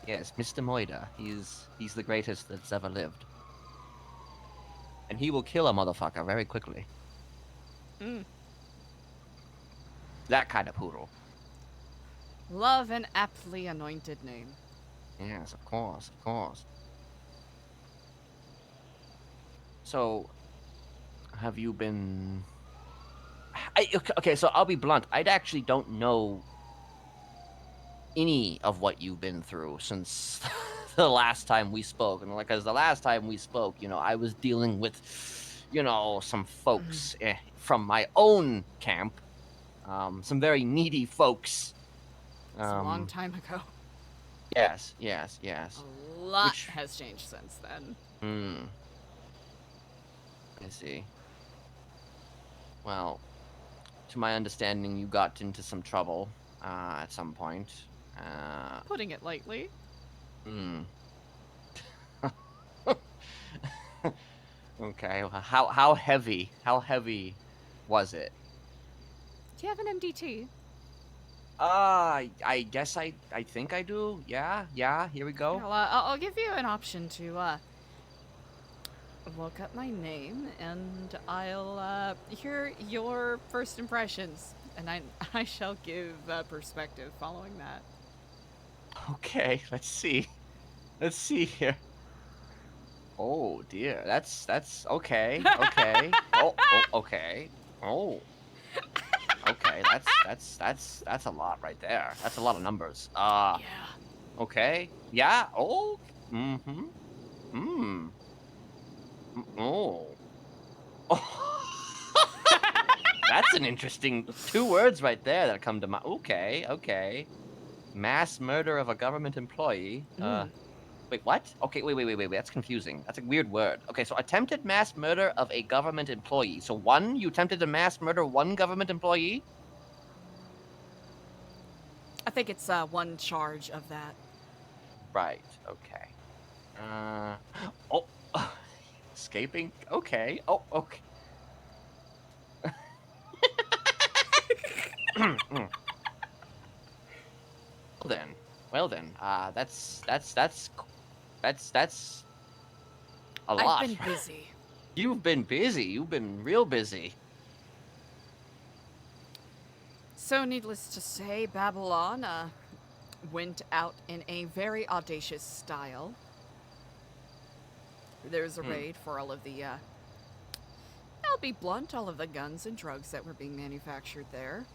Yes, Mr. Moida. He's the greatest that's ever lived. And he will kill a motherfucker very quickly. That kind of poodle. Love an aptly anointed name. Yes, of course, of course. So, have you been... okay, so I'll be blunt. I actually don't know any of what you've been through since the last time we spoke. And because the last time we spoke, I was dealing with, some folks from my own camp. Some very needy folks. It's a long time ago. Yes, yes, yes. A lot has changed since then. I see. Well, to my understanding, you got into some trouble at some point. Putting it lightly. Okay. Well, how heavy? How heavy was it? Do you have an MDT? I guess I think I do. Yeah. Here we go. I'll give you an option to look up my name, and I'll hear your first impressions, and I shall give perspective following that. Okay. Let's see. Let's see here. Oh dear. That's okay. Okay. Okay. Oh. Okay, that's a lot right there. That's a lot of numbers. Yeah. Okay. Yeah. Oh. Oh. That's an interesting 2 words right there that come to mind. Okay. Mass murder of a government employee. Wait, what? Okay, wait. That's confusing. That's a weird word. Okay, so attempted mass murder of a government employee. So you attempted to mass murder one government employee? I think it's one charge of that. Right, okay. Escaping? Okay. Oh, okay. Well then, that's a lot. I've been busy. You've been busy. You've been real busy. So, needless to say, Babylon went out in a very audacious style. There's a raid for all of the, I'll be blunt, all of the guns and drugs that were being manufactured there.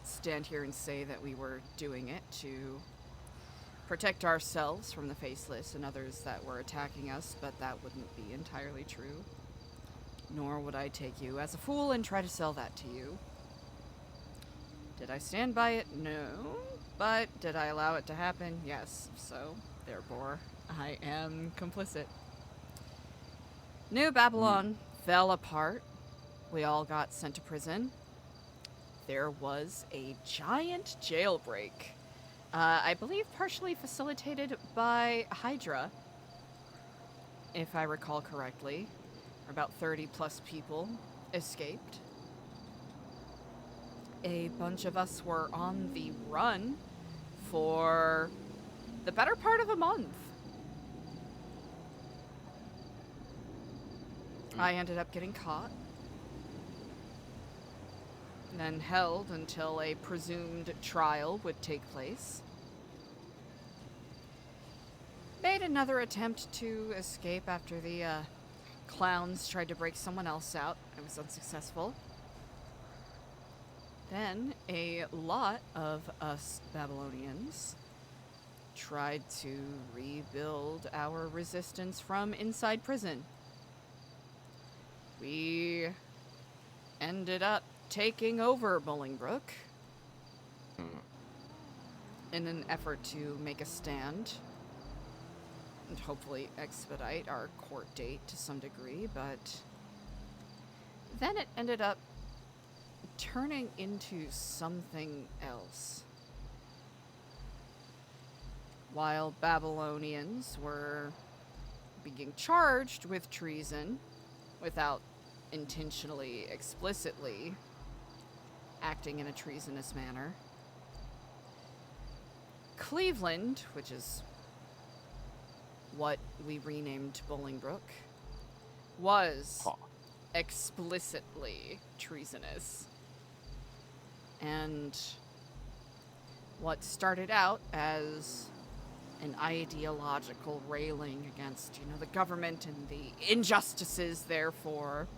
Stand here and say that we were doing it to protect ourselves from the faceless and others that were attacking us, but that wouldn't be entirely true. Nor would I take you as a fool and try to sell that to you. Did I stand by it? No. But did I allow it to happen? Yes. So, therefore, I am complicit. New Babylon fell apart. We all got sent to prison. There was a giant jailbreak. I believe partially facilitated by Hydra, if I recall correctly. About 30 plus people escaped. A bunch of us were on the run for the better part of a month. I ended up getting caught, and then held until a presumed trial would take place. made another attempt to escape after the clowns tried to break someone else out. I was unsuccessful. Then a lot of us Babylonians tried to rebuild our resistance from inside prison. We ended up taking over Bolingbrook in an effort to make a stand and hopefully expedite our court date to some degree, but then it ended up turning into something else. While Babylonians were being charged with treason without intentionally, explicitly acting in a treasonous manner, Cleveland, which is what we renamed Bolingbrook, was explicitly treasonous. And what started out as an ideological railing against, the government and the injustices, therefore,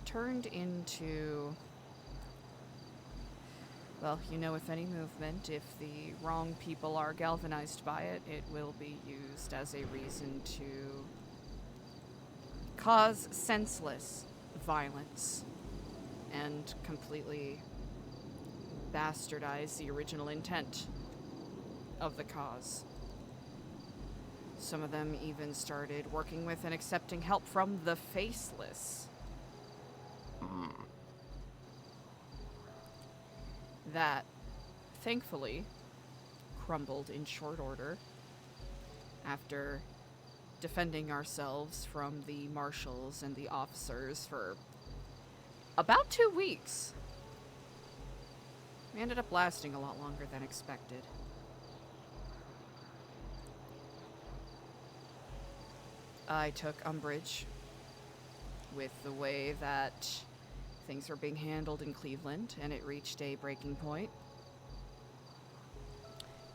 turned into, well, with any movement, if the wrong people are galvanized by it, it will be used as a reason to cause senseless violence and completely bastardize the original intent of the cause. Some of them even started working with and accepting help from the faceless. That, thankfully, crumbled in short order after defending ourselves from the marshals and the officers for about 2 weeks. We ended up lasting a lot longer than expected. I took umbrage with the way that things were being handled in Cleveland, and it reached a breaking point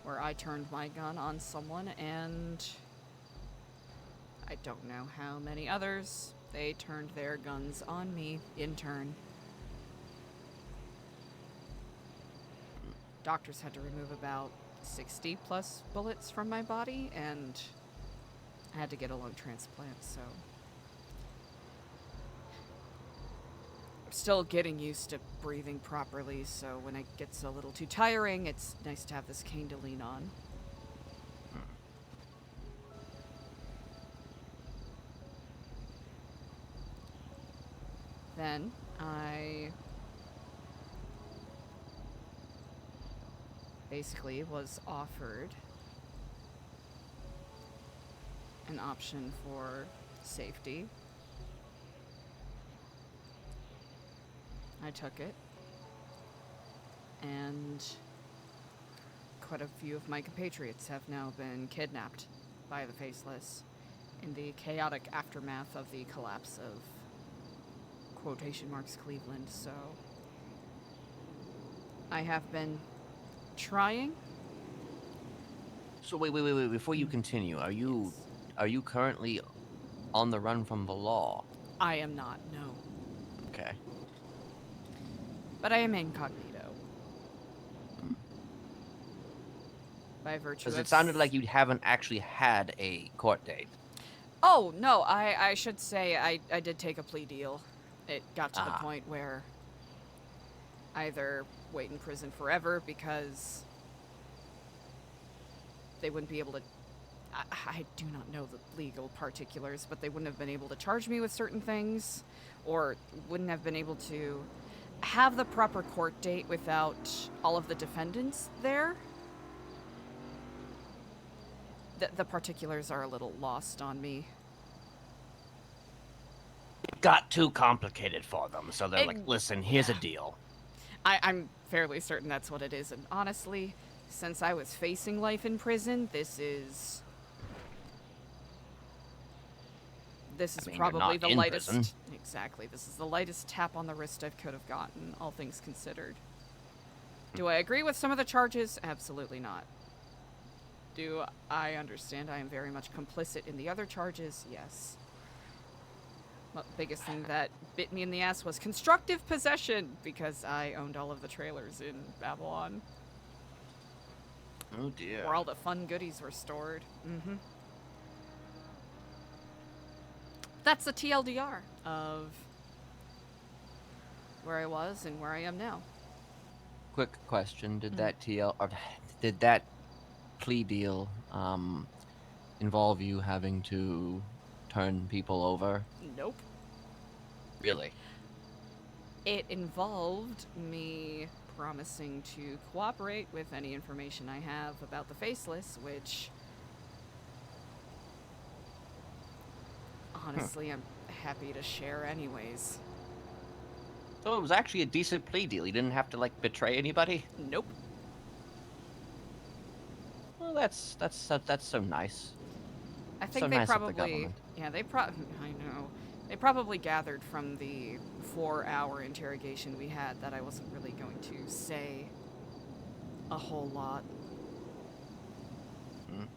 where I turned my gun on someone, and I don't know how many others, they turned their guns on me in turn. Doctors had to remove about 60 plus bullets from my body, and I had to get a lung transplant, so I'm still getting used to breathing properly, so when it gets a little too tiring, it's nice to have this cane to lean on. Then I basically was offered an option for safety. I took it, and quite a few of my compatriots have now been kidnapped by the Faceless in the chaotic aftermath of the collapse of quotation marks Cleveland, so I have been trying. So wait, before you continue, are you currently on the run from the law? I am not, no. Okay. But I am incognito. By virtue of... Because it sounded like you haven't actually had a court date. Oh, no, I should say I did take a plea deal. It got to the point where either wait in prison forever because they wouldn't be able to... I do not know the legal particulars, but they wouldn't have been able to charge me with certain things, or wouldn't have been able to have the proper court date without all of the defendants there. The particulars are a little lost on me. It got too complicated for them, so they're like, listen, here's a deal. I'm fairly certain that's what it is, and honestly, since I was facing life in prison, this is probably the lightest... Prison. Exactly, this is the lightest tap on the wrist I could have gotten, all things considered. Do I agree with some of the charges? Absolutely not. Do I understand I am very much complicit in the other charges? Yes. Well, biggest thing that bit me in the ass was constructive possession, because I owned all of the trailers in Babylon, Oh dear. where all the fun goodies were stored. That's the TLDR of where I was and where I am now. Quick question: Did did that plea deal involve you having to turn people over? Nope. Really? It involved me promising to cooperate with any information I have about the Faceless, which honestly I'm happy to share anyways. So it was actually a decent plea deal. You didn't have to like betray anybody. Nope. Well, that's so nice. I think So they nice of the probably, government. yeah, I know. They probably gathered from the 4-hour interrogation we had that I wasn't really going to say a whole lot. Mm.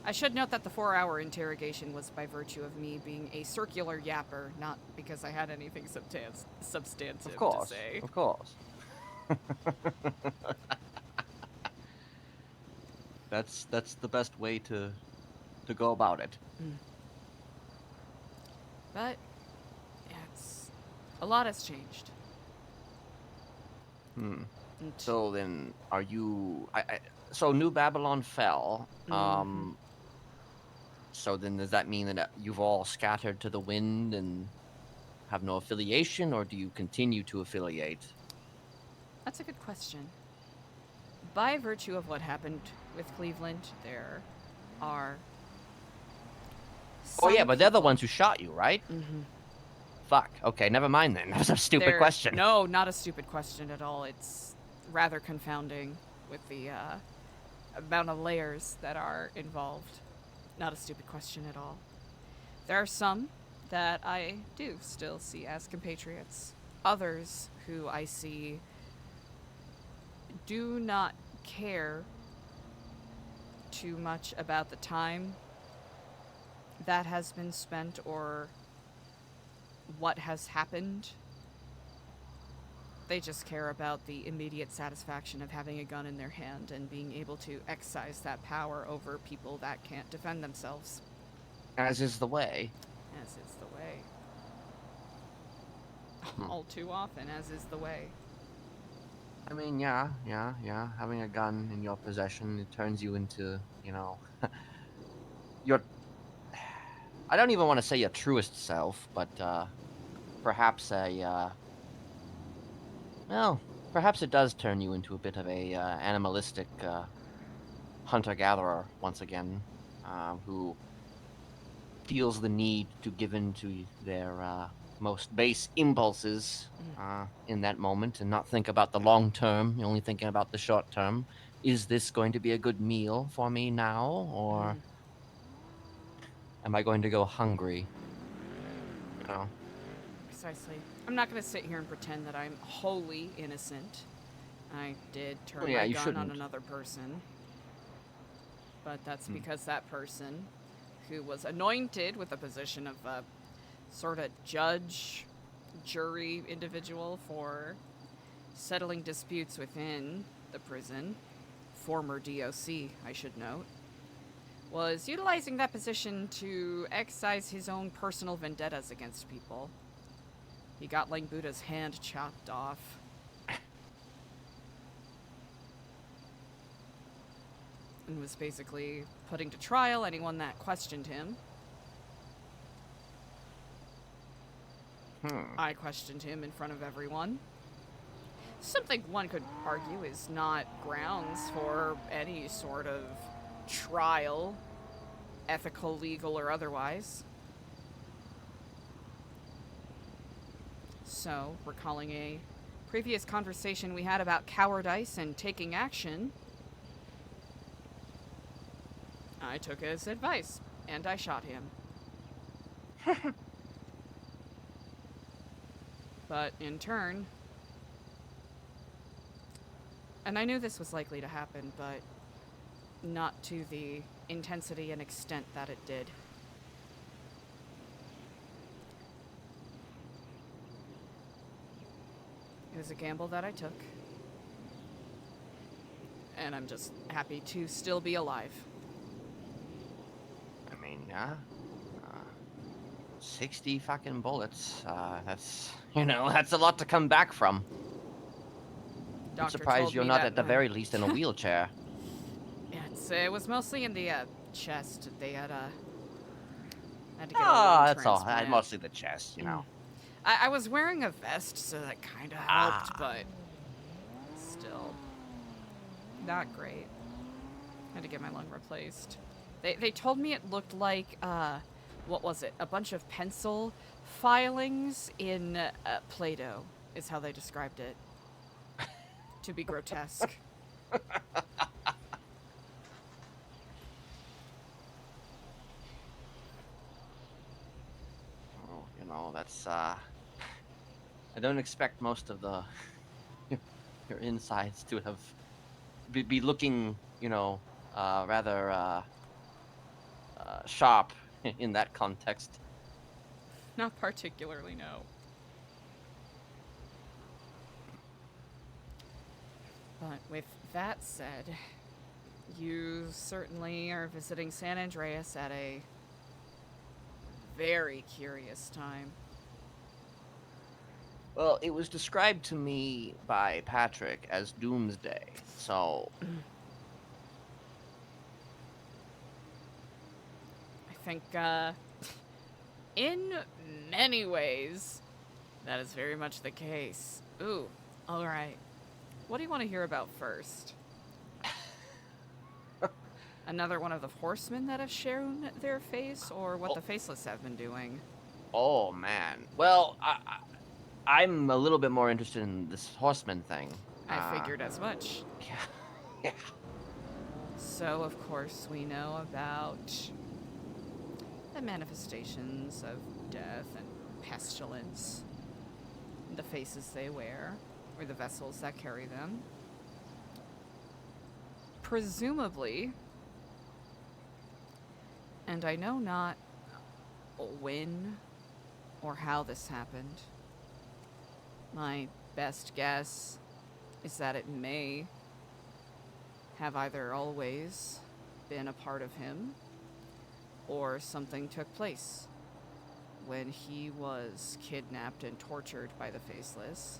I should note that the 4-hour interrogation was by virtue of me being a circular yapper, not because I had anything substantive Of course. to say. Of course. That's the best way to go about it. But yeah, a lot has changed. Hmm. And So then, are you? So New Babylon fell. So then, does that mean that you've all scattered to the wind and have no affiliation, or do you continue to affiliate? that's a good question. By virtue of what happened with Cleveland, there are Oh yeah, some but they're the people- ones who shot you, right? Fuck. Okay, never mind then. That was a stupid question. No, not a stupid question at all. It's rather confounding with the amount of layers that are involved. Not a stupid question at all. There are some that I do still see as compatriots. Others who I see do not care too much about the time that has been spent or what has happened. They just care about the immediate satisfaction of having a gun in their hand and being able to exercise that power over people that can't defend themselves. As is the way. As is the way. All too often, as is the way. I mean, yeah. Having a gun in your possession, it turns you into, your. I don't even want to say your truest self, but perhaps perhaps it does turn you into a bit of a animalistic hunter-gatherer once again, who feels the need to give in to their most base impulses in that moment and not think about the long term, you're only thinking about the short term. Is this going to be a good meal for me now, or am I going to go hungry? Precisely. I'm not going to sit here and pretend that I'm wholly innocent. I did turn Well, yeah, my you gun on shouldn't. another person. But that's because that person, who was anointed with the position of a sort of judge, jury individual for settling disputes within the prison, former DOC, I should note, was utilizing that position to exercise his own personal vendettas against people. He got Lang Buddha's hand chopped off. And was basically putting to trial anyone that questioned him. I questioned him in front of everyone. Something one could argue is not grounds for any sort of trial, ethical, legal, or otherwise. So, recalling a previous conversation we had about cowardice and taking action, I took his advice, and I shot him. But in turn, and I knew this was likely to happen, but not to the intensity and extent that it did. It was a gamble that I took. And I'm just happy to still be alive. I mean, yeah. 60 fucking bullets. That's, that's a lot to come back from. I'm Doctor surprised told you're me not that at the my- very least in a wheelchair. Yeah, it was mostly in the chest. They had to get a Ah, lung that's all. transplant. Mostly the chest, you know. I was wearing a vest, so that kind of helped, but still not great. Had to get my lung replaced. They told me it looked like what was it? A bunch of pencil filings in Play-Doh is how they described it. To be grotesque. Oh, that's I don't expect most of the your insides to have be looking, rather sharp in that context. Not particularly, no. But with that said, you certainly are visiting San Andreas at a very curious time. Well, it was described to me by Patrick as doomsday, so I think, in many ways, that is very much the case. Ooh, alright. What do you want to hear about first? Another one of the horsemen that have shown their face, or what the faceless have been doing? Oh man. Well, I'm a little bit more interested in this horseman thing. I figured as much. Yeah. So, of course, we know about the manifestations of death and pestilence, the faces they wear, or the vessels that carry them. Presumably, and I know not when or how this happened. My best guess is that it may have either always been a part of him, or something took place when he was kidnapped and tortured by the Faceless.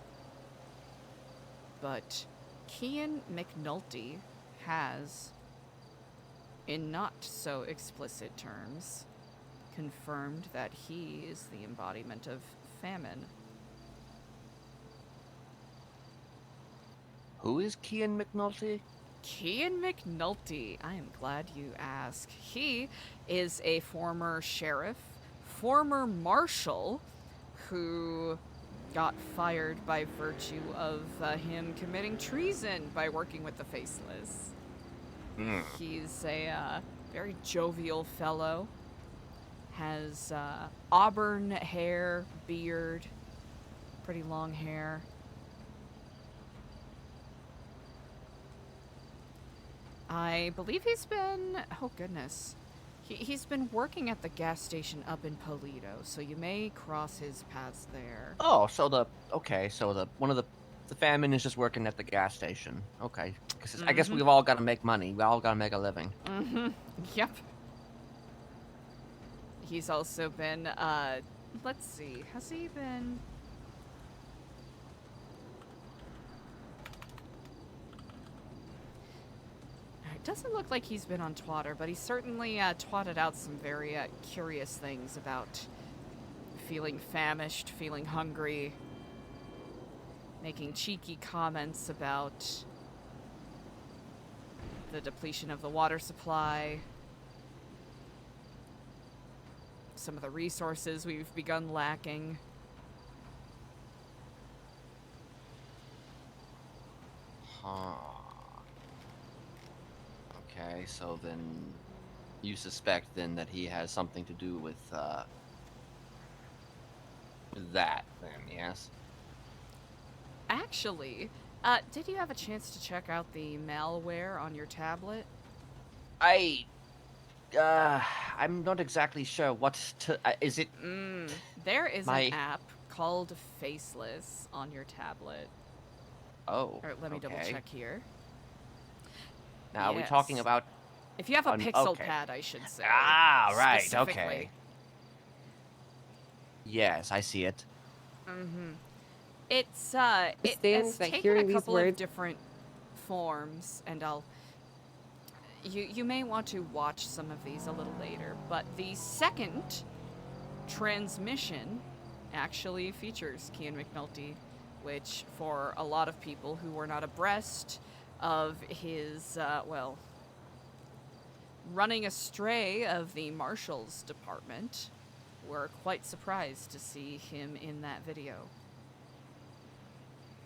But Cian McNulty has, in not so explicit terms, confirmed that he is the embodiment of famine. Who is Cian McNulty? Cian McNulty, I am glad you asked. He is a former sheriff, former marshal, who got fired by virtue of him committing treason by working with the Faceless. He's a very jovial fellow, has auburn hair, beard, pretty long hair. I believe he's been, oh goodness, he's been working at the gas station up in Polito, so you may cross his paths there. Oh, so one of the famine is just working at the gas station. Okay, because I guess we've all got to make money. We all got to make a living. Yep. He's also been, let's see, has he been... It doesn't look like he's been on Twatter, but he certainly twatted out some very curious things about feeling famished, feeling hungry, making cheeky comments about the depletion of the water supply, some of the resources we've begun lacking. Huh. Okay, so then you suspect then that he has something to do with that then, yes? Actually, did you have a chance to check out the malware on your tablet? I'm not exactly sure what to. Is it There is an my? app called Faceless on your tablet. Oh, Or let me double okay. check here. Now, are we talking Yes. about? If you have a Pixel Okay. Pad, I should say. Ah, right. Specifically. Okay. Yes, I see it. It's Understand it's that taken hearing a these couple of words- different forms, and you may want to watch some of these a little later, but the second transmission actually features Cian McNulty, which for a lot of people who were not abreast of his running astray of the Marshal's Department were quite surprised to see him in that video.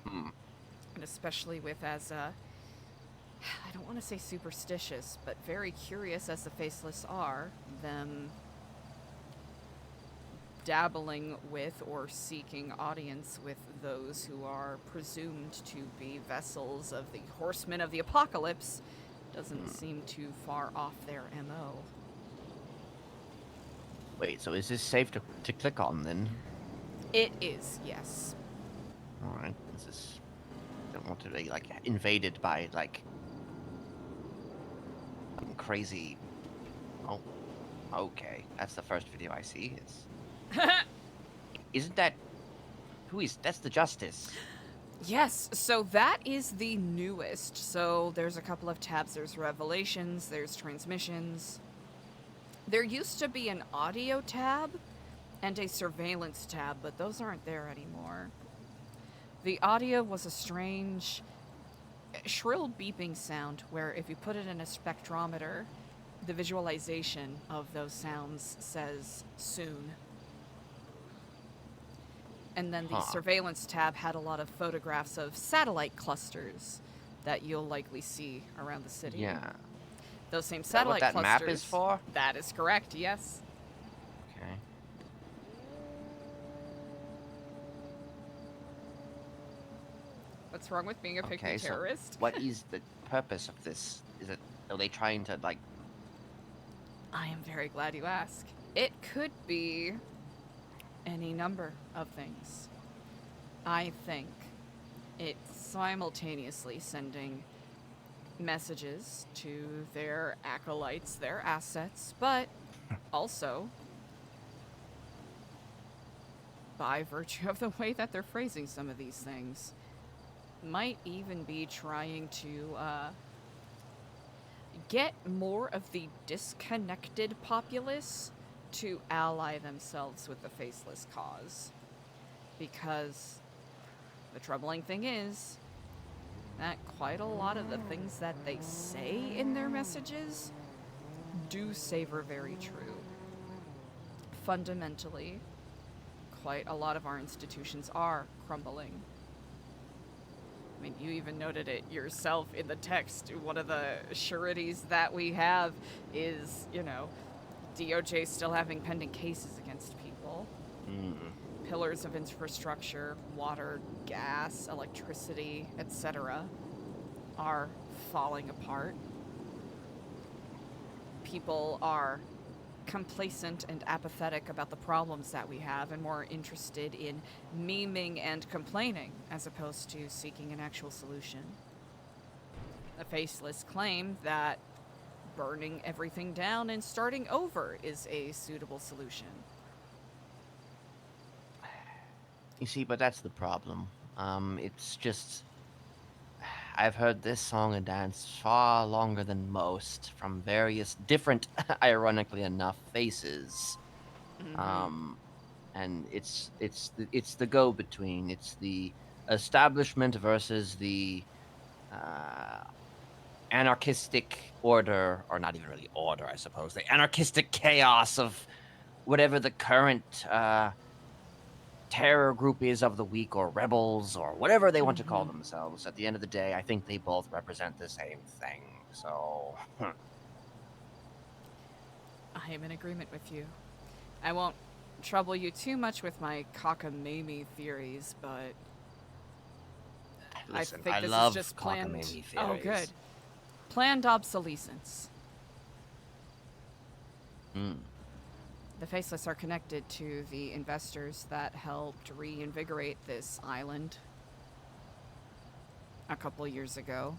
And especially with I don't want to say superstitious, but very curious as the Faceless are, them dabbling with or seeking audience with those who are presumed to be vessels of the Horsemen of the Apocalypse doesn't seem too far off their MO. Wait, so is this safe to click on then? It is, yes. All right. This is. Don't want to be like invaded by like some crazy. Oh, okay. That's the first video I see. Isn't that? Who is? That's the Justice. Yes, so that is the newest. So there's a couple of tabs. There's Revelations, there's Transmissions. There used to be an audio tab and a surveillance tab, but those aren't there anymore. The audio was a strange, shrill beeping sound where if you put it in a spectrometer, the visualization of those sounds says soon. And then the surveillance tab had a lot of photographs of satellite clusters that you'll likely see around the city. Yeah. Those same Is that what satellite that clusters. map is for? That is correct, yes. Okay. What's wrong with being a picky Okay, so terrorist? what is the purpose of this? Are they trying to like? I am very glad you ask. It could be any number of things. I think it's simultaneously sending messages to their acolytes, their assets, but also, by virtue of the way that they're phrasing some of these things, might even be trying to get more of the disconnected populace to ally themselves with the Faceless cause. Because the troubling thing is that quite a lot of the things that they say in their messages do savor very true. Fundamentally, quite a lot of our institutions are crumbling. I mean, you even noted it yourself in the text. One of the sureties that we have is, DOJ still having pending cases against people. Pillars of infrastructure, water, gas, electricity, etc. are falling apart. People are complacent and apathetic about the problems that we have and more interested in memeing and complaining as opposed to seeking an actual solution. The Faceless claim that burning everything down and starting over is a suitable solution. You see, but that's the problem. It's just. I've heard this song and dance far longer than most from various different, ironically enough, faces. And it's the go-between. It's the establishment versus the anarchistic order, or not even really order, I suppose. The anarchistic chaos of whatever the current terror group is of the week, or rebels, or whatever they want to call themselves. At the end of the day, I think they both represent the same thing. So, I am in agreement with you. I won't trouble you too much with my cockamamie theories, but listen, I think this love is just planned. cockamamie Oh, theories. good. Planned obsolescence. Mm. The Faceless are connected to the investors that helped reinvigorate this island a couple years ago.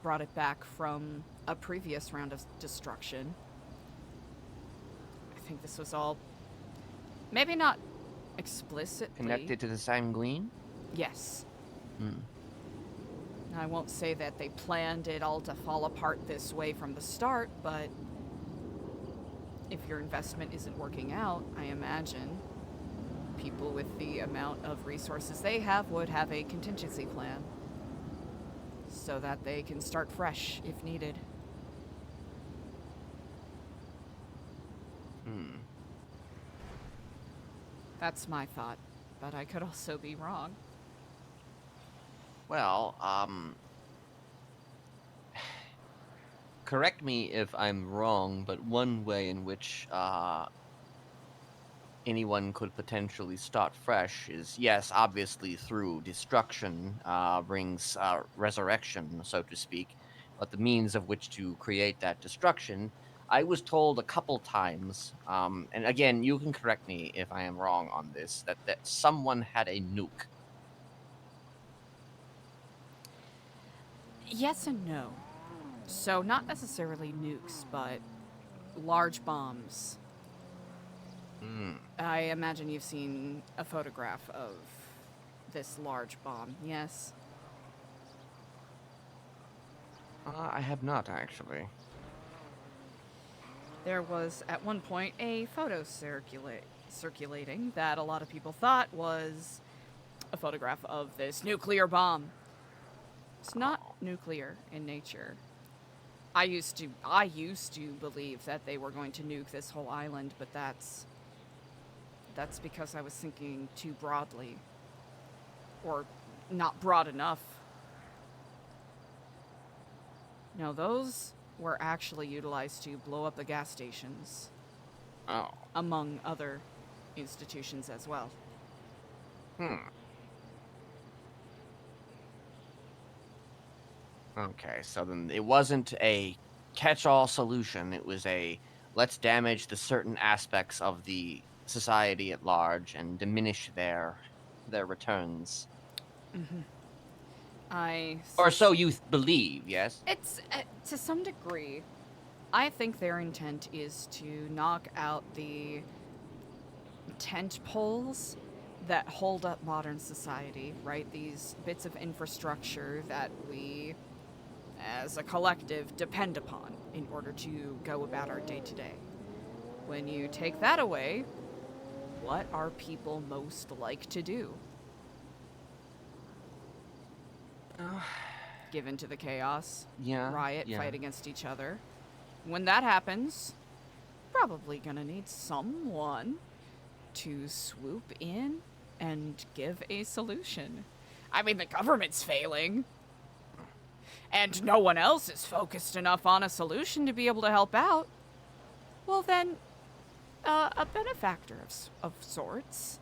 Brought it back from a previous round of destruction. I think this was all, maybe not explicitly. Connected to the Sanguine? Yes. Mm. I won't say that they planned it all to fall apart this way from the start, but if your investment isn't working out, I imagine people with the amount of resources they have would have a contingency plan so that they can start fresh if needed. Hmm. That's my thought, but I could also be wrong. Well, correct me if I'm wrong, but one way in which anyone could potentially start fresh is, yes, obviously through destruction brings resurrection, so to speak, but the means of which to create that destruction, I was told a couple times, and again, you can correct me if I am wrong on this, that someone had a nuke. Yes and no. So, not necessarily nukes, but large bombs. Mm. I imagine you've seen a photograph of this large bomb, yes? I have not, actually. There was, at one point, a photo circulating that a lot of people thought was a photograph of this nuclear bomb. It's not nuclear in nature. I used to believe that they were going to nuke this whole island, but that's because I was thinking too broadly. Or not broad enough. No, those were actually utilized to blow up the gas stations. Oh. Among other institutions as well. Okay, so then it wasn't a catch-all solution. It was a let's damage the certain aspects of the society at large and diminish their returns. Or so you believe, yes? It's to some degree. I think their intent is to knock out the tent poles that hold up modern society, right? These bits of infrastructure that we, as a collective, depend upon in order to go about our day-to-day. When you take that away, what are people most like to do? Give in to the chaos, riot, fight against each other. When that happens, probably gonna need someone to swoop in and give a solution. I mean, the government's failing. And no one else is focused enough on a solution to be able to help out. Well then, a benefactor of sorts,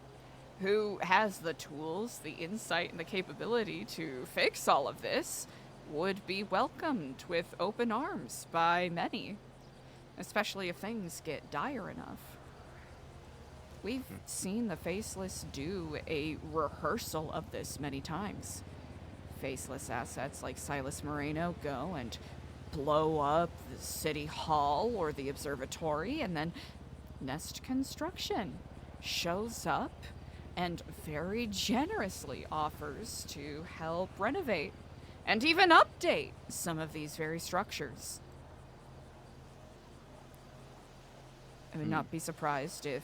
who has the tools, the insight, and the capability to fix all of this, would be welcomed with open arms by many, especially if things get dire enough. We've seen the Faceless do a rehearsal of this many times. Faceless assets like Silas Moreno go and blow up the city hall or the observatory, and then Nest Construction shows up and very generously offers to help renovate and even update some of these very structures. I would not be surprised if,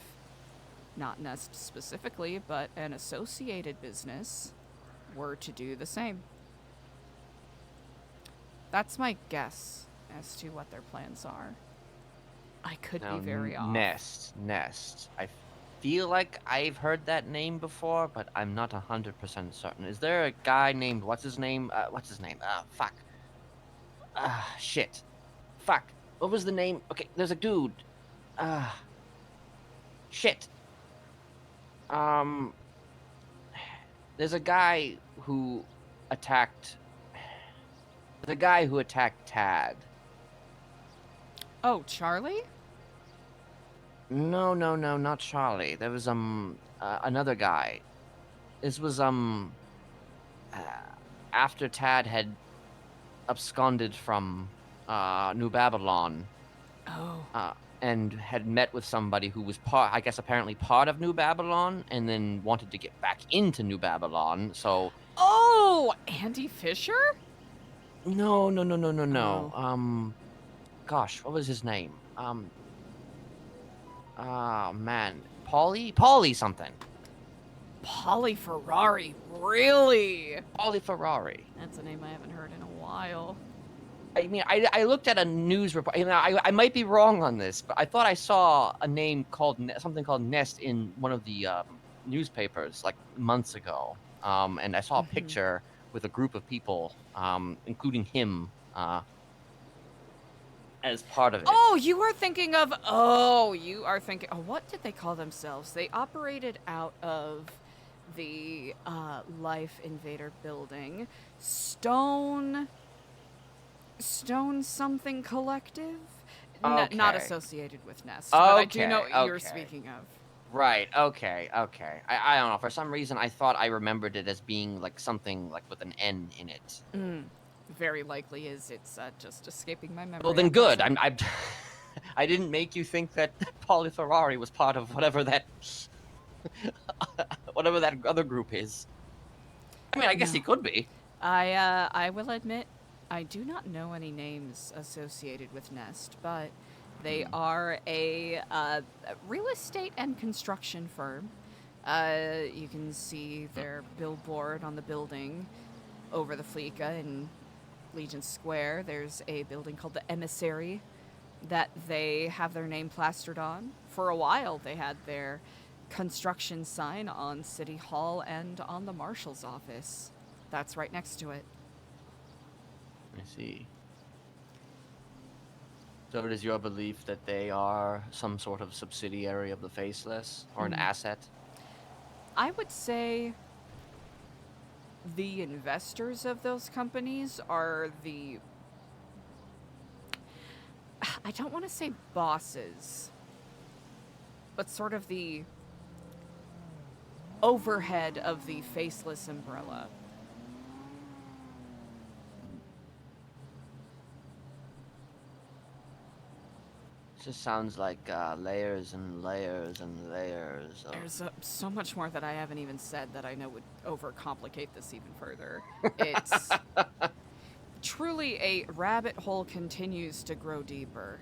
not Nest specifically, but an associated business were to do the same. That's my guess as to what their plans are. I could be very off. Nest. I feel like I've heard that name before, but I'm not 100% certain. Is there a guy named what's his name? Fuck. Shit. Fuck. What was the name? Okay, there's a dude. Shit. There's a guy who attacked. The guy who attacked Tad. Oh, Charlie? No, not Charlie. There was another guy. This was uh, after Tad had absconded from New Babylon, Oh. and had met with somebody who was I guess apparently part of New Babylon, and then wanted to get back into New Babylon. So Oh, Andy Fisher? no. Oh. Gosh, what was his name? Man, Paulie something. Polly Ferrari, really? Paulie Ferrari. That's a name I haven't heard in a while. I mean, I looked at a news report. You know, I might be wrong on this, but I thought I saw a name called something called Nest in one of the newspapers like months ago. And I saw a picture with a group of people, including him, as part of it. Oh, you are thinking of. Oh, you are thinking. Oh, what did they call themselves? They operated out of the Life Invader building. Stone something collective? Not Okay. associated with Nest, but I do know Okay, what you're okay. speaking of. Right. Okay. I don't know. For some reason, I thought I remembered it as being like something like with an N in it. Very likely is. It's just escaping my memory. Well, then at good. present. I'm I didn't make you think that Paulie Ferrari was part of whatever that other group is. I mean, I guess he could be. I will admit, I do not know any names associated with Nest, but they are a real estate and construction firm. You can see their billboard on the building over the Fleeca in Legion Square. There's a building called the Emissary that they have their name plastered on. For a while, they had their construction sign on City Hall and on the Marshal's office. That's right next to it. I see. So it is your belief that they are some sort of subsidiary of the Faceless, or an asset? I would say the investors of those companies are the... I don't want to say bosses, but sort of the overhead of the Faceless umbrella. It just sounds like layers and layers and layers of... There's so much more that I haven't even said that I know would overcomplicate this even further. It's truly a rabbit hole continues to grow deeper.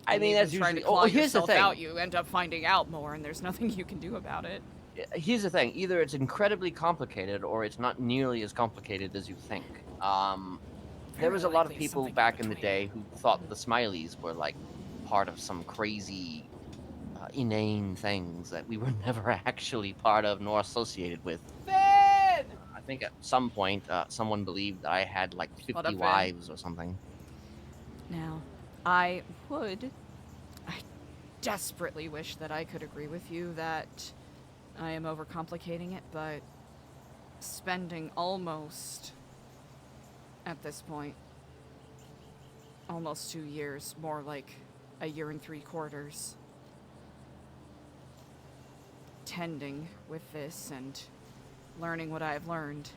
I mean, that's trying to usually... claw here's the yourself thing. out, you end up finding out more, and there's nothing you can do about it. Here's the thing. Either it's incredibly complicated, or it's not nearly as complicated as you think. There was a lot of likely people something in back in the between. day who thought the Smileys were, like, part of some crazy, inane things that we were never actually part of nor associated with. Finn! I think at some point, someone believed I had, like, 50 What up, Finn? wives or something. Now, I desperately wish that I could agree with you that I am overcomplicating it, but spending almost, at this point, almost 2 years, more like a year and 3/4, tending with this and learning what I have learned.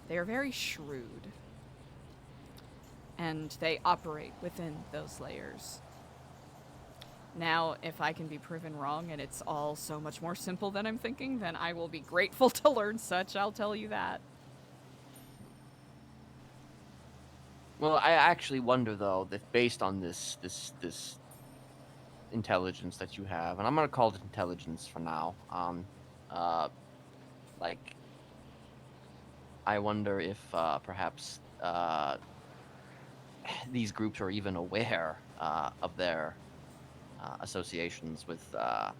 They are very shrewd, and they operate within those layers. Now, if I can be proven wrong and it's all so much more simple than I'm thinking, then I will be grateful to learn such, I'll tell you that. Well, I actually wonder, though, that based on this intelligence that you have, and I'm gonna call it intelligence for now. Like, I wonder if perhaps these groups are even aware of their associations with, the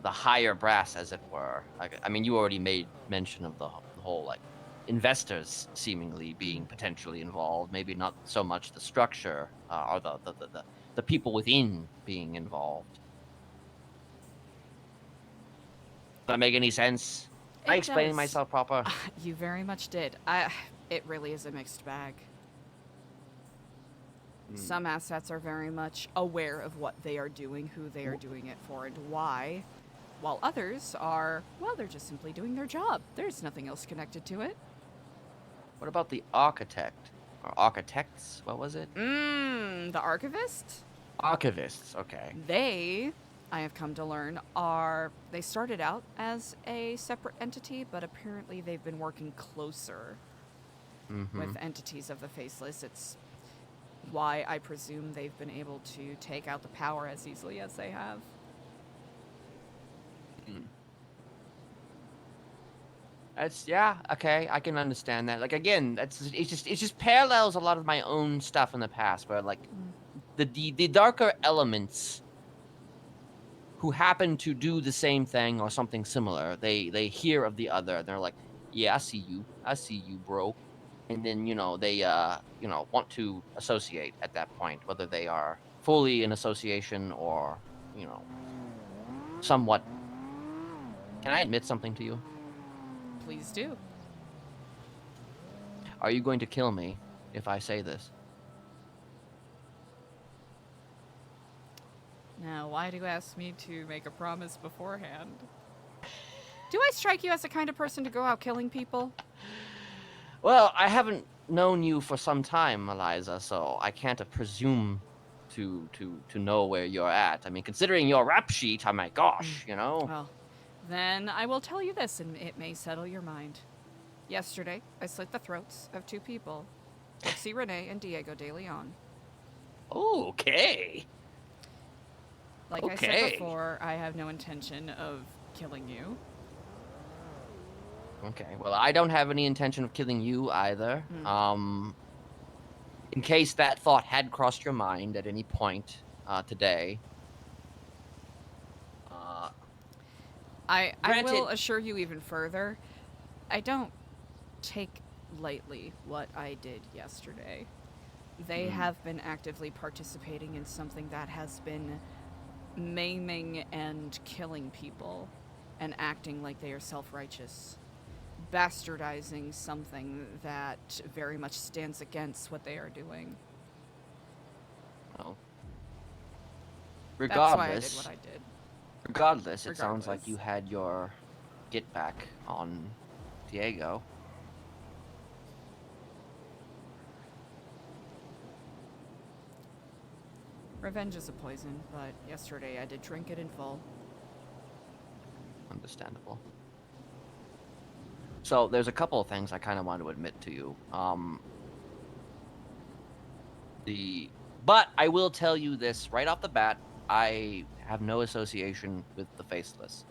higher brass, as it were. Like, I mean, you already made mention of the whole, like, investors seemingly being potentially involved. Maybe not so much the structure or the people within being involved. Does that make any sense? Am I explaining does. myself proper? You very much did. It really is a mixed bag. Some assets are very much aware of what they are doing, who they are doing it for, and why. While others are, well, they're just simply doing their job. There's nothing else connected to it. What about the architect? Or architects? What was it? The archivist? Archivists, okay. They, I have come to learn, they started out as a separate entity, but apparently they've been working closer with entities of the Faceless. It's why I presume they've been able to take out the power as easily as they have. That's okay. I can understand that. Like again, it just parallels a lot of my own stuff in the past, where like the darker elements who happen to do the same thing or something similar, they hear of the other, and they're like, yeah, I see you, bro, and then they want to associate at that point, whether they are fully in association or somewhat. Can I admit something to you? Please do. Are you going to kill me if I say this? Now, why do you ask me to make a promise beforehand? Do I strike you as the kind of person to go out killing people? Well, I haven't known you for some time, Eliza, so I can't presume to know where you're at. I mean, considering your rap sheet, oh my gosh, Well, then I will tell you this, and it may settle your mind. Yesterday, I slit the throats of 2 people, Dixie Renee and Diego de Leon. Okay. Like I said before, I have no intention of killing you. Okay, well, I don't have any intention of killing you either. In case that thought had crossed your mind at any point today. I Granted- will assure you even further, I don't take lightly what I did yesterday. They have been actively participating in something that has been maiming and killing people and acting like they are self-righteous, bastardizing something that very much stands against what they are doing. Well, That's why I did regardless, what I did. it sounds like you had your get back on Diego. Revenge is a poison, but yesterday I did drink it in full. Understandable. So there's a couple of things I kind of want to admit to you. But I will tell you this right off the bat: I have no association with the Faceless.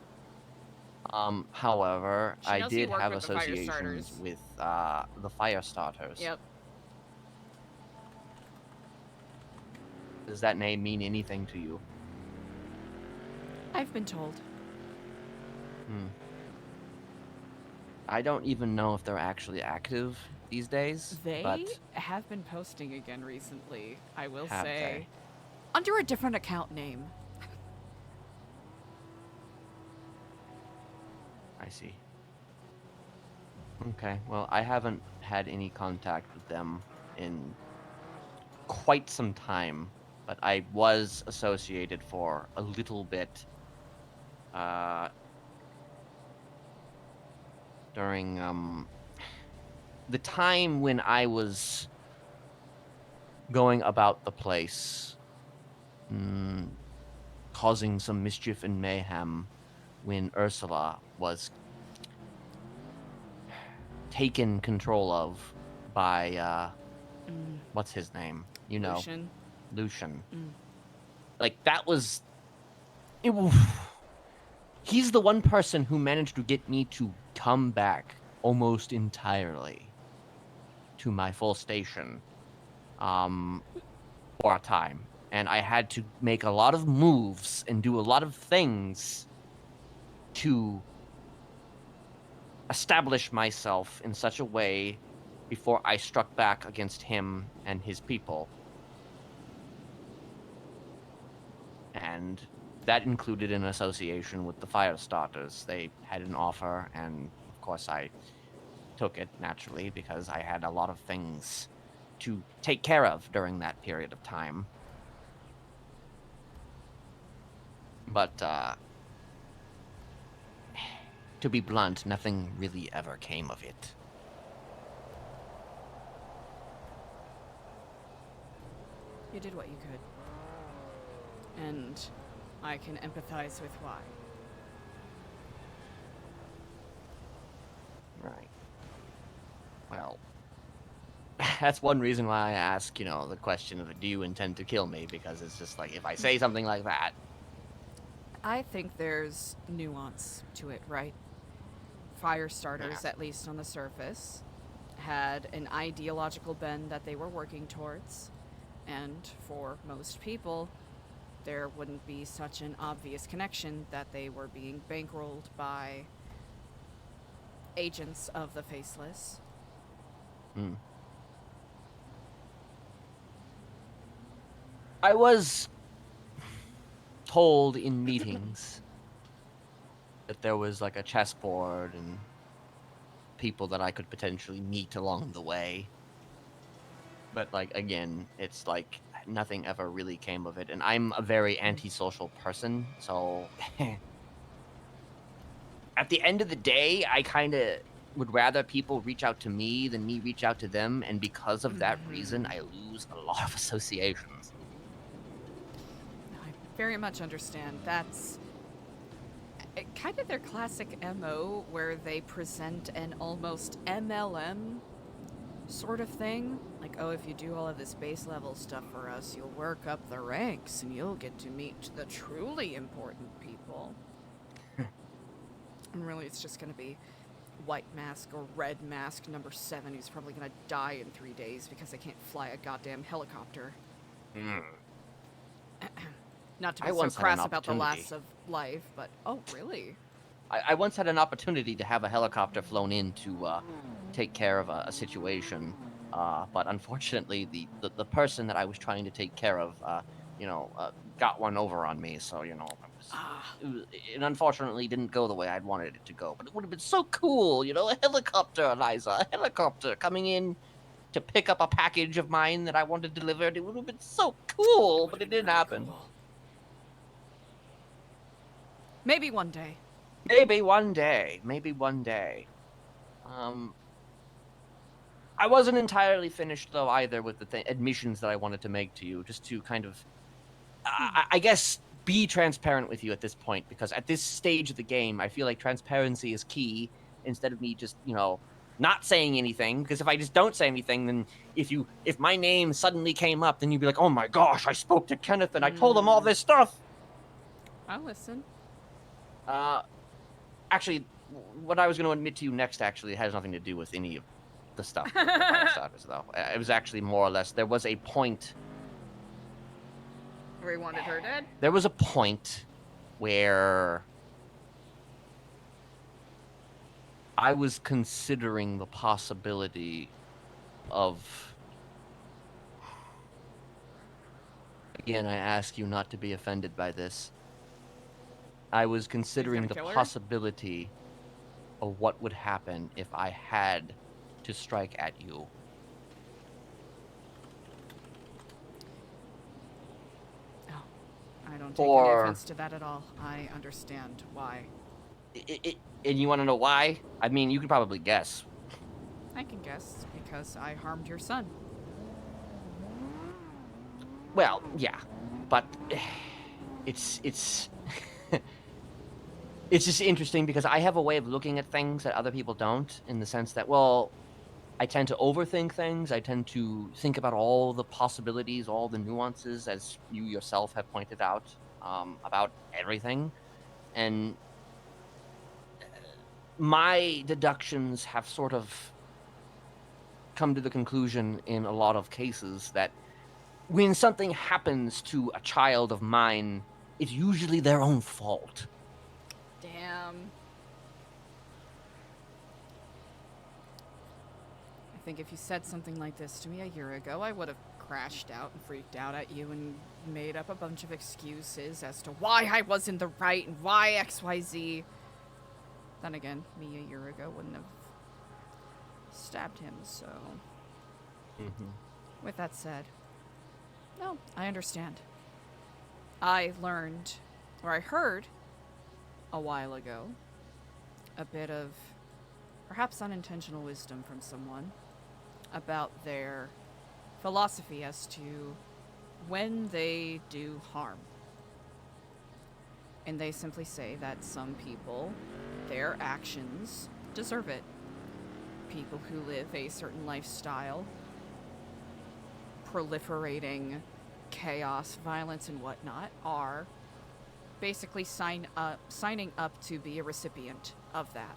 However, She I knows you did work have with the associations Firestarters. with the Firestarters. Yep. Does that name mean anything to you? I've been told. I don't even know if they're actually active these days. They but have been posting again recently, I will Have say. they? Under a different account name. I see. Okay, well, I haven't had any contact with them in quite some time, but I was associated for a little bit during the time when I was going about the place, causing some mischief and mayhem when Ursula was taken control of by what's his name? You know, Lucian. Like that was it. He's the one person who managed to get me to come back almost entirely to my full station for a time. And I had to make a lot of moves and do a lot of things to establish myself in such a way before I struck back against him and his people. And that included an association with the Firestarters. They had an offer, and of course I took it, naturally, because I had a lot of things to take care of during that period of time. But, to be blunt, nothing really ever came of it. You did what you could. And I can empathize with why. Right. Well, that's one reason why I ask, you know, the question of, do you intend to kill me? Because it's just like, if I say something like that... I think there's nuance to it, right? Fire starters, Yeah. at least on the surface, had an ideological bend that they were working towards. And for most people, there wouldn't be such an obvious connection that they were being bankrolled by agents of the Faceless. Hmm. I was told in meetings that there was like a chessboard and people that I could potentially meet along the way. But like, again, it's like nothing ever really came of it. And I'm a very antisocial person, so at the end of the day, I kind of would rather people reach out to me than me reach out to them. And because of that reason, I lose a lot of associations. I very much understand. That's kind of their classic MO, where they present an almost MLM sort of thing. Like, oh, if you do all of this base level stuff for us, you'll work up the ranks and you'll get to meet the truly important people. And really, it's just going to be White Mask or Red Mask number 7 who's probably going to die in 3 days because they can't fly a goddamn helicopter. Not to be so crass about the loss of life, but oh, really? I once had an opportunity to have a helicopter flown in to take care of a situation, but unfortunately, the person that I was trying to take care of, got one over on me. So it unfortunately didn't go the way I'd wanted it to go. But it would have been so cool, a helicopter, Eliza, a helicopter coming in to pick up a package of mine that I wanted delivered. It would have been so cool, but it didn't happen. Cool. Maybe one day. Maybe one day. Maybe one day. I wasn't entirely finished, though, either with the admissions that I wanted to make to you, just to kind of, I guess, be transparent with you at this point, because at this stage of the game, I feel like transparency is key, instead of me just, not saying anything, because if I just don't say anything, then if my name suddenly came up, then you'd be like, oh my gosh, I spoke to Kenneth and I told him all this stuff. I'll listen. Actually, what I was going to admit to you next actually has nothing to do with any of the stuff with the Firestarters, though. It was actually more or less, there was a point... Where he wanted her dead? There was a point where I was considering the possibility of... Again, I ask you not to be offended by this. I was considering the possibility of what would happen if I had to strike at you. Oh, I don't take any offense to that at all. I understand why. And you want to know why? I mean, you could probably guess. I can guess, because I harmed your son. Well, yeah, but it's it's just interesting because I have a way of looking at things that other people don't, in the sense that, well, I tend to overthink things. I tend to think about all the possibilities, all the nuances, as you yourself have pointed out, about everything. And my deductions have sort of come to the conclusion in a lot of cases that when something happens to a child of mine, it's usually their own fault. Damn. I think if you said something like this to me a year ago, I would have crashed out and freaked out at you and made up a bunch of excuses as to why I was in the right and why XYZ. Then again, me a year ago wouldn't have stabbed him, so... With that said, no, I understand. I learned, or I heard a while ago, a bit of perhaps unintentional wisdom from someone about their philosophy as to when they do harm. And they simply say that some people, their actions deserve it. People who live a certain lifestyle, proliferating chaos, violence, and whatnot, are basically signing up to be a recipient of that.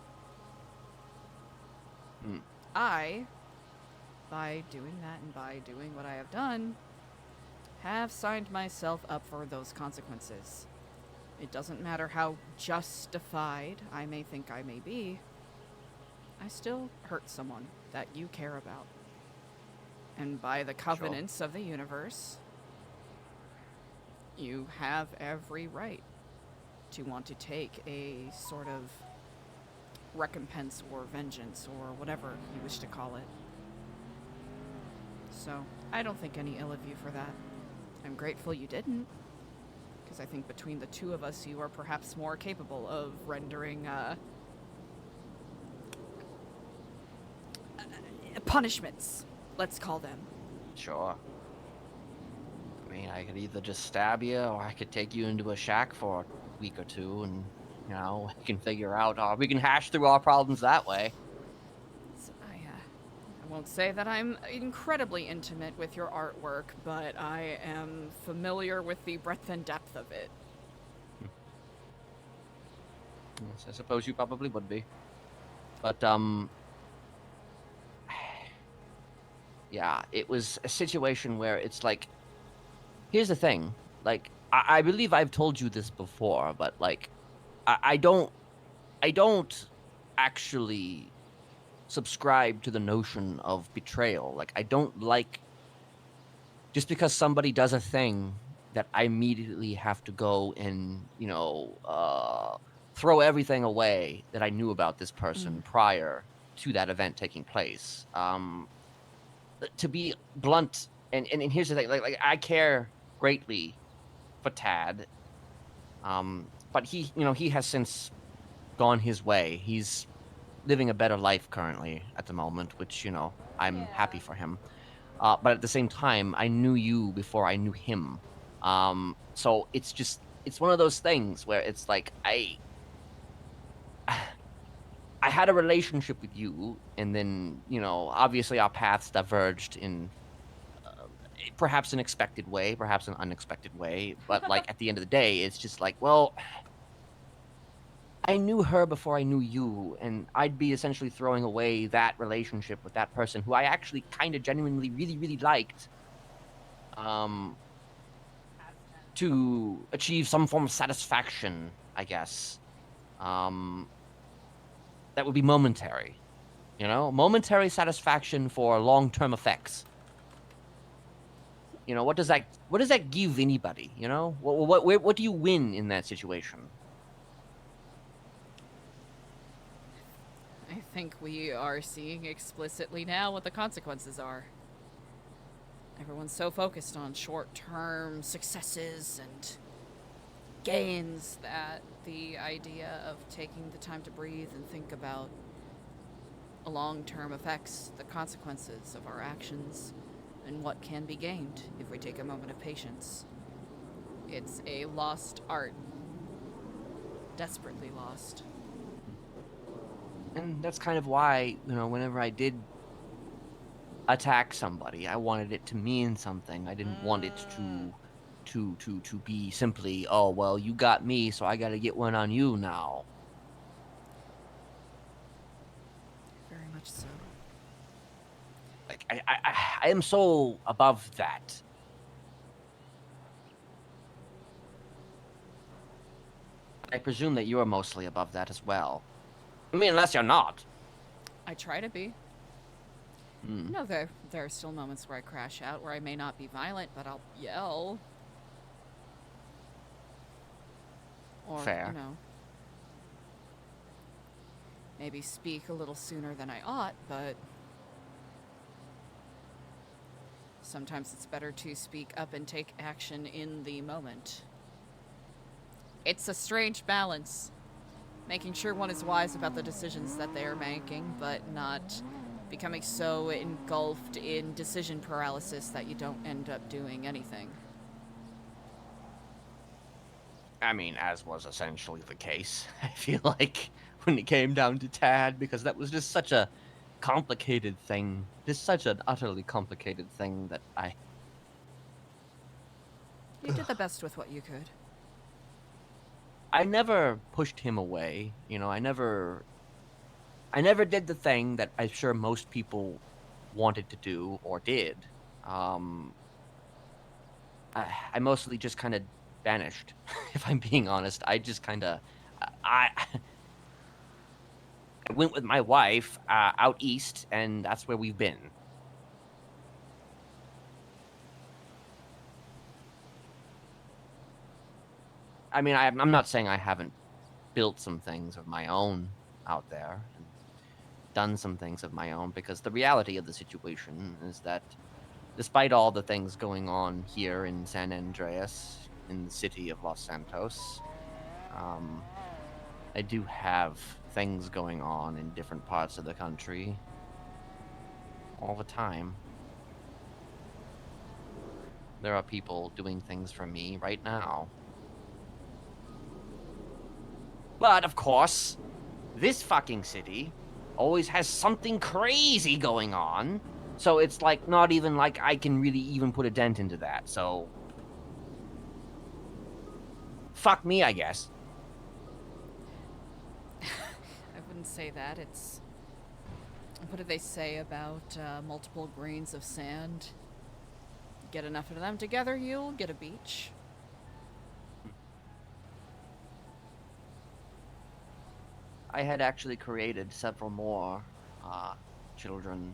I, by doing that and by doing what I have done, have signed myself up for those consequences. It doesn't matter how justified I may think I may be, I still hurt someone that you care about. And by the covenants of the universe, you have every right to want to take a sort of recompense or vengeance or whatever you wish to call it. So, I don't think any ill of you for that. I'm grateful you didn't, because I think between the two of us, you are perhaps more capable of rendering punishments, let's call them. Sure. I mean, I could either just stab you, or I could take you into a shack for a week or two, and, you know, we can figure out, we can hash through our problems that way. So I won't say that I'm incredibly intimate with your artwork, but I am familiar with the breadth and depth of it. Yes, I suppose you probably would be. But, yeah, it was a situation where it's like, here's the thing, like, I believe I've told you this before, but, like, I don't actually subscribe to the notion of betrayal. Like, I don't like, just because somebody does a thing, that I immediately have to go and, you know, throw everything away that I knew about this person prior to that event taking place. To be blunt, and here's the thing, like I care greatly for Tad, but he, you know, he has since gone his way. He's living a better life currently at the moment, which, you know, I'm happy for him. But at the same time, I knew you before I knew him. So it's one of those things where it's like, I had a relationship with you, and then, you know, obviously our paths diverged in perhaps an expected way, perhaps an unexpected way. But, like, at the end of the day, it's just like, well, I knew her before I knew you, and I'd be essentially throwing away that relationship with that person who I actually kind of genuinely really, really liked, to achieve some form of satisfaction, I guess. That would be momentary, you know? Momentary satisfaction for long-term effects. You know, what does that give anybody, you know? What do you win in that situation? I think we are seeing explicitly now what the consequences are. Everyone's so focused on short-term successes and gains that the idea of taking the time to breathe and think about long-term effects, the consequences of our actions, and what can be gained if we take a moment of patience. It's a lost art. Desperately lost. And that's kind of why, you know, whenever I did attack somebody, I wanted it to mean something. I didn't want it to be simply, oh, well, you got me, so I gotta get one on you now. Very much so. Like, I am so above that. I presume that you're mostly above that as well. I mean, unless you're not. I try to be. No, there are still moments where I crash out, where I may not be violent, but I'll yell. Or, Fair. you know, maybe speak a little sooner than I ought, but sometimes it's better to speak up and take action in the moment. It's a strange balance, making sure one is wise about the decisions that they are making, but not becoming so engulfed in decision paralysis that you don't end up doing anything. I mean, as was essentially the case, I feel like, when it came down to Tad, because that was just such a complicated thing. Just such an utterly complicated thing that You did the best with what you could. I never pushed him away. You know, I never did the thing that I'm sure most people wanted to do or did. I mostly just kind of vanished, if I'm being honest. I just kind of, I went with my wife out east, and that's where we've been. I mean, I'm not saying I haven't built some things of my own out there and done some things of my own, because the reality of the situation is that despite all the things going on here in San Andreas, in the city of Los Santos, I do have things going on in different parts of the country all the time. There are people doing things for me right now. But, of course, this fucking city always has something crazy going on, so it's like not even like I can really even put a dent into that, so fuck me, I guess. I wouldn't say that. It's... What do they say about multiple grains of sand? Get enough of them together, you'll get a beach. I had actually created several more children.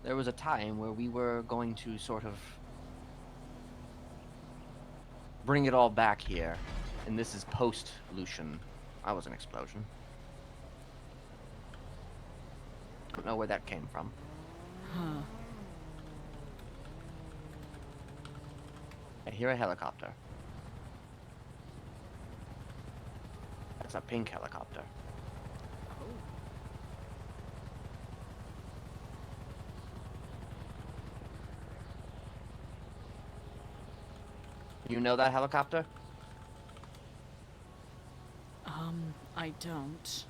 There was a time where we were going to sort of bring it all back here, and this is post-Lucian. That was an explosion. Don't know where that came from. Huh. I hear a helicopter. That's a pink helicopter. You know that helicopter? I don't.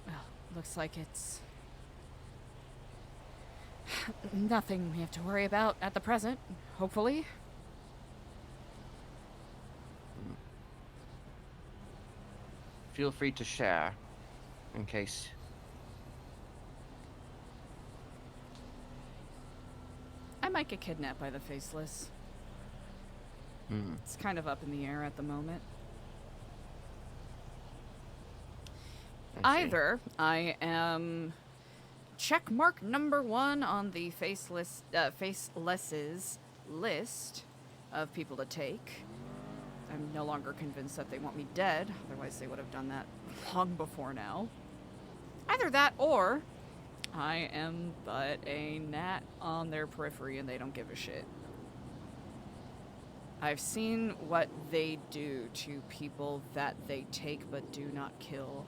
Well, looks like it's... nothing we have to worry about at the present, hopefully. Feel free to share, in case. I might get kidnapped by the Faceless. It's kind of up in the air at the moment. Either I am checkmark number 1 on the Faceless's list of people to take. I'm no longer convinced that they want me dead, otherwise they would have done that long before now. Either that, or I am but a gnat on their periphery and they don't give a shit. I've seen what they do to people that they take but do not kill.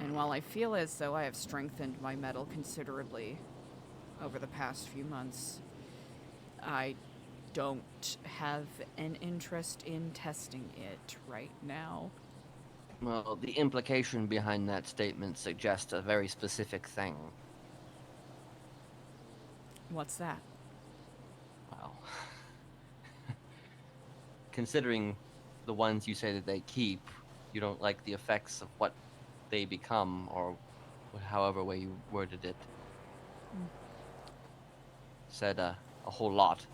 And while I feel as though I have strengthened my metal considerably over the past few months, I don't have an interest in testing it right now. Well, the implication behind that statement suggests a very specific thing. What's that? Well, considering the ones you say that they keep, you don't like the effects of what they become, or however way you worded it. Said a whole lot.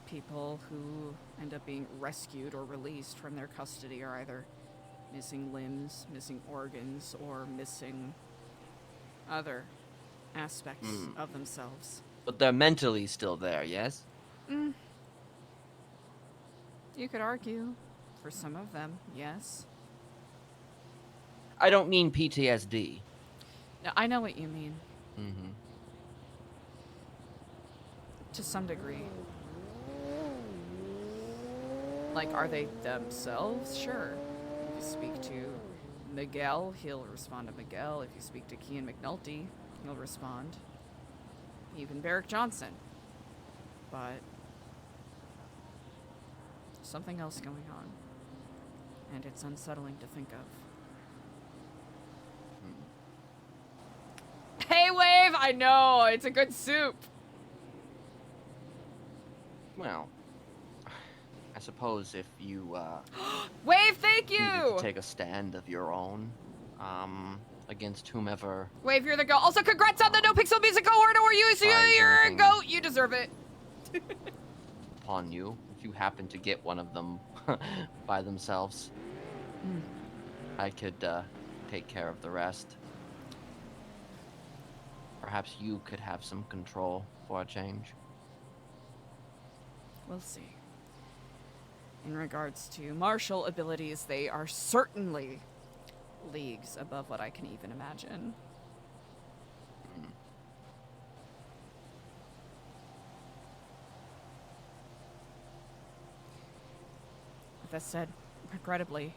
People who end up being rescued or released from their custody are either missing limbs, missing organs, or missing other aspects of themselves. But they're mentally still there, yes? You could argue. For some of them, yes. I don't mean PTSD. No, I know what you mean. Mm-hmm. To some degree. Like, are they themselves? Sure. If you speak to Miguel, he'll respond to Miguel. If you speak to Kean McNulty, he'll respond. Even Barrick Johnson. But something else going on. And it's unsettling to think of. Hey, Wave! I know! It's a good soup! Well, I suppose if you Wave, thank needed you! to take a stand of your own, against whomever Wave, you're the goat. Also, congrats on the NoPixel Music Award, or you're Tries a anything. goat! You deserve it. upon you, if you happen to get one of them by themselves, I could take care of the rest. Perhaps you could have some control for a change. We'll see. In regards to martial abilities, they are certainly leagues above what I can even imagine. With that said, regrettably,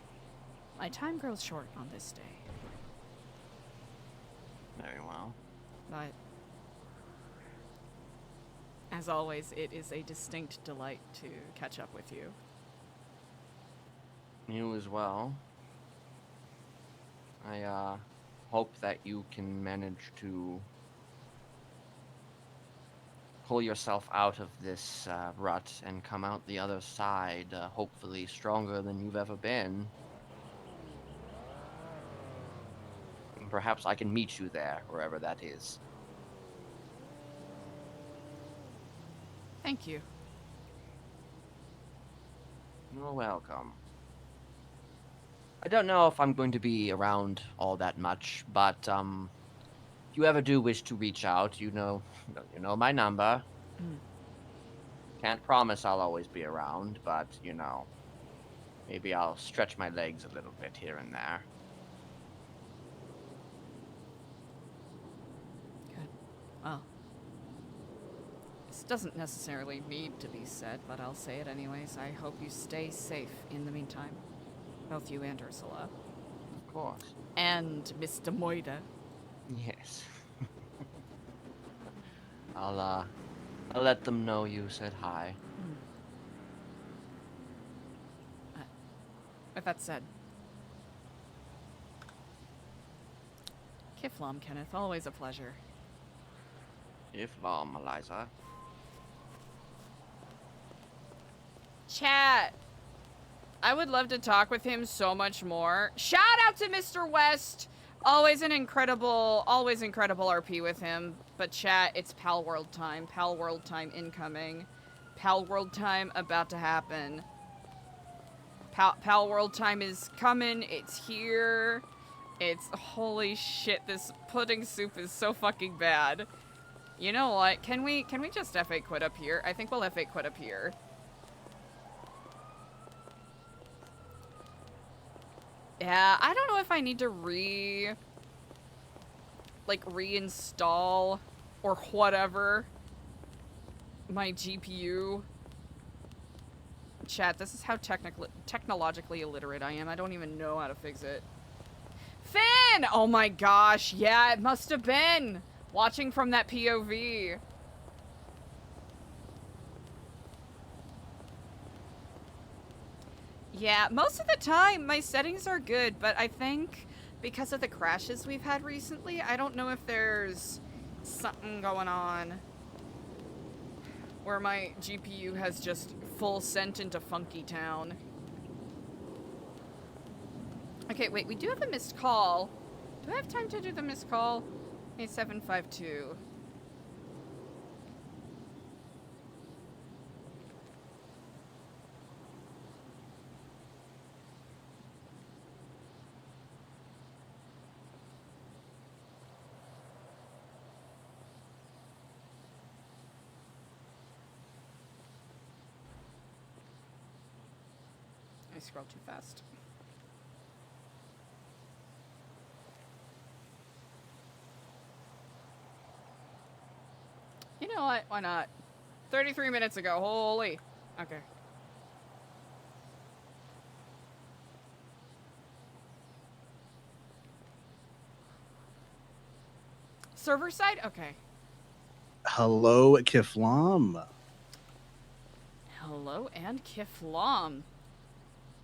my time grows short on this day. Very well. But, as always, it is a distinct delight to catch up with you. You as well. I hope that you can manage to pull yourself out of this rut and come out the other side, hopefully stronger than you've ever been. And perhaps I can meet you there, wherever that is. Thank you. You're welcome. I don't know if I'm going to be around all that much, but if you ever do wish to reach out, you know my number. Can't promise I'll always be around, but maybe I'll stretch my legs a little bit here and there. Good. Well, this doesn't necessarily need to be said, but I'll say it anyways. I hope you stay safe in the meantime. Both you and Ursula. Of course. And Mr. Moida. Yes. I'll let them know you said hi. With that said, Kiflam, Kenneth, always a pleasure. Iflam, Eliza. Chat! I would love to talk with him so much more. Shout out to Mr. West! Always incredible RP with him. But chat, it's Pal World time. Pal World time incoming. Pal World time about to happen. Pal World time is coming. It's here. It's holy shit. This pudding soup is so fucking bad. You know what? Can we just FA quit up here? I think we'll FA quit up here. Yeah, I don't know if I need to reinstall or whatever my GPU. Chat, this is how technologically illiterate I am. I don't even know how to fix it. Finn! Oh my gosh, yeah, it must have been. Watching from that POV. Yeah, most of the time my settings are good, but I think because of the crashes we've had recently, I don't know if there's something going on where my GPU has just full sent into Funky Town. Okay, wait, we do have a missed call. Do I have time to do the missed call? 8752. I scrolled too fast. You know what? Why not? 33 minutes ago. Holy. Okay. Server side? Okay. Hello, Kiflam. Hello and Kiflam.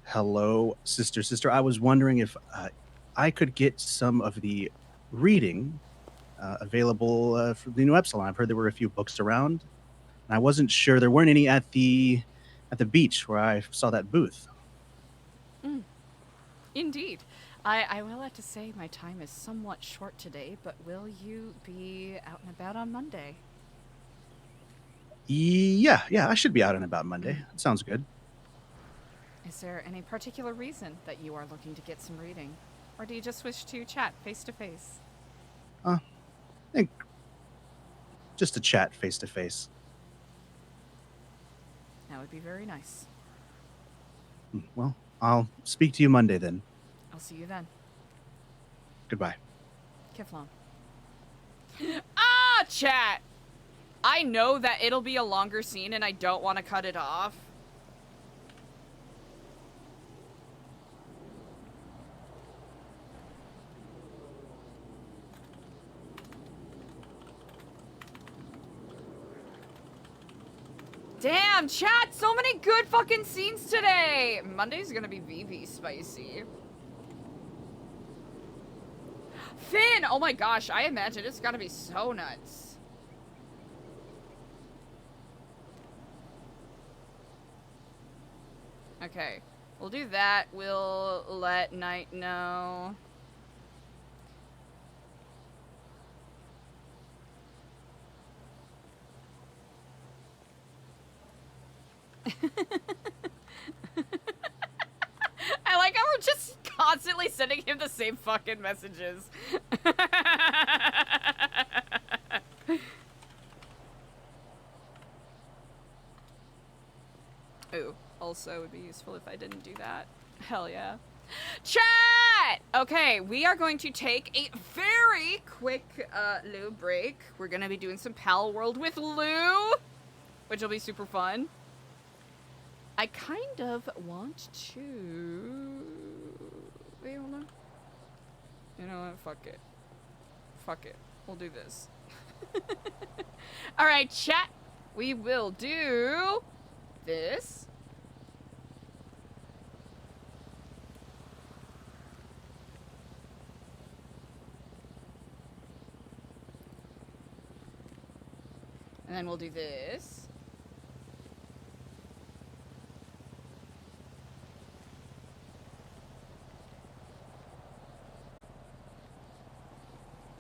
Hello, sister. I was wondering if I could get some of the reading available for the new Epsilon. I've heard there were a few books around, and I wasn't sure there weren't any at the beach where I saw that booth. Indeed. I will have to say my time is somewhat short today, but will you be out and about on Monday? Yeah, I should be out and about Monday. That sounds good. Is there any particular reason that you are looking to get some reading? Or do you just wish to chat face to face? I think just a chat face to face. That would be very nice. Well, I'll speak to you Monday then. I'll see you then. Goodbye. Kiflam. Ah, chat! I know that it'll be a longer scene and I don't want to cut it off. Damn, chat! So many good fucking scenes today! Monday's gonna be VV spicy. Finn! Oh my gosh, I imagine it's gotta be so nuts. Okay, we'll do that. We'll let Knight know. I like how we're just constantly sending him the same fucking messages. Ooh, also it would be useful if I didn't do that. Hell yeah. Chat! Okay, we are going to take a very quick Lou break. We're gonna be doing some Pal World with Lou, which will be super fun. I kind of want to... Wait, hold on. You know what? Fuck it. Fuck it. We'll do this. Alright, chat. We will do... this. And then we'll do this.